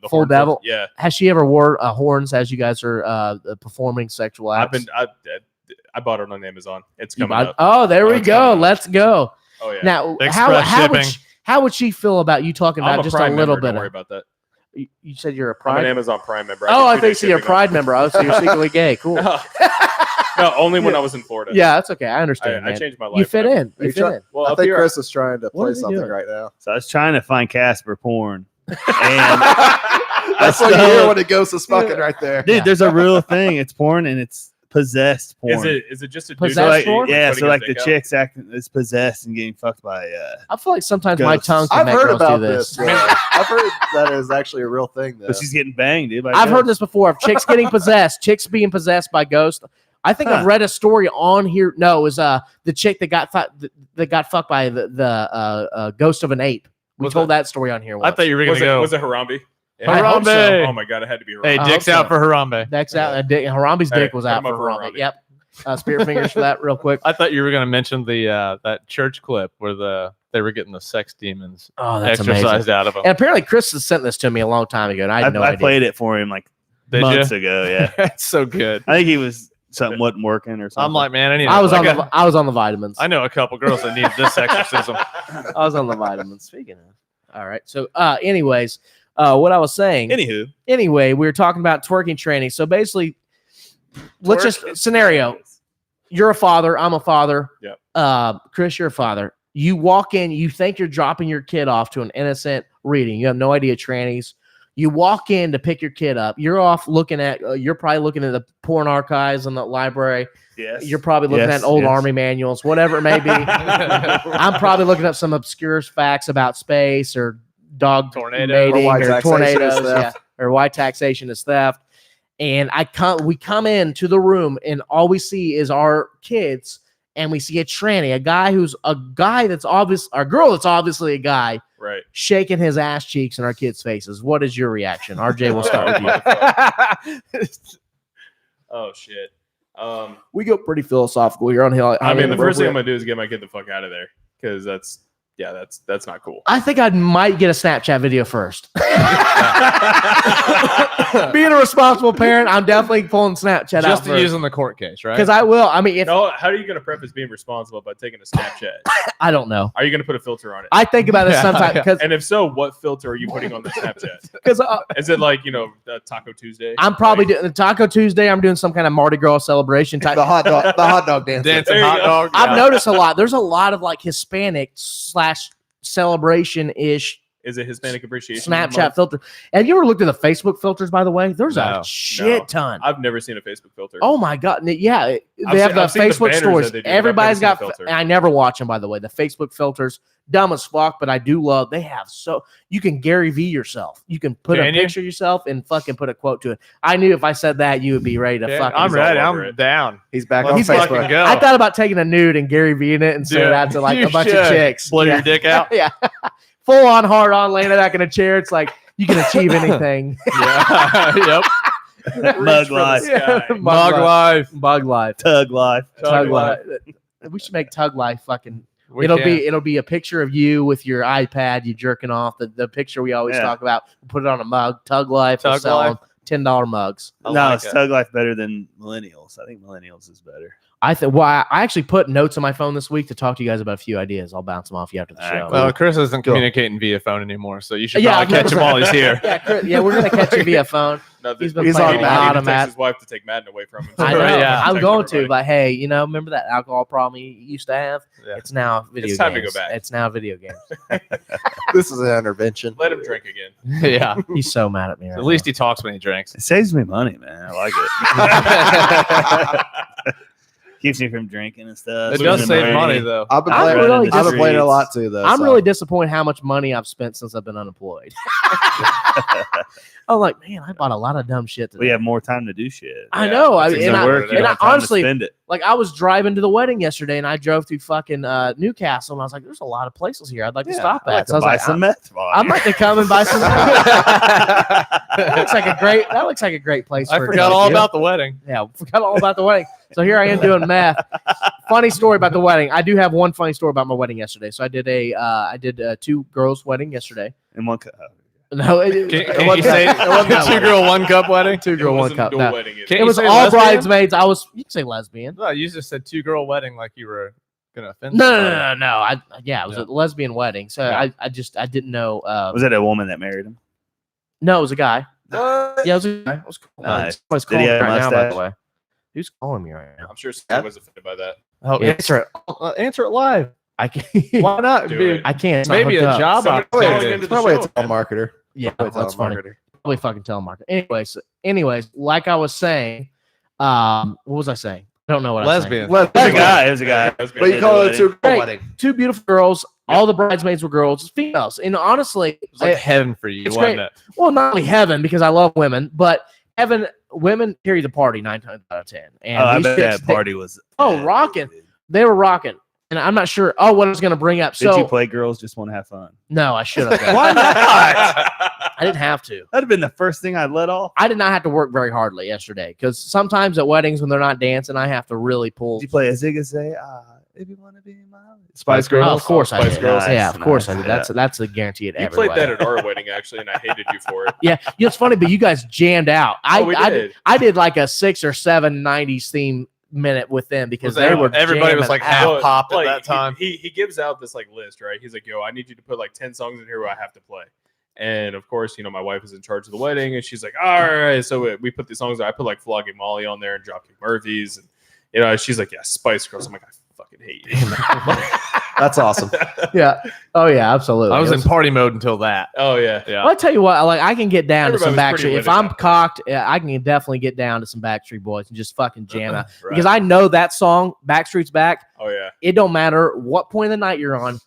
full devil? Yeah. Has she ever wore horns as you guys are performing sexual acts? I bought it on Amazon. It's coming up. Oh, there we go. Let's go. Oh yeah. Now, how would she feel about you talking about just a little bit? Don't worry about that. You said you're a Pride? I'm an Amazon Prime member. I think you're a Pride member. Oh, so you're secretly gay. Cool. No, only when I was in Florida. Yeah, that's okay. I understand. I changed my life. You fit in. You fit in. Well, I think Chris is trying to play something right now. So I was trying to find Casper porn. And that's what you hear when a ghost is fucking right there. Dude, there's a real thing. It's porn and it's possessed porn. Is it just a possessed porn? Yeah, so like the chick's acting is possessed and getting fucked by I feel like sometimes my ghosts. tongue can I've heard about do this. I've heard that is actually a real thing though. But she's getting banged, dude. I've heard this before of chicks getting possessed, chicks being possessed by ghosts. I think I've read a story on here. No, it was the chick that got fucked by the ghost of an ape. We told that story on here once. I thought you were going to go. Was it Harambe? Yeah. Harambe. Oh my god, it had to be Harambe. Hey, dick's out for Harambe. Dick's out. Harambe's dick was out for Harambe. Yep. Spirit fingers for that real quick. I thought you were going to mention the that church clip where they were getting the sex demons exorcised out of them. And apparently Chris has sent this to me a long time ago, and I had no idea. I played it for him like months ago. Yeah, it's so good. I think he was something wasn't working or something. I'm like, man, I was on the vitamins. I know a couple girls that need this exorcism. I was on the vitamins. Speaking of, all right. So, anyways, what I was saying. Anyway, we were talking about twerking training. So basically, let's just scenario. You're a father. I'm a father. Yep. Chris, you're a father. You walk in. You think you're dropping your kid off to an innocent reading. You have no idea trannies. You walk in to pick your kid up. You're off looking at. You're probably looking at the porn archives in the library. Yes. You're probably looking at old army manuals, whatever it may be. I'm probably looking up some obscure facts about space or dog mating or tornadoes, or why taxation is theft. And we come into the room and all we see is our kids, and we see a tranny, a guy that's obvious, our girl that's obviously a guy, right, shaking his ass cheeks in our kids' faces. What is your reaction? RJ, we'll start with you. Oh shit. We go pretty philosophical here on Hill. I mean, the first thing I'm gonna do is get my kid the fuck out of there, because that's not cool. I think I might get a Snapchat video first. Being a responsible parent, I'm definitely pulling Snapchat out just first. using the court case, right? Because I will. I mean, how are you going to preface being responsible by taking a Snapchat? I don't know. Are you going to put a filter on it? I think about it sometimes. And if so, what filter are you putting on the Snapchat? Because is it like Taco Tuesday? I'm probably doing Taco Tuesday. I'm doing some kind of Mardi Gras celebration type. The hot dog dance. Dancing hot dog. I've noticed a lot. There's a lot of like Hispanic / celebration ish. Is it Hispanic Appreciation Snapchat Month? filter? Have you ever looked at the Facebook filters? By the way, there's a shit ton. I've never seen a Facebook filter. Oh my god! Yeah, they have I've the seen Facebook banners stores. that they do, Everybody's but I've got. never seen a filter. And I never watch them. By the way, the Facebook filters, dumb as fuck, but I do love. They have you can Gary V yourself. You can put a picture of yourself and fucking put a quote to it. I knew if I said that, you would be ready to fucking. I'm ready. I'm down. He's back on Facebook. Go. I thought about taking a nude and Gary V in it and sending it out to like a bunch of chicks. Blow your dick out. Yeah. Full on, hard on, laying it back in a chair. It's like you can achieve anything. Yep. Mug life. Mug life. Bug life. Tug life. Tug life. We should make Tug life fucking. It'll be a picture of you with your iPad, you jerking off. The picture we always talk about. We'll put it on a mug. Tug life. We'll sell them $10 mugs. Is Tug life better than millennials? I think millennials is better. I actually put notes on my phone this week to talk to you guys about a few ideas. I'll bounce them off you after the show. Well, Chris isn't communicating via phone anymore, so you should probably catch him while he's here. Yeah, we're gonna catch you via phone. No, he's on Madden. Takes his wife to take Madden away from him. I know. I'm going to, but hey, remember that alcohol problem you used to have? Yeah. It's now video games. It's time to go back. It's now video games. This is an intervention. Let him drink again. Yeah. He's so mad at me. At least he talks when he drinks. It saves me money, man. I like it. Keeps me from drinking and stuff. It does save money, though. I've been playing a lot too, though. I'm really disappointed how much money I've spent since I've been unemployed. I'm like, man, I bought a lot of dumb shit today. We have more time to do shit. I know. I honestly, spend it. like, I was driving to the wedding yesterday, and I drove through fucking Newcastle, and I was like, "There's a lot of places here I'd like to stop at." So I was like, some meth. I'd like to come and buy some. That looks like a great place. I forgot all about the wedding. Yeah, forgot all about the wedding. So here I am doing meth. Funny story about the wedding. I do have one funny story about my wedding yesterday. So I did a 2 girls wedding yesterday. In one cup. No, can you say it wasn't 2 girl 1 cup wedding? 2 girl 1 cup. No. It was all bridesmaids. You can say lesbian. No, you just said 2 girl wedding like you were gonna offend. No. It was a lesbian wedding. So I didn't know. Was it a woman that married him? No, it was a guy. Yeah, it was a guy. It was cool. Nice. Somebody's calling me right now, by the way. Who's calling me right now? I'm sure somebody was offended by that. Oh, answer it. Answer it live. I can't. Why not, dude? I can't. Maybe a job opportunity. It's probably a telemarketer. Yeah, that's funny. Probably fucking telemarketer. Anyways, like I was saying, what was I saying? I don't know what lesbian. I was saying. It was a guy. But you call it a 2 girl wedding. 2 beautiful girls. All the bridesmaids were girls, females. And honestly, it was like heaven for you, wasn't it? Well, not only heaven because I love women, but women carry the party 9 times out of 10. And I bet that party was rocking. They were rocking. And I'm not sure. Oh, what I was going to bring up. Did you play girls just want to have fun? No, I should have. Why not? I didn't have to. That'd have been the first thing I'd let off. I did not have to work very hardly yesterday because sometimes at weddings when they're not dancing, I have to really pull. Did you play a zig-a-zag? If you want to be my Spice Girls. Oh, of course I Spice did. Girls. Yeah, of course I did. Yeah. That's a guarantee at You every played that wedding. at our wedding actually, and I hated you for it. Yeah, it's funny, but you guys jammed out. We did. I did like a 6 or 7 90s theme minute with them because they were everybody was jamming like out. half Well, popped at like, that time. He gives out this like list, right? He's like, "Yo, I need you to put like 10 songs in here where I have to play." And of course, my wife is in charge of the wedding, and she's like, "All right." So we put these songs. I put like Flogging Molly on there and Dropkick Murphys, and she's like, "Yeah, Spice Girls." I'm like, "I fucking hate you." That's awesome. Yeah. Oh yeah, absolutely. I was It in party mode until that. Oh yeah. Yeah. Well, I tell you what, like I can get down to some Everybody was pretty Backstreet. If with it I'm back then. cocked, I can definitely get down to some Backstreet Boys and just fucking jam out. Right. Because I know that song, Backstreet's Back. Oh yeah. It don't matter what point of the night you're on,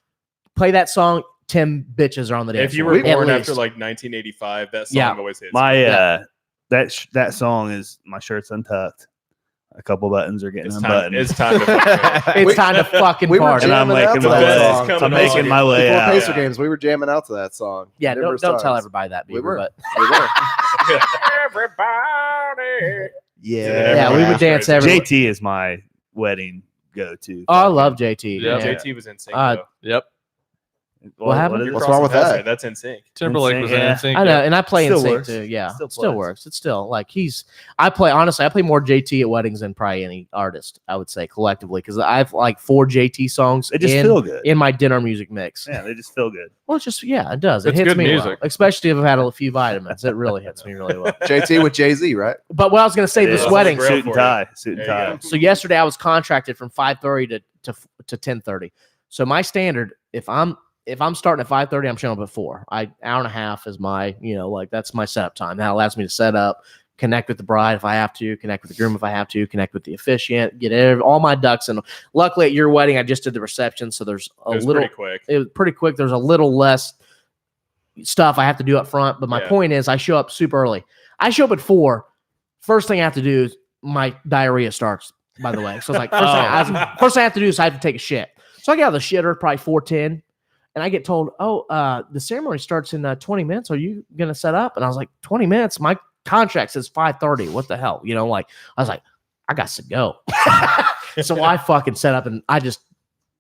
play that song. 10 bitches are on the dance If you floor, were at born least. after like 1985, that song Yeah. always hits. My that song is my shirt's untucked. A couple buttons are getting It's unbuttoned. time to fucking It's time to fucking we were party. and I'm jamming out making to my that way. song. Coming I'm on. making my way Before out. Pacer games, we were jamming out to that song. Yeah, don't numerous tell times. everybody that. We Bieber, were. but We were. everybody. yeah, we would was dance crazy. every. JT is my wedding go-to. Oh, I love JT. Yeah. man. JT was insane. Uh, though. Yep. What happened? is it? What's wrong with that? That's insane. Timberlake was in Yeah. NSYNC. I know, and I play Still in sync works. too. Yeah, Still still plays. works. It's still like I play more JT at weddings than probably any artist. I would say collectively because I have like 4 JT songs. They just in, feel good. in my dinner music mix. Yeah, they just feel good. Well, it's just it does. It It's hits good me music. well, especially if I've had a few vitamins. It really hits me really well. JT with Jay-Z, right? But what I was going to say, It this is. wedding. Grill Suit and for you. tie. Suit and There you tie. go. So yesterday I was contracted from 5:30 to 10:30. So my standard, if I'm starting at 5:30, I'm showing up at 4. Hour and a half is my, that's my setup time. That allows me to set up, connect with the bride if I have to, connect with the groom if I have to, connect with the officiant, get all my ducks in. Luckily at your wedding, I just did the reception, so there's It was pretty quick. It was pretty quick. There's a little less stuff I have to do up front, but my Yeah. point is I show up super early. I show up at 4. First thing I have to do is my diarrhea starts, by the way. So it's like first thing I have to do is I have to take a shit. So I get out of the shitter probably 4:10, and I get told, the ceremony starts in 20 minutes. Are you going to set up? And I was like, 20 minutes? My contract says 5:30. What the hell? I was like, I got to go. So I fucking set up, and I just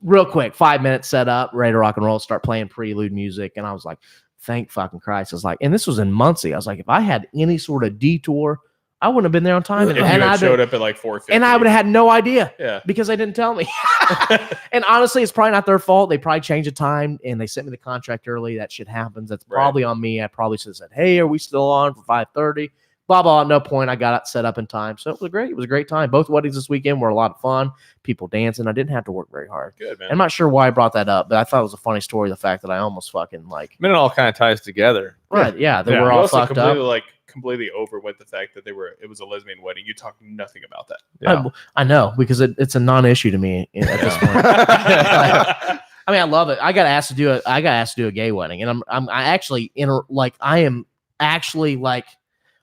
real quick, 5 minutes set up, ready to rock and roll, start playing prelude music. And I was like, thank fucking Christ. I was like, and this was in Muncie. I was like, if I had any sort of detour, I wouldn't have been there on time. If you had showed up at like 4:50, and I would have had no idea. Yeah. Because they didn't tell me. And honestly, it's probably not their fault. They probably changed the time and they sent me the contract early. That shit happens. That's probably on me. I probably should have said, hey, are we still on for 5:30? Blah, blah. At no point I got it set up in time. So it was great. It was a great time. Both weddings this weekend were a lot of fun. People dancing. I didn't have to work very hard. Good, man. I'm not sure why I brought that up, but I thought it was a funny story. The fact that I almost fucking I mean, it all kind of ties together. right. Yeah. They Yeah. were You all also fucked up. completely overwent the fact that it was a lesbian wedding. You talked nothing about that. Yeah. I know because it's a non-issue to me at this point. I mean, I love it. I got asked to do a gay wedding, and I am actually like,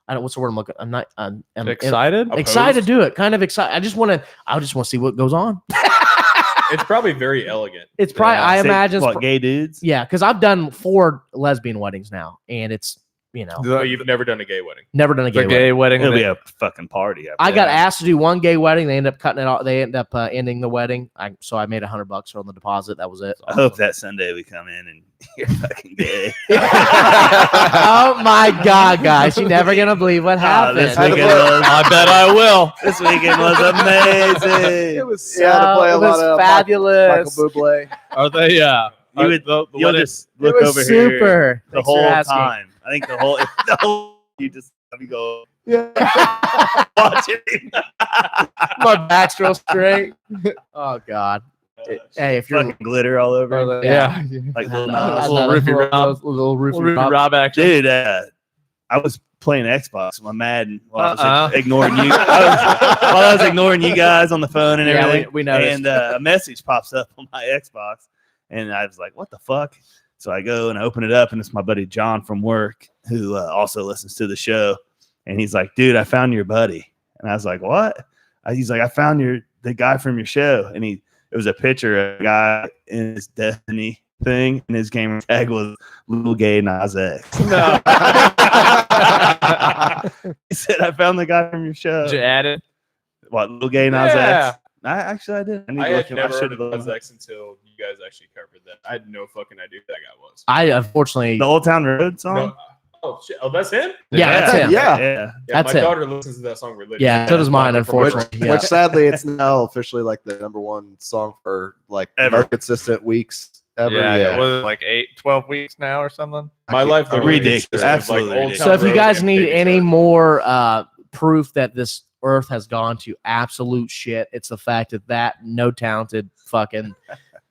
I don't what's the word I'm looking. I'm not. I'm Excited? excited to do it. Kind of excited. I just want to see what goes on. It's probably very elegant. It's probably I imagine What, gay dudes? Yeah, because I've done 4 lesbian weddings now, and it's But you've never done a gay wedding. never done a The gay gay wedding. wedding. It'll be a fucking party. I got asked to do one gay wedding. They ended up cutting it off. They ended up ending the wedding. So I made $100 on the deposit. That was it. I hope that Sunday we come in and you're fucking gay. Oh my God, guys! You're never gonna believe what happened. This weekend was, I bet I will. this weekend was amazing. It was to play a it was lot of fabulous. Michael Bublé. Are they? You would, the you'll wedding- just look it was over here super. the Thanks for whole asking. time. I think the whole you just let me go Yeah. watch it. My back's real straight. Oh God. Hey, if you're Fucking glitter all over. Yeah. Like little I nose. little know, roofie Rob. little roofie Ruby Rob. Rob action. Dude, I was playing Xbox with my Madden while I Uh-uh. was ignoring you. While I was ignoring you guys on the phone and Yeah, everything. we noticed. And a message pops up on my Xbox, and I was like, "What the fuck?" So I go and I open it up, and it's my buddy John from work who also listens to the show, and he's like, "Dude, I found your buddy," and I was like, "What?" He's like, "I found the guy from your show," and it was a picture of a guy in his Destiny thing, and his gamer tag was Little Gay Nas X. No. He said, "I found the guy from your show." Did you add it? What, Little Gay Nas Yeah. X? I did. I had never heard of Buzz X until you guys actually covered that. I had no fucking idea who that guy was. I unfortunately the Old Town Road song. No. Oh shit! Oh, that's him. Yeah, that's him. Yeah. That's my him. daughter listens to that song religiously. Yeah, so does mine, unfortunately. Which sadly, it's now officially like the #1 song for like more consistent weeks ever. Yeah. Was it like 12 weeks now or something? My life literally ridiculous. consists of, Absolutely Old ridiculous. Town So if you Road guys and need Baby any Shark. more proof that this earth has gone to absolute shit, it's the fact that no talented fucking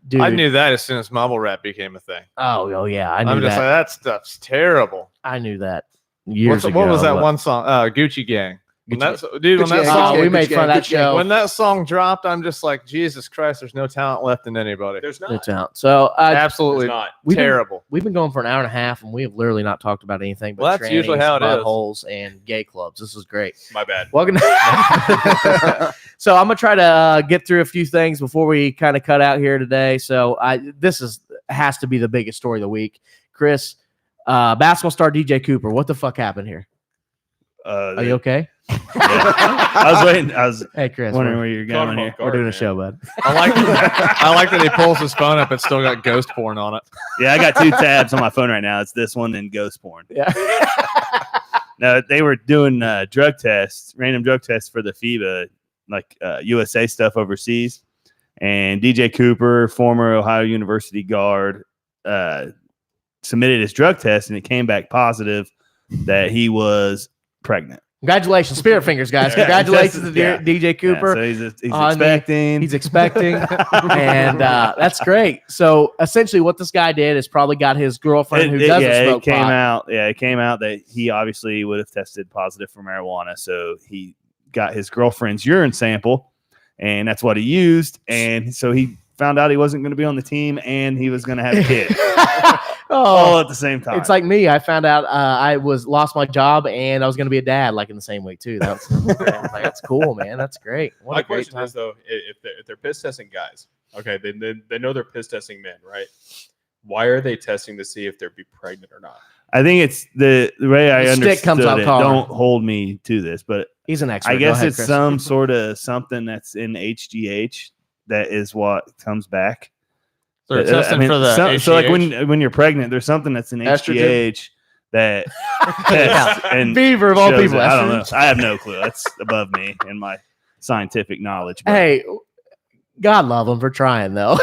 dude. I knew that as soon as mumble rap became a thing. Oh yeah, I knew I'm just that. like, that stuff's terrible. I knew that years ago. What was that but- one song? Gucci Gang. When Gucci- that song, we made fun of that show. When that song dropped, I'm just like, Jesus Christ, there's no talent left in anybody. There's No not. talent. So Absolutely There's not. terrible. We've been going for an hour and a half, and we have literally not talked about anything but Well, that's usually how it is. buttholes, and gay clubs. This is great. My bad. Welcome. So I'm gonna try to get through a few things before we kind of cut out here today. So has to be the biggest story of the week. Chris, basketball star DJ Cooper. What the fuck happened here? Are you okay? I was waiting. I was Hey, Chris. wondering where you're going here. We're doing a show, bud. I like that he pulls his phone up. It's still got ghost porn on it. Yeah, I got 2 tabs on my phone right now. It's this one and ghost porn. Yeah. No, they were doing drug tests, random drug tests for the FIBA, like USA stuff overseas. And DJ Cooper, former Ohio University guard, submitted his drug test, and it came back positive that he was pregnant. Congratulations, spirit fingers, guys. Congratulations to DJ Cooper. So he's expecting. He's expecting, and that's great. So essentially, what this guy did is probably got his girlfriend who doesn't smoke pot. It came out that he obviously would have tested positive for marijuana. So he got his girlfriend's urine sample, and that's what he used. And so he found out he wasn't going to be on the team, and he was going to have a kid. All at the same time. It's like me. I found out I lost my job, and I was going to be a dad like in the same week too. That's cool, man. That's great. What My a great question time. is though, if they're piss testing guys, okay, they know they're piss testing men, right? Why are they testing to see if they're be pregnant or not? I think it's the way I The stick understood comes out it. collar. Don't hold me to this, but He's an expert. I guess Go ahead, it's Chris. some sort of something that's in HGH that is what comes back. So they're testing for the so like HGH? when you're pregnant, there's something that's in Estrogen? HGH that tests and Beaver of all shows people. it. I don't know. Estrogen? I have no clue. That's above me and my scientific knowledge. But Hey, God love him for trying though.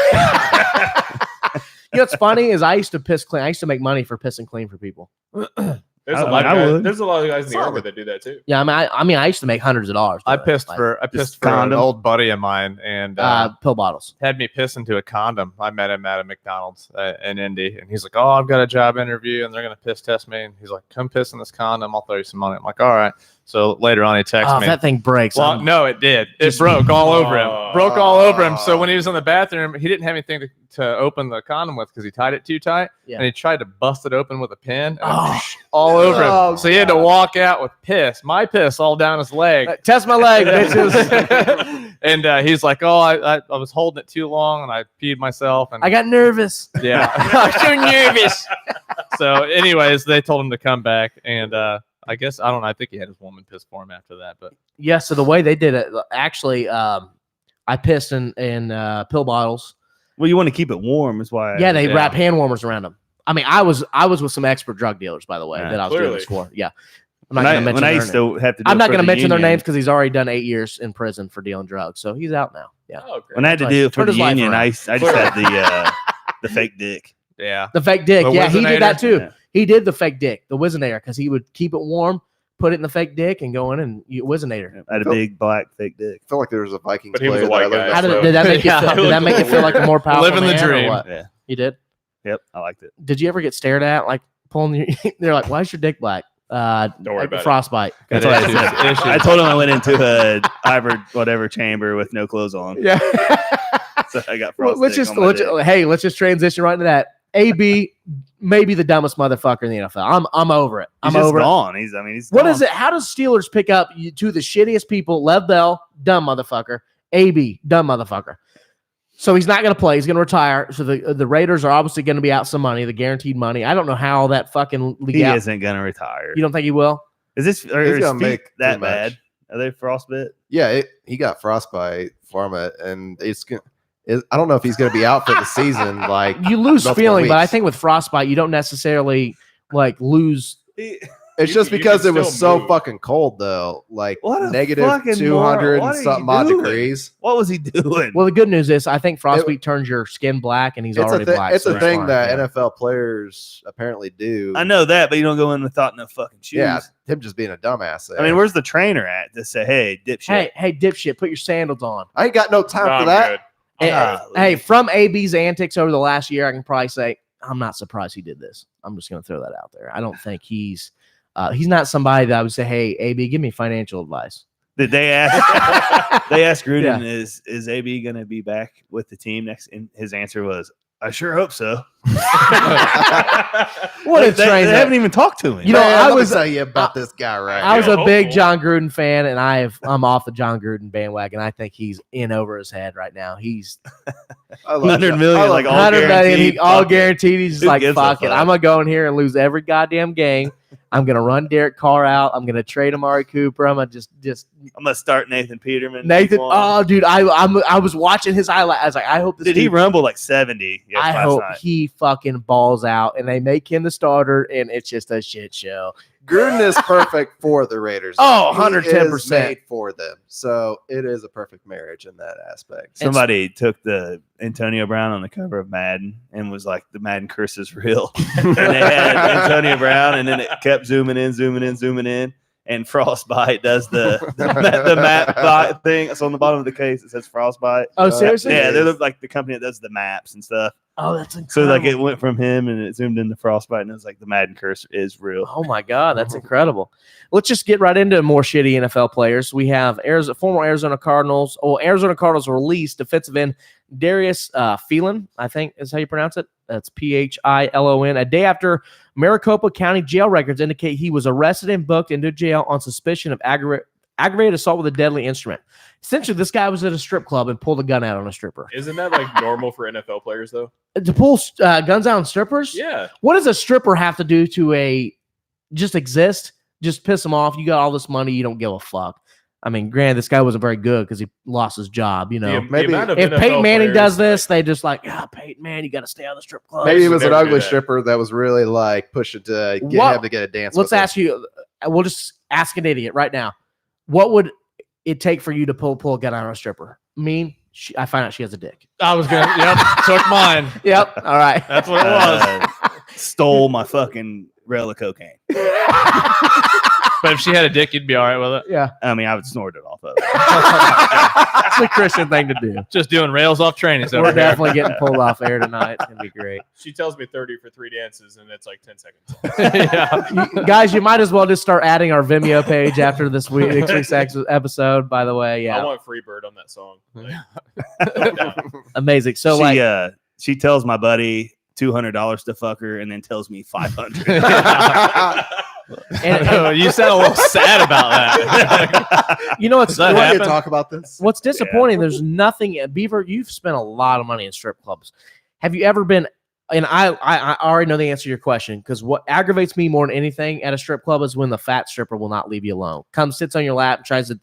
You know what's funny is I used to piss clean. I used to make money for pissing clean for people. There's I a lot of would. guys, there's a lot of guys in the army that do that too. Yeah, I mean, I used to make hundreds of dollars. I doing it. pissed Like, for an condom? old buddy of mine, and pill bottles. had me piss into a condom. I met him at a McDonald's in Indy, and he's like, "Oh, I've got a job interview, and they're gonna piss test me." And he's like, "Come piss in this condom. I'll throw you some money." I'm like, "All right." So later on, he texts Oh, if me. that thing breaks. Well, I'm- no, it did. It broke all over him. Broke all over him. So when he was in the bathroom, he didn't have anything to open the condom with because he tied it too tight, Yeah. and he tried to bust it open with a pin, and Oh. all over him. Oh, So he had to walk out with piss, my piss, all down his leg. Test my leg, bitches. And he's like, "Oh, I was holding it too long, and I peed myself." And I got nervous. yeah, I was so nervous. So, anyways, they told him to come back, and I guess I don't know. I think he had his woman piss for him after that, but Yeah, so the way they did it, actually, I pissed in pill bottles. well, you want to keep it warm, is why. Yeah, they wrap hand warmers around them. I mean, I was with some expert drug dealers, by the way, Yeah, that I was doing clearly. this for. Yeah, I'm When not I, going to mention when I their used name. to have to, do I'm it not for going to the mention their union- names because he's already done 8 years in prison for dealing drugs, so he's out now. Yeah, Oh, great. When I had to Like, do it for turned the his life union, around. I just had the fake dick. yeah. the fake dick. The Yeah, he did that Wizinator? too. Yeah. He did the fake dick, the Wizinator, because he would keep it warm, put it in the fake dick, and go in and Wizinator. I had a big black fake dick. I feel like there was a Vikings But he was player a white that I learned guy. How that did, from. did that make you Yeah. feel, did that make you feel like a more powerful Living the man or dream. what? Yeah. You did? Yep, I liked it. Did you ever get stared at, like pulling your? They're like, "Why is your dick black?" Don't worry about it. frostbite. That's It what is. I said. I told him I went into a whatever chamber with no clothes on. Yeah. So I got Well, frostbite on my dick. hey, let's just transition right into that. AB, maybe the dumbest motherfucker in the NFL. I'm over it. He's I'm just over it. gone. He's What gone. is it? How does Steelers pick up two of the shittiest people? Lev Bell, dumb motherfucker. AB, dumb motherfucker. So he's not going to play. He's going to retire. So the Raiders are obviously going to be out some money, the guaranteed money. I don't know how that fucking He legal. isn't gonna retire. You don't think he will? Is this or He's is gonna feet make that too much. bad? Are they frostbit? Yeah, he got frostbite from it, and I don't know if he's going to be out for the season. Like You lose multiple feeling, but I weeks. think with frostbite, you don't necessarily like lose. It's just you because can it was still so move. fucking cold, though. Like What a negative fucking 200 moron. What and are something you odd doing? degrees. What was he doing? Well, the good news is I think frostbite turns your skin black, and he's already black. It's so a he's thing fine, that yeah. NFL players apparently do. I know that, but you don't go in without no fucking shoes. Yeah, him just being a dumbass. There. I mean, where's the trainer at to say, "Hey, dipshit"? Hey, dipshit, put your sandals on. I ain't got no time No, for I'm that. good. Hey, from AB's antics over the last year, I can probably say I'm not surprised he did this. I'm just going to throw that out there. I don't think he's not somebody that I would say, "Hey, AB, give me financial advice." Did they ask? They asked Gruden, Yeah. "Is AB going to be back with the team next?" And his answer was, "I sure hope so." What a they train! haven't even talked to him. You know, Man, I let me was tell you about this guy right I was here. a big John Gruden fan, and I'm off the John Gruden bandwagon. I think he's in over his head right now. He's I love 100 John- million, I love like all 100 million, guaranteed. all Fuck it. guaranteed. He's just Who like, gives a fuck it. fuck? I'm gonna go in here and lose every goddamn game. I'm gonna run Derek Carr out. I'm gonna trade Amari Cooper. I'm gonna just I'm gonna start Nathan Peterman. Nathan. week one. Oh, dude, I was watching his highlight. I was like, I hope this. Did he dude- rumble like 70? Yes, I last hope night. he fucking balls out and they make him the starter, and it's just a shit show. Gruden is perfect for the Raiders. Oh, He is 110%. made for them. So it is a perfect marriage in that aspect. Somebody took the Antonio Brown on the cover of Madden and was like, the Madden curse is real. And they had Antonio Brown, and then it kept zooming in. And Frostbite does the map bite thing. So on the bottom of the case, it says Frostbite. Oh, seriously? Yeah, they're like the company that does the maps and stuff. Oh, that's So incredible. like it went from him and it zoomed into Frostbite, and it was like the Madden curse is real. Oh my God, that's incredible. Let's just get right into more shitty NFL players. We have former Arizona Cardinals. Arizona Cardinals released defensive end Darius Phelan, I think is how you pronounce it. That's Philon. A day after Maricopa County jail records indicate he was arrested and booked into jail on suspicion of aggravated assault with a deadly instrument. Essentially, this guy was at a strip club and pulled a gun out on a stripper. Isn't that like normal for NFL players though? To pull guns out on strippers? Yeah. What does a stripper have to do to just exist? Just piss them off. You got all this money. You don't give a fuck. I mean, granted, this guy wasn't very good because he lost his job. You know, maybe amount of if NFL Peyton Manning players, does this, they just like, Peyton Manning, you got to stay out of the strip club. Maybe it was an never do ugly that. stripper that was really like pushing to get What- him to get a dance. Let's with him. ask you. We'll just ask an idiot right now. What would it take for you to pull a gun out on a stripper? I find out she has a dick. I was gonna. Yep, took mine. Yep. All right. That's what it was. Stole my fucking rail of cocaine. But if she had a dick, you'd be all right with it. Yeah. I mean, I would snort it off of it. That's a Christian thing to do. Just doing rails off trainings. We're over here. definitely getting pulled off air tonight. It's gonna be great. She tells me 30 for 3 dances, and it's like 10 seconds. Yeah. Guys, you might as well just start adding our Vimeo page after this week's episode. By the way, I yeah, want Freebird on that song. Like, amazing. So she tells my buddy $200 to fuck her, and then tells me $500. and you sound a little sad about that. you know what's Does that We need happen? to talk about this. what's disappointing? There's nothing. Beaver, you've spent a lot of money in strip clubs. Have you ever been? And I already know the answer to your question, because what aggravates me more than anything at a strip club is when the fat stripper will not leave you alone. Comes, sits on your lap, and tries to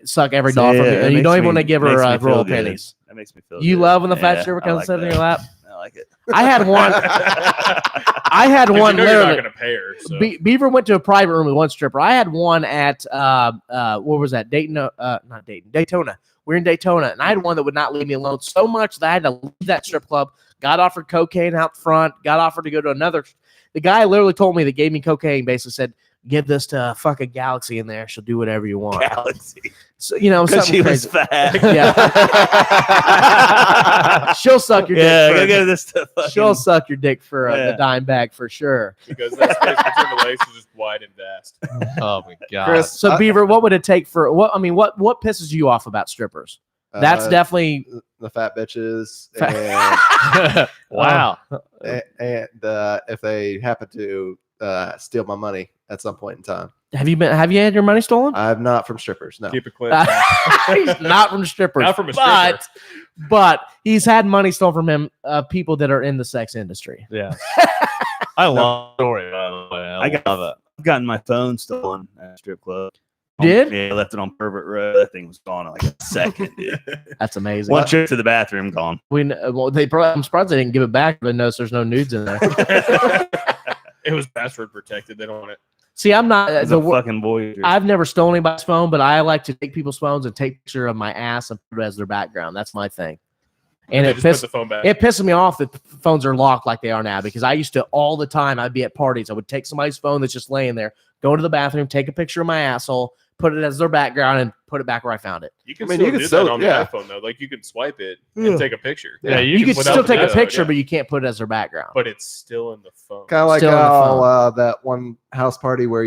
suck every dollar from you, and you don't even want to give her a roll of pennies. That makes me feel You good. love when the fat Yeah, stripper I comes like and sits on that. your lap. I like it. I had one. I had 'cause one you know you're not literally. going to pay her. So. Beaver went to a private room with one stripper. I had one at what was that? Daytona. We were in Daytona, and I had one that would not leave me alone so much that I had to leave that strip club. Got offered cocaine out front. Got offered to go to another. The guy literally told me that gave me cocaine. Basically said, "Give this to fucking Galaxy in there. She'll do whatever you want." Galaxy. So because Because she was fat. Yeah. She'll suck your dick. Yeah, for go a- get this to fucking. She'll suck your dick for Yeah. a dime bag for sure. Because that space between the legs is just wide and vast. Oh my god. Chris, So Beaver, what would it take for what? I mean, what pisses you off about strippers? That's definitely the fat bitches, Wow. and if they happen to steal my money at some point in time. Have you had your money stolen? I'm not from strippers. No. Keep it clean. He's not from strippers. Not from a stripper. But he's had money stolen from him, people that are in the sex industry. Yeah. I love the story, by the way. I I love it. I've gotten my phone stolen at a strip club. Did? Yeah, I left it on Pervert Road. That thing was gone in like a second, dude. That's amazing. One trip to the bathroom, gone. Well, I'm surprised they didn't give it back, but notice there's no nudes in there. It was password protected. They don't want it. See, I'm not It's a fucking Voyager. I've never stolen anybody's phone, but I like to take people's phones and take a picture of my ass and put it as their background. That's my thing. And Just put the phone back. it pisses me off that phones are locked like they are now, because I used to all the time, I'd be at parties, I would take somebody's phone that's just laying there, go to the bathroom, take a picture of my asshole, put it as their background, and put it back where I found it. You can still do that on the iPhone though. Like you can swipe it and take a picture. Yeah, you can still take a picture, but you can't put it as their background. But it's still in the phone. Kind of like Still in the how phone. that one house party where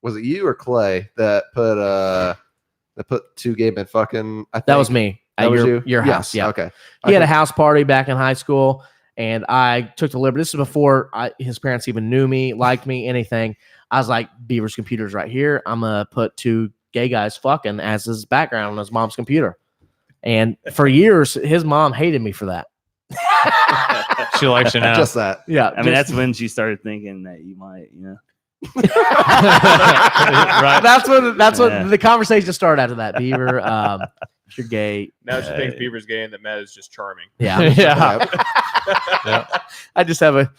was it you or Clay that put two gay men fucking? I think That was me. That At was your, you? your Yes, house. Yeah. okay. He had a house party back in high school, and I took the liberty. This is before his parents even knew me, liked me, anything. I was like, Beaver's computer's right here. I'm going to put two gay guys fucking as his background on his mom's computer. And for years, his mom hated me for that. She likes you now. Just that. Yeah. I mean, that's when she started thinking that you might, right. That's when Yeah. the conversation started after that. Beaver, if you're gay. Now she thinks Beaver's gay and that Matt is just charming. Yeah. Yeah. I just have a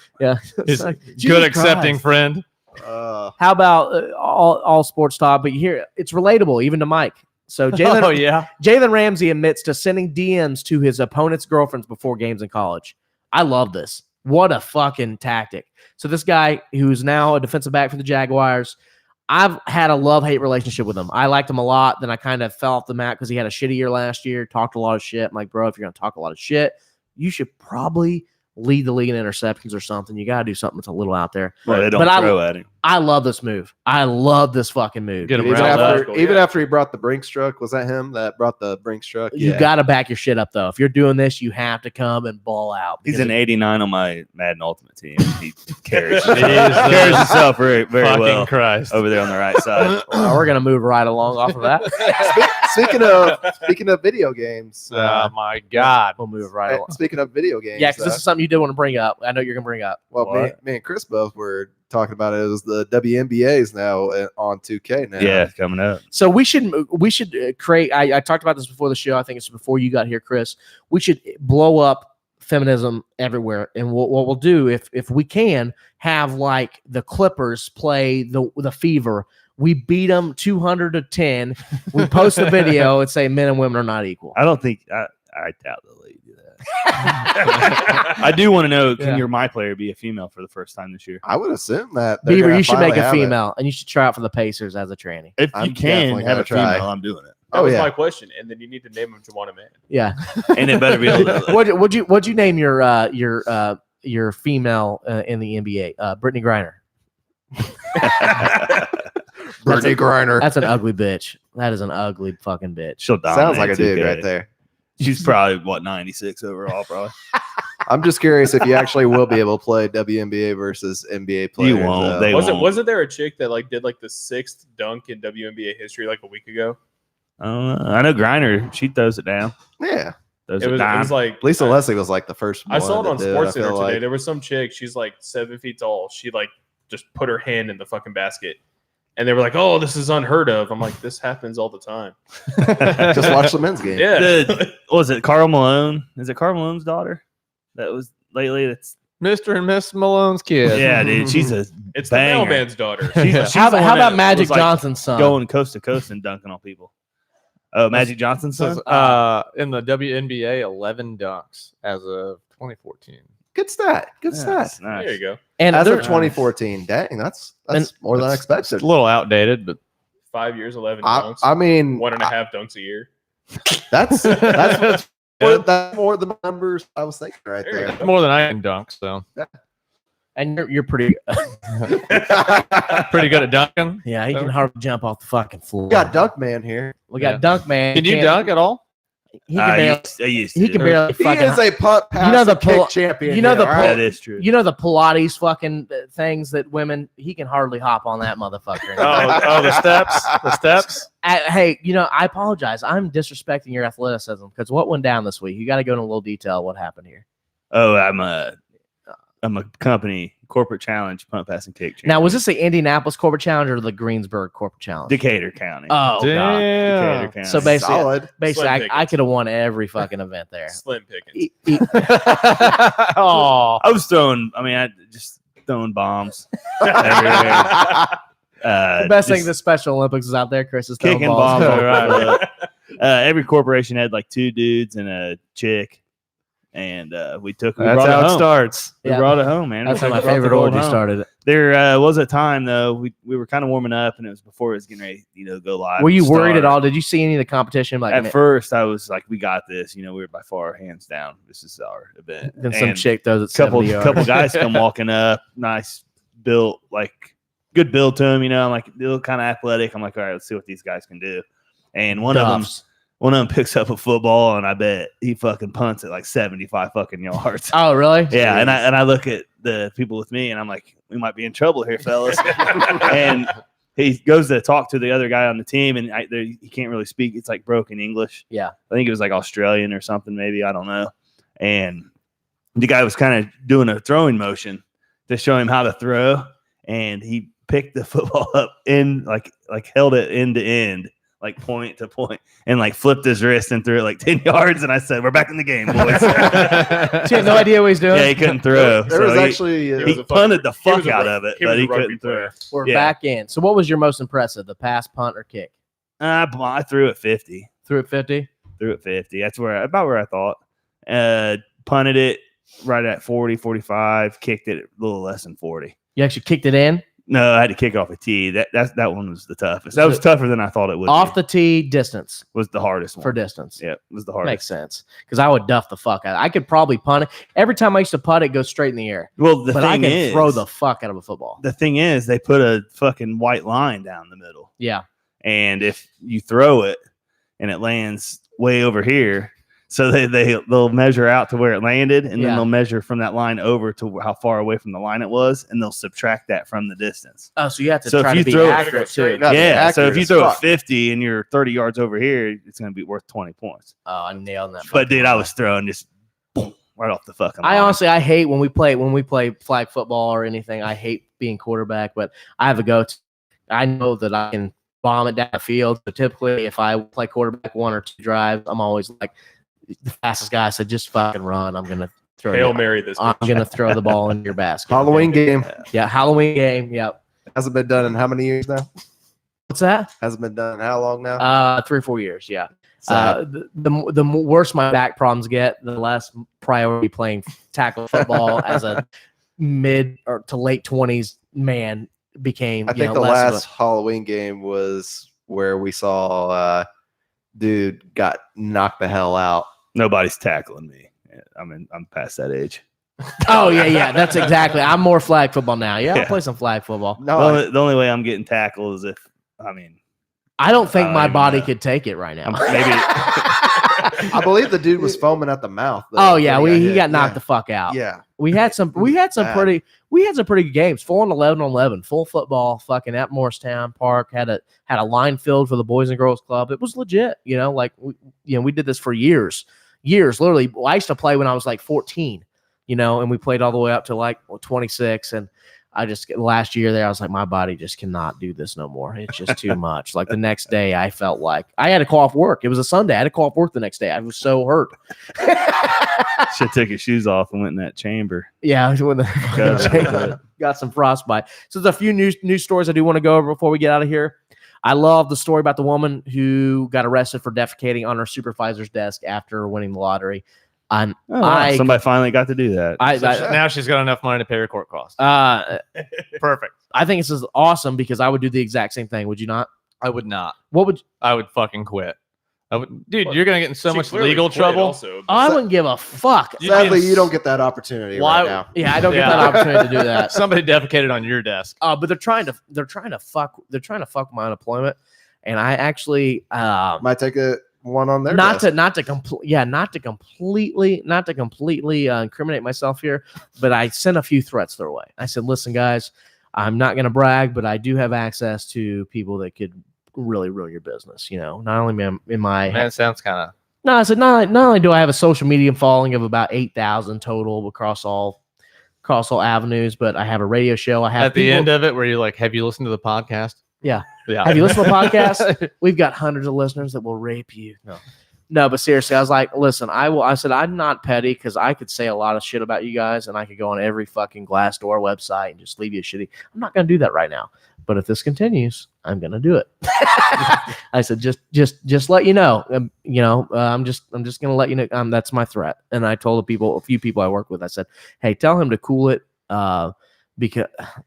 He's like, good Jesus accepting Christ. friend. How about all sports talk? But you hear it's relatable even to Mike. So Jalen Ramsey admits to sending DMs to his opponent's girlfriends before games in college. I love this. What a fucking tactic. So this guy who's now a defensive back for the Jaguars, I've had a love-hate relationship with him. I liked him a lot. Then I kind of fell off the mat because he had a shitty year last year, talked a lot of shit. I'm like, bro, if you're going to talk a lot of shit, you should probably lead the league in interceptions or something. You got to do something that's a little out there. Well, they don't throw at him. I love this move. I love this fucking move. Get him Even riled after, up. even after he brought the Brinks truck, was that him that brought the Brinks truck? You got to back your shit up, though. If you're doing this, you have to come and ball out. He's Because an 89 on my Madden Ultimate team. He carries, Jesus carries himself very, very fucking well Christ. over there on the right side. we're going to move right along off of that. Speaking of video games, Oh my God. We'll move right along. speaking of video games, Yeah, because this is something you did want to bring up. I know you're going to bring up. well, me and Chris both were talking about it. It was the WNBA's now on 2K now. Yeah, coming up. So we should create. I talked about this before the show. I think it's before you got here, Chris. We should blow up feminism everywhere, and what we'll do if we can have like the Clippers play the Fever. We beat them 200-10. We post a video and say men and women are not equal. I don't think I doubt they'll let you do that. I do want to know, can Yeah. your my player be a female for the first time this year? I would assume that they're Beaver, gonna you should make finally a have it. female, and you should try out for the Pacers as a tranny. If I'm you can definitely have gonna a female, try. I'm doing it. That was yeah. my question. And then you need to name him Juwana Man. Yeah. And it better be a little. What'd you name your female in the NBA? Brittany Griner. Brittany Griner. That's an ugly bitch. That is an ugly fucking bitch. She'll dominate. Sounds like a dude 2K. right there. She's probably 96 overall, probably. I'm just curious if you actually will be able to play WNBA versus NBA players. You won't. They won't. Wasn't there a chick that like did like the 6th dunk in WNBA history like a week ago? I know Griner. She throws it down. Yeah. Throws It it was down. like Lisa Leslie was like the first one. I saw it on that did, Sports I Center feel today. like. There was some chick. She's like 7 feet tall. She like just put her hand in the fucking basket, and they were like, "Oh, this is unheard of." I'm like, "This happens all the time." Just watch the men's game. Yeah. What was it Carl Malone? Is it Carl Malone's daughter? That was lately. That's Mr. and Miss Malone's kid. yeah, dude. She's a It's the banger. mailman's daughter. She's How the about one that Magic was, like, Johnson's son? going coast to coast and dunking on people. Oh, Magic Johnson's son. In the WNBA, 11 dunks as of 2014. Good stat. Good stat. Nice, nice. There you go. And As there- of 2014. Dang, that's more than I expected. It's a little outdated, but 5 years, 11 I, dunks. I mean, 1.5 dunks a year. that's more the numbers I was thinking right There you there. go. more than I can dunk. So and you're pretty. pretty good at dunking. Yeah, he can hardly jump off the fucking floor. We got Dunk Man here. We got Yeah. Dunk Man. Can you Can't- dunk at all? He can barely. I used to. He can barely. He fucking, is a punt pass You know the and kick pull- champion. you know the here, pull- all That right? is true. You know the Pilates fucking things that women. He can hardly hop on that motherfucker. The steps. The steps. Hey, I apologize. I'm disrespecting your athleticism because what went down this week? You got to go into a little detail. What happened here? Oh, I'm I'm a company corporate challenge punt, pass, and kick. Now, was this the Indianapolis Corporate Challenge or the Greensburg Corporate Challenge? Decatur County. Oh, God. Decatur County. So basically, Solid. I could have won every fucking event there. Slim pickings. Oh, I was throwing. I mean, I just throwing bombs. Everywhere. The best thing the Special Olympics is out there. Chris is throwing kicking balls. bombs. Right. Every corporation had like 2 dudes and a chick, and we That's brought how it it home. starts. We brought it home, man. That's how We my brought the favorite gold orgy home. started. There was a time though we were kind of warming up, and it was before it was getting ready, to go live. Were you and worried at start. all? Did you see any of the competition? Like At first, I was like, "We got this." We were by far hands down. This is our event. Then some And chick throws it. couple guys come walking up, nice built, like good build to them. I'm like, they look kind of athletic. I'm like, all right, let's see what these guys can do. And one of them picks up a football, and I bet he fucking punts it like 75 fucking yards. Oh, really? Yeah. And I look at the people with me, and I'm like, we might be in trouble here, fellas. And he goes to talk to the other guy on the team, and he can't really speak. It's like broken English. Yeah. I think it was like Australian or something, maybe. I don't know. And the guy was kind of doing a throwing motion to show him how to throw, and he picked the football up in like held it end to end, like point to point, and like flipped his wrist and threw it like 10 yards. And I said, "We're back in the game, boys." She had no idea what he's doing. Yeah, he couldn't throw. There was actually he punted the fuck out of it, but he couldn't throw. We're back in. So, what was your most impressive? The pass, punt, or kick? I threw it 50. Threw it 50. Threw it 50. That's about where I thought. Punted it right at 40, 45. Kicked it a little less than 40. You actually kicked it in? No, I had to kick it off a tee. That one was the toughest. That was tougher than I thought it would. Off the tee, distance was the hardest one. for distance. Yeah, it was the hardest. Makes sense because I would duff the fuck out. I could probably punt it. Every time I used to punt it, goes straight in the air. Well, but I can throw the fuck out of a football. The thing is, they put a fucking white line down the middle. Yeah, and if you throw it and it lands way over here. So they'll measure out to where it landed, and then they'll measure from that line over to how far away from the line it was, and they'll subtract that from the distance. Oh, so you have to try to be accurate too. Yeah, so if you throw it 50 and you're 30 yards over here, it's going to be worth 20 points. Oh, I nailed that. But dude, I was throwing just boom, right off the fucking line. I hate when we play flag football or anything. I hate being quarterback, but I have a go-to. I know that I can bomb it down the field. So typically, if I play quarterback 1 or 2 drives, I'm always like, the fastest guy said, just fucking run. I'm gonna throw Hail Mary this. I'm gonna throw the ball in your basket. Halloween game. Yeah, Halloween game. Yep. Hasn't been done in how many years now? What's that? Hasn't been done in how long now? 3 or 4 years. Yeah. The worse my back problems get, the less priority playing tackle football as a mid or to late 20s man became. I think the last Halloween game was where we saw dude got knocked the hell out. Nobody's tackling me. I'm past that age. Oh yeah. That's exactly. I'm more flag football now. Yeah, I'll play some flag football. No, the only way I'm getting tackled is if I don't think my body could take it right now. Maybe. I believe the dude was foaming at the mouth. Oh yeah, he got knocked the fuck out. Yeah, we had some pretty good games. 4 and 11, full football. Fucking at Morristown Park had a line filled for the Boys and Girls Club. It was legit. We did this for years. Literally, I used to play when I was like 14. And we played all the way up to like 26. And I just last year there, I was like, my body just cannot do this no more. It's just too much. Like the next day, I felt like I had to call off work. It was a Sunday. I had to call off work the next day. I was so hurt. Should take his shoes off and went in that chamber. Yeah, got some frostbite. So there's a few news stories I do want to go over before we get out of here. I love the story about the woman who got arrested for defecating on her supervisor's desk after winning the lottery. Somebody finally got to do that. Now she's got enough money to pay her court costs. Perfect. I think this is awesome because I would do the exact same thing. Would you not? I would not. I would fucking quit. Dude, you're gonna get in so much legal trouble. Also, I wouldn't give a fuck. Sadly, you don't get that opportunity right now. Yeah, I don't get that opportunity to do that. Somebody defecated on your desk. But they're trying to fuck my unemployment, and I actually might take one on their not desk. to completely incriminate myself here, but I sent a few threats their way. I said, listen, guys, I'm not going to brag, but I do have access to people that could really ruin your business. Not only in my man, sounds kind of no. I said not only do I have a social media following of about 8,000 total across all across all avenues. But I have a radio show. I have At the end of it, where you're like, have you listened to the podcast? Yeah. Yeah. Have you listened to the podcast? We've got hundreds of listeners that will rape you. No, but seriously, I was like, listen, I said, I'm not petty because I could say a lot of shit about you guys and I could go on every fucking Glassdoor website and just leave you shitty. I'm not going to do that right now. But if this continues, I'm going to do it. I said, just let you know, I'm just going to let you know. That's my threat. And I told a few people I work with, I said, hey, tell him to cool it. Because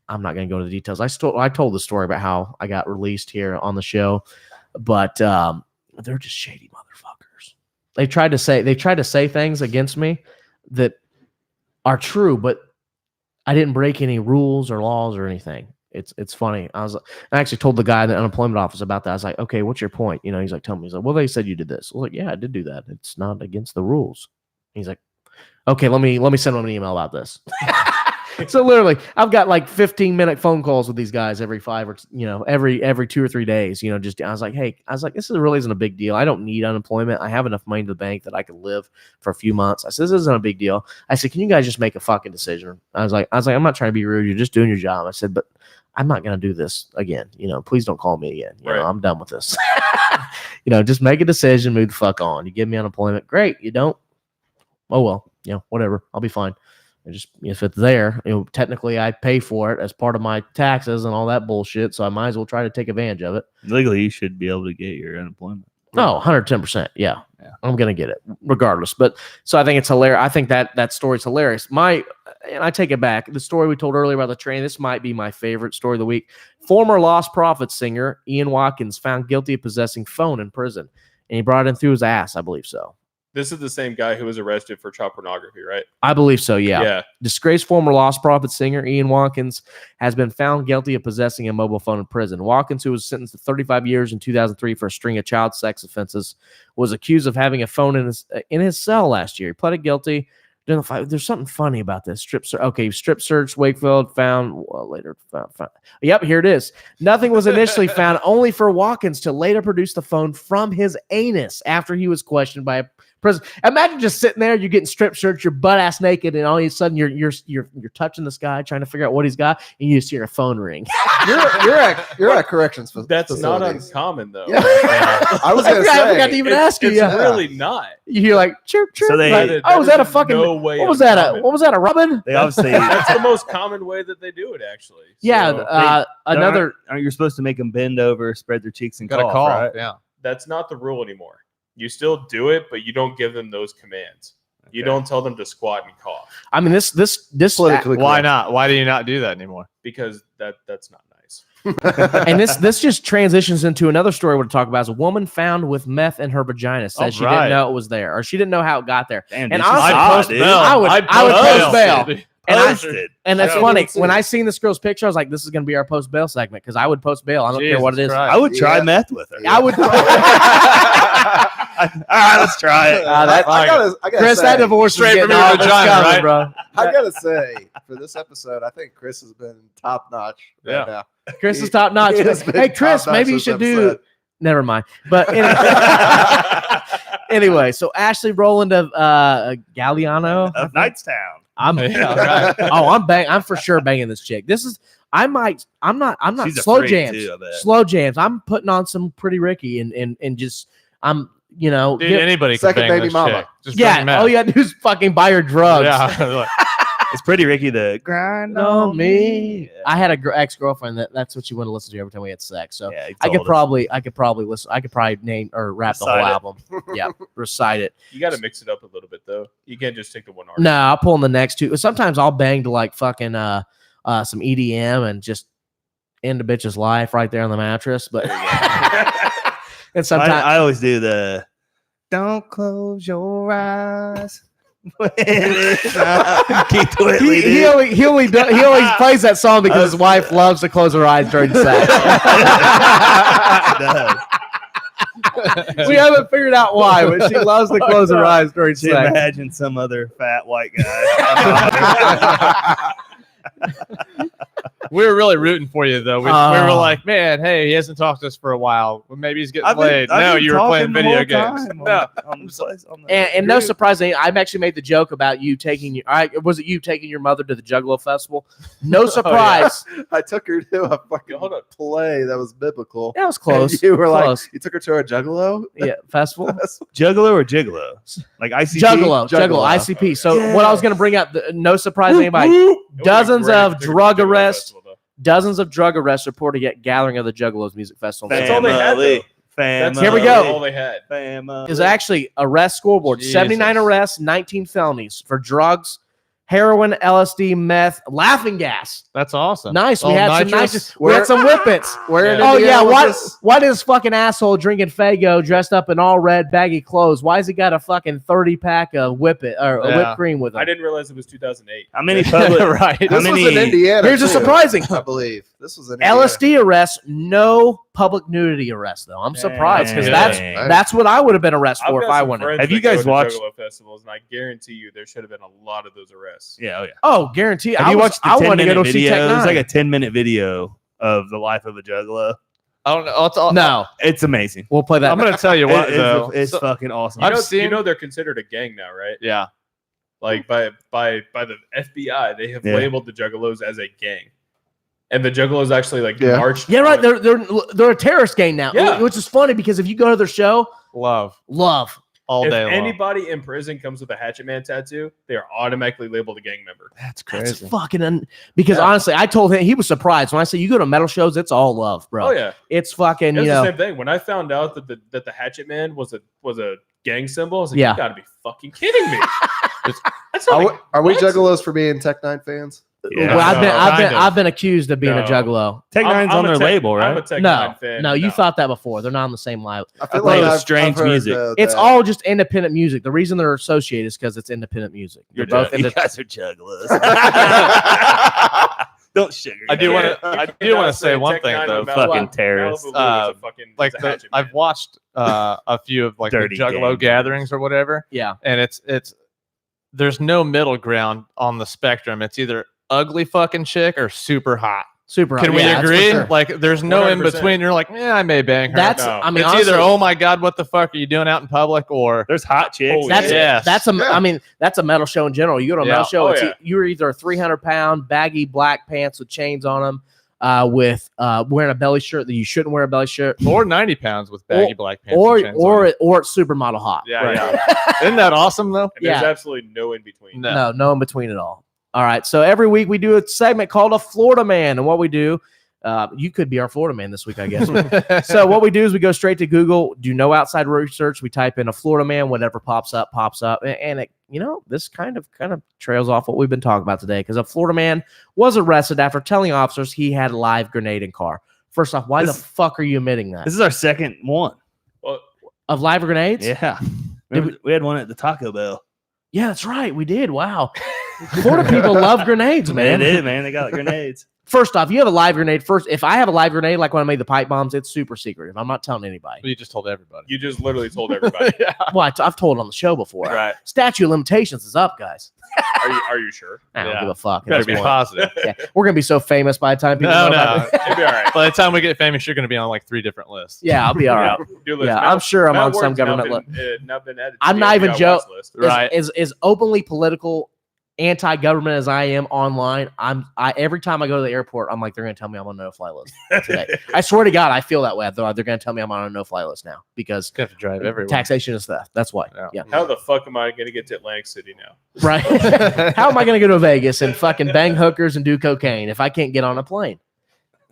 I'm not going to go into the details. I told the story about how I got released here on the show, but they're just shady motherfuckers. They tried to say things against me that are true, but I didn't break any rules or laws or anything. It's funny. I actually told the guy in the unemployment office about that. I was like, okay, what's your point? He's like, tell me. He's like, well, they said you did this. I was like, yeah, I did do that. It's not against the rules. He's like, okay, let me send him an email about this. So literally, I've got like 15-minute phone calls with these guys every 5 or every 2 or 3 days. I was like, this really isn't a big deal. I don't need unemployment. I have enough money in the bank that I could live for a few months. I said, this isn't a big deal. I said, can you guys just make a fucking decision? I was like, I'm not trying to be rude. You're just doing your job. I said, but I'm not going to do this again. Please don't call me again. I'm done with this. Just make a decision, move the fuck on. You give me unemployment, great. You don't, oh well, whatever. I'll be fine. If it's there, technically I pay for it as part of my taxes and all that bullshit. So I might as well try to take advantage of it. Legally, you should be able to get your unemployment. No, 110%. Yeah. I'm going to get it regardless. But so I think it's hilarious. I think that story's hilarious. And I take it back. The story we told earlier about the train, this might be my favorite story of the week. Former Lost Prophets singer Ian Watkins found guilty of possessing phone in prison. And he brought it in through his ass, I believe so. This is the same guy who was arrested for child pornography, right? I believe so, yeah. Yeah. Disgraced former Lost Prophets singer Ian Watkins has been found guilty of possessing a mobile phone in prison. Watkins, who was sentenced to 35 years in 2003 for a string of child sex offenses, was accused of having a phone in his cell last year. He pleaded guilty. There's something funny about this. Strip search, Wakefield found, later found. Yep, here it is. Nothing was initially found, only for Watkins to later produce the phone from his anus after he was questioned by a prison. Imagine just sitting there, you're getting strip searched, you're butt ass naked, and all of a sudden you're touching this guy, trying to figure out what he's got, and you just hear a phone ring. You're at corrections That's facilities. not uncommon though. Yeah. I was gonna say, I forgot to even ask you. It's really not. You hear like chirp chirp. So they- like, is that a fucking? no way what was that? What was that? A rubbin? They obviously That's the most common way that they do it, actually. Yeah. So, Another. Aren't you supposed to make them bend over, spread their cheeks, and Got a cough? call. Right? Yeah. that's not the rule anymore. You still do it, but you don't give them those commands. You don't tell them to squat and cough. I mean, this. Why not? Why do you not do that anymore? Because that's not nice. And this just transitions into another story we're to talk about. Is a woman found with meth in her vagina said she didn't know it was there, or she didn't know how it got there. Damn, and dude, honestly, I would post bail. And that's Yeah. funny. When I seen this girl's picture, I was like, "This is going to be our post bail segment," because I would post bail. I don't care what it is. I would try meth with her. I would. All right, let's try it. I gotta Chris, say, that divorce is straight from getting your all this vagina, coming, right? bro. I gotta say, for this episode, I think Chris has been top notch. Yeah. Now. Chris is top notch. He has been Hey, Chris, top-notch maybe you this should do. episode. Never mind. But anyway, so Ashley Rowland of Galliano, Of Knightstown. I'm right. I'm for sure banging this chick. I'm not She's a slow freak, jams. too, I bet. Slow jams. I'm putting on some Pretty Ricky and just Dude, get- anybody can Second bang baby this mama. chick. Just yeah. bring 'em All out. you gotta do is fucking buy her drugs. Yeah. It's Pretty Ricky the grind On me. Yeah. I had a ex-girlfriend that's what she wanted to listen to every time we had sex. So Yeah, he I could told us. probably listen. I could probably name or rap the whole Recite it. album. Yeah, recite it. You got to mix it up a little bit, though. You can't just take the one artist. No, I'll pull in the next two. Sometimes I'll bang to like fucking some EDM and just end a bitch's life right there on the mattress. But and sometimes I always do the don't close your eyes. Keith Whitley, he dude. he only plays that song because his wife loves to close her eyes during sex. We haven't figured out why, but she loves to close her eyes during She sex. imagine some other fat white guy. We were really rooting for you, though. We were like, man, hey, he hasn't talked to us for a while. Well, maybe he's getting laid. No, you were playing video games. No. And no surprise, I've actually made the joke about you taking was it you taking your mother to the Juggalo Festival? No surprise. I took her to a fucking play that was biblical. That was close. And you were Close. like, you took her to a Juggalo? Yeah, festival. Juggalo or Gigolo? Like ICP? Juggalo, ICP. So what I was going to bring up, no surprise, anybody. Dozens of drug arrests reported at gathering of the Juggalos Music Festival. That's all they had, though. Here we go. All they had. Is actually arrest scoreboard. Jesus. 79 arrests, 19 felonies for drugs, heroin, LSD, meth, laughing gas. That's awesome. Nice. We Oh, had some nitrous? we had some whippets. Where in Oh Indiana yeah, was what is fucking asshole drinking Faygo dressed up in all red baggy clothes? Why has he got a fucking 30-pack of whippet or whipped cream with him? I didn't realize it was 2008. How many public? Right. This was in Indiana. Here's a too, surprising. I believe. This was in Indiana. LSD arrest, no public nudity arrest though. I'm surprised because Dang. that's what I would have been arrested for if I wanted. Have you guys watched Juggalo festivals? And I guarantee you, there should have been a lot of those arrests. Yeah, oh yeah. Oh, guarantee. Have you watched the I wanted to 10-minute go see video? Tech It's like Nine. a 10-minute video of the life of a Juggalo. I don't know. No, It's amazing. we'll play that. I'm going to tell you what, It- though. it's So- fucking awesome. You know they're considered a gang now, right? yeah. Like by the FBI, they have Yeah. labeled the Juggalos as a gang, and the Juggalos actually like Yeah. marched. Yeah, right. They're a terrorist gang now, Yeah. which is funny because if you go to their show, Love. All If day long. anybody in prison comes with a Hatchet Man tattoo, they are automatically labeled a gang member. That's that's crazy. fucking. Because Yeah. honestly, I told him he was surprised when I said you go to metal shows, it's all love, bro. Oh yeah, It's fucking. it's You the know, same thing. When I found out that the Hatchet Man was a gang symbol, I was like, Yeah. you got to be fucking kidding me. That's Are not we, are we what? Juggalos for being Tech Nine fans? Yeah. well, I've kind been accused of being a No. juggalo. Tech Nine's I'm on a their Tech- label, I'm a right? Tech No, Nine fan. no, you thought that before. They're not on the same label. I feel play like with I've strange heard, music. It's that. all just independent music. The reason they're associated is because it's independent music. They're You're both dead. You independent. guys are Juggalos. Don't sugar. I do want to say one thing though. Fucking terrorists. Like I've watched a few of like the Dirty Juggalo gang gatherings or whatever, Yeah. and it's there's no middle ground on the spectrum. It's either ugly fucking chick or super hot. Super. Can we yeah, that's for agree? sure. Like, there's no in 100%. between. You're like, yeah, I may bang her. That's. No. I mean, It's honestly, either, oh my god, what the fuck are you doing out in public, or There's hot chicks. Holy That's shit. Yes. that's a. Yeah. I mean, that's a metal show in general. You go to a metal Yeah. show, Oh, it's yeah. you're either a 300-pound baggy black pants with chains on them, with wearing a belly shirt that you shouldn't wear a belly shirt, or 90 pounds with baggy black pants. or and chains on it. it's supermodel hot. Yeah, yeah. Isn't that awesome though? And there's Yeah. absolutely no in between. No. No in between at all. All right, so every week we do a segment called a Florida Man, and what we do, you could be our Florida Man this week, I guess. So what we do is we go straight to Google, do no outside research. We type in a Florida Man, whatever pops up, and it, this kind of trails off what we've been talking about today, because a Florida man was arrested after telling officers he had a live grenade in car. First off, why the fuck are you admitting that? This is our second one. Well, Of live grenades? Yeah. Remember, we had one at the Taco Bell. Yeah, that's right. We did. Wow. Florida people love grenades, man. They did, man. They got grenades. First off, you have a live grenade. First, if I have a live grenade, like when I made the pipe bombs, it's super secretive. I'm not telling anybody. You just told everybody. you just literally told everybody. Well, I've told on the show before. Right. Statute of limitations is up, guys. Are you sure? I don't Yeah. give a fuck. Better At be this point. positive. Yeah. We're gonna be so famous by the time people know about it. It'd be all right. By the time we get famous, you're going to be on like 3 different lists. Yeah, I'll be all right. Do list. Yeah, Matt- I'm sure I'm Matt on some Ward's government now been added to I'm the not even FBI joking. watch list. Right. As openly political, anti-government as I am online, I every time I go to the airport, I'm like, they're gonna tell me I'm on a no-fly list today. I swear to God, I feel that way. They're gonna tell me I'm on a no-fly list now because You have to drive everywhere. taxation is theft. That's why. Yeah. Yeah. How the fuck am I going to get to Atlantic City now? Right. How am I going to go to Vegas and fucking bang hookers and do cocaine if I can't get on a plane?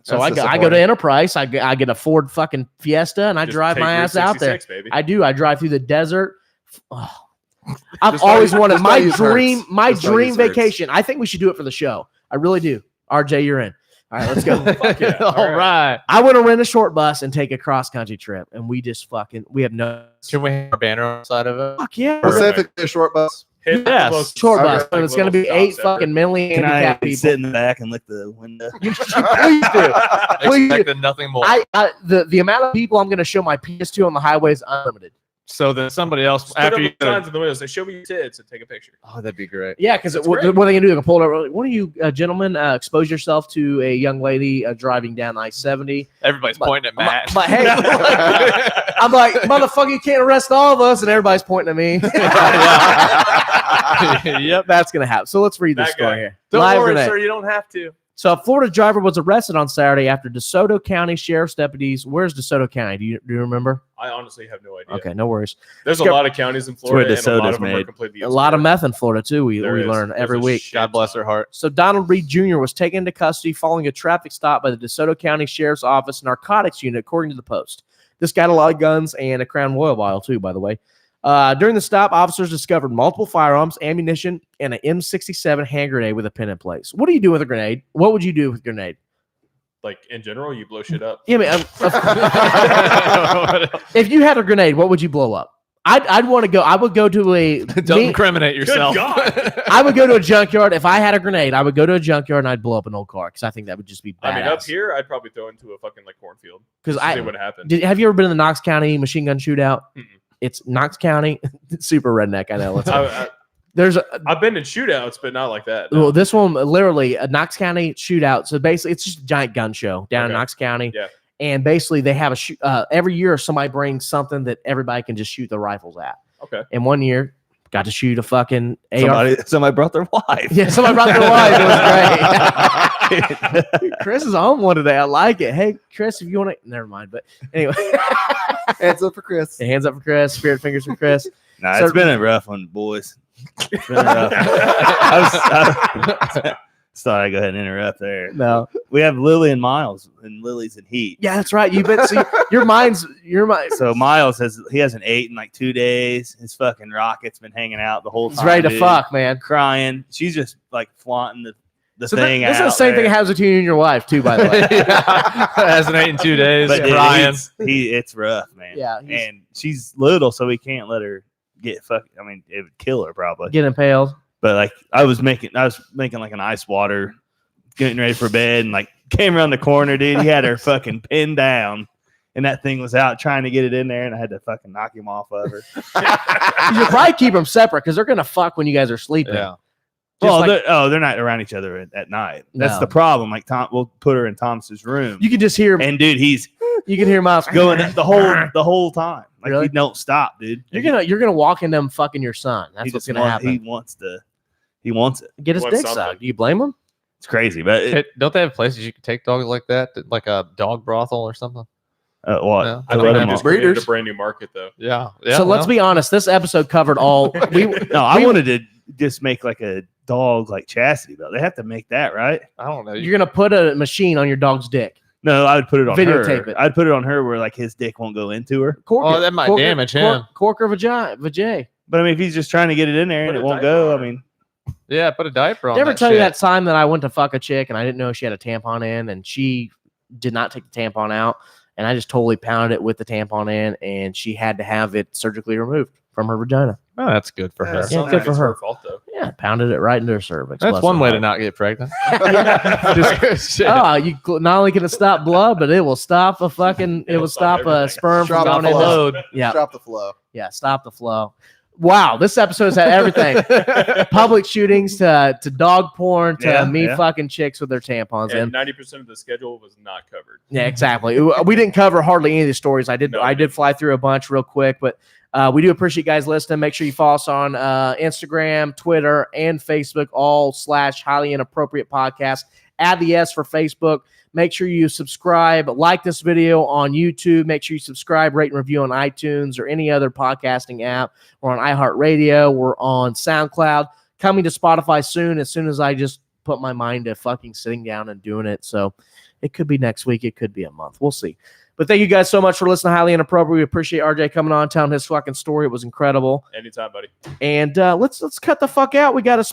So That's I go to Enterprise. I get a Ford fucking Fiesta and I Just drive take my Route ass out there. 66, baby. I do. I drive through the desert. Oh. I've Just always don't- wanted just my don't use dream. Hertz. My Just don't dream use Hertz. vacation. I think we should do it for the show. I really do. RJ, you're in. All right, let's go. Fuck yeah. All right. I want to rent a short bus and take a cross country trip, and we just we have no. Can we have a banner on the side of it? Fuck yeah. Specifically a short bus. Hit Yes. the most Short Okay. bus, but it's going to be little 8 stops ever. fucking mentally Can handicapped I people. sit in the back and lick the window? Please do. Please do. Expected nothing more. The amount of people I'm going to show my penis to on the highway is unlimited. So then somebody else Just put after up you signs in the window, say, "Show me your tits," and take a picture. Oh, that'd be great. Yeah, because That's what great. are they gonna do? They can pull it over. One of you gentlemen expose yourself to a young lady driving down I-70. Everybody's pointing at Matt. But hey, I'm like, motherfucker, you can't arrest all of us, and everybody's pointing at me. Yep. That's gonna happen. So let's read this That story guy. here. Don't Live worry, grenade. sir. You don't have to. So a Florida driver was arrested on Saturday after DeSoto County Sheriff's deputies. Where's DeSoto County? Do you remember? I honestly have no idea. Okay, no worries. There's a lot of counties in where Florida, and a lot DeSoto's of them are made. completely A lot of obscure. meth in Florida too. We There is. learn There's every a week. shit God bless ton. her heart. So Donald Reed Jr. was taken into custody following a traffic stop by the DeSoto County Sheriff's Office Narcotics Unit, according to the Post. This got a lot of guns and a Crown Royal bottle too, by the way. During the stop, officers discovered multiple firearms, ammunition, and an M67 hand grenade with a pin in place. What do you do with a grenade? What would you do with a grenade? Like in general, you blow shit up. Yeah, man. If you had a grenade, what would you blow up? I'd want to go. I would go to a. Don't incriminate yourself. Good God. I would go to a junkyard. If I had a grenade, I would go to a junkyard and I'd blow up an old car because I think that would just be badass. I mean, up here, I'd probably throw into a fucking like cornfield. because See what happened. have you ever been in the Knox County machine gun shootout? Mm-mm. It's Knox County, super redneck. I know. I've been in shootouts, but not like that. Well, this one literally a Knox County shootout. So basically, it's just a giant gun show down in Okay. Knox County. Yeah. And basically, they have a every year somebody brings something that everybody can just shoot their rifles at. Okay. And one year, got to shoot a fucking AR. Somebody brought their wife. Yeah, somebody brought their wife. It was great. Chris is on one today. I like it. Hey, Chris, if you want to, never mind. But anyway, Hands up for Chris. hands up for Chris. Spirit fingers for Chris. Nah, So- it's been a rough one, boys. It's been a rough one. I thought I'd go ahead and interrupt there. No. We have Lily and Miles, and Lily's in Heat. Yeah, that's right. You've been. See, your mind. So Miles has 8 in like 2 days. His fucking rocket's been hanging out the whole time. He's ready to dude. fuck, man. Crying. She's just like flaunting the So thing this is out the same thing there. that happens with you and your wife too, by the way. Hasn't ate in 2 days. But Crying. it's rough, man. Yeah, and she's little, so we can't let her get fucked. I mean, it would kill her probably. Get impaled. But like I was making like an ice water, getting ready for bed, and like came around the corner, dude. He had her fucking pinned down, and that thing was out trying to get it in there, and I had to fucking knock him off of her. You should probably keep them separate because they're gonna fuck when you guys are sleeping. Yeah. Well, like- they're not around each other at night. That's No. the problem. Like we'll put her in Thomas's room, You can just hear. and dude, he's You can hear Miles going the whole time. Like Really? he don't stop, dude. You're gonna walk in them fucking your son. That's He what's just gonna happen. He wants it. Get his wants dick something. sucked. Do you blame him? It's crazy, but Hey, don't they have places you can take dogs like that, like a dog brothel or something? what? Yeah. I To think let they him just off. created a brand new market, though. Yeah. So let's be honest. This episode covered all. I wanted to just make like a dog like chastity belt. They have to make that, right? I don't know. You're gonna put a machine on your dog's dick. No, I would put it on Videotape her. it. I'd put it on her where like his dick won't go into her. Cork Oh, it. that might Cork it. damage him. Cork or vagina. But I mean, if he's just trying to get it in there Put and it a won't diaper go, on I it. mean, Yeah, put a diaper on. Did I ever that tell you shit. that time that I went to fuck a chick and I didn't know she had a tampon in and she did not take the tampon out and I just totally pounded it with the tampon in and she had to have it surgically removed from her vagina. Oh, that's good for her. Yeah, Sounds good like for it's her. fault, though. Yeah, pounded it right into her cervix. That's Bless one her way to heart. not get pregnant. Shit. Oh, you not only can it stop blood, but it will stop a fucking. It will stop a everything. sperm from Drop going the in. flow. Yeah, Drop the flow. yeah, stop the flow. Wow, this episode's had everything: public shootings to dog porn to Yeah, me yeah. fucking chicks with their tampons in. And 90% of the schedule was not covered. Yeah, exactly. We didn't cover hardly any of these stories. I did. No, I we did fly through a bunch real quick, but we do appreciate you guys listening. Make sure you follow us on Instagram, Twitter, and Facebook. All / Highly Inappropriate Podcast. Add the S for Facebook. Make sure you subscribe. Like this video on YouTube. Make sure you subscribe, rate, and review on iTunes or any other podcasting app. We're on iHeartRadio. We're on SoundCloud. Coming to Spotify soon. As soon as I just put my mind to fucking sitting down and doing it. So it could be next week. It could be a month. We'll see. But thank you guys so much for listening to Highly Inappropriate. We appreciate RJ coming on, telling his fucking story. It was incredible. Anytime, buddy. And let's cut the fuck out. We got a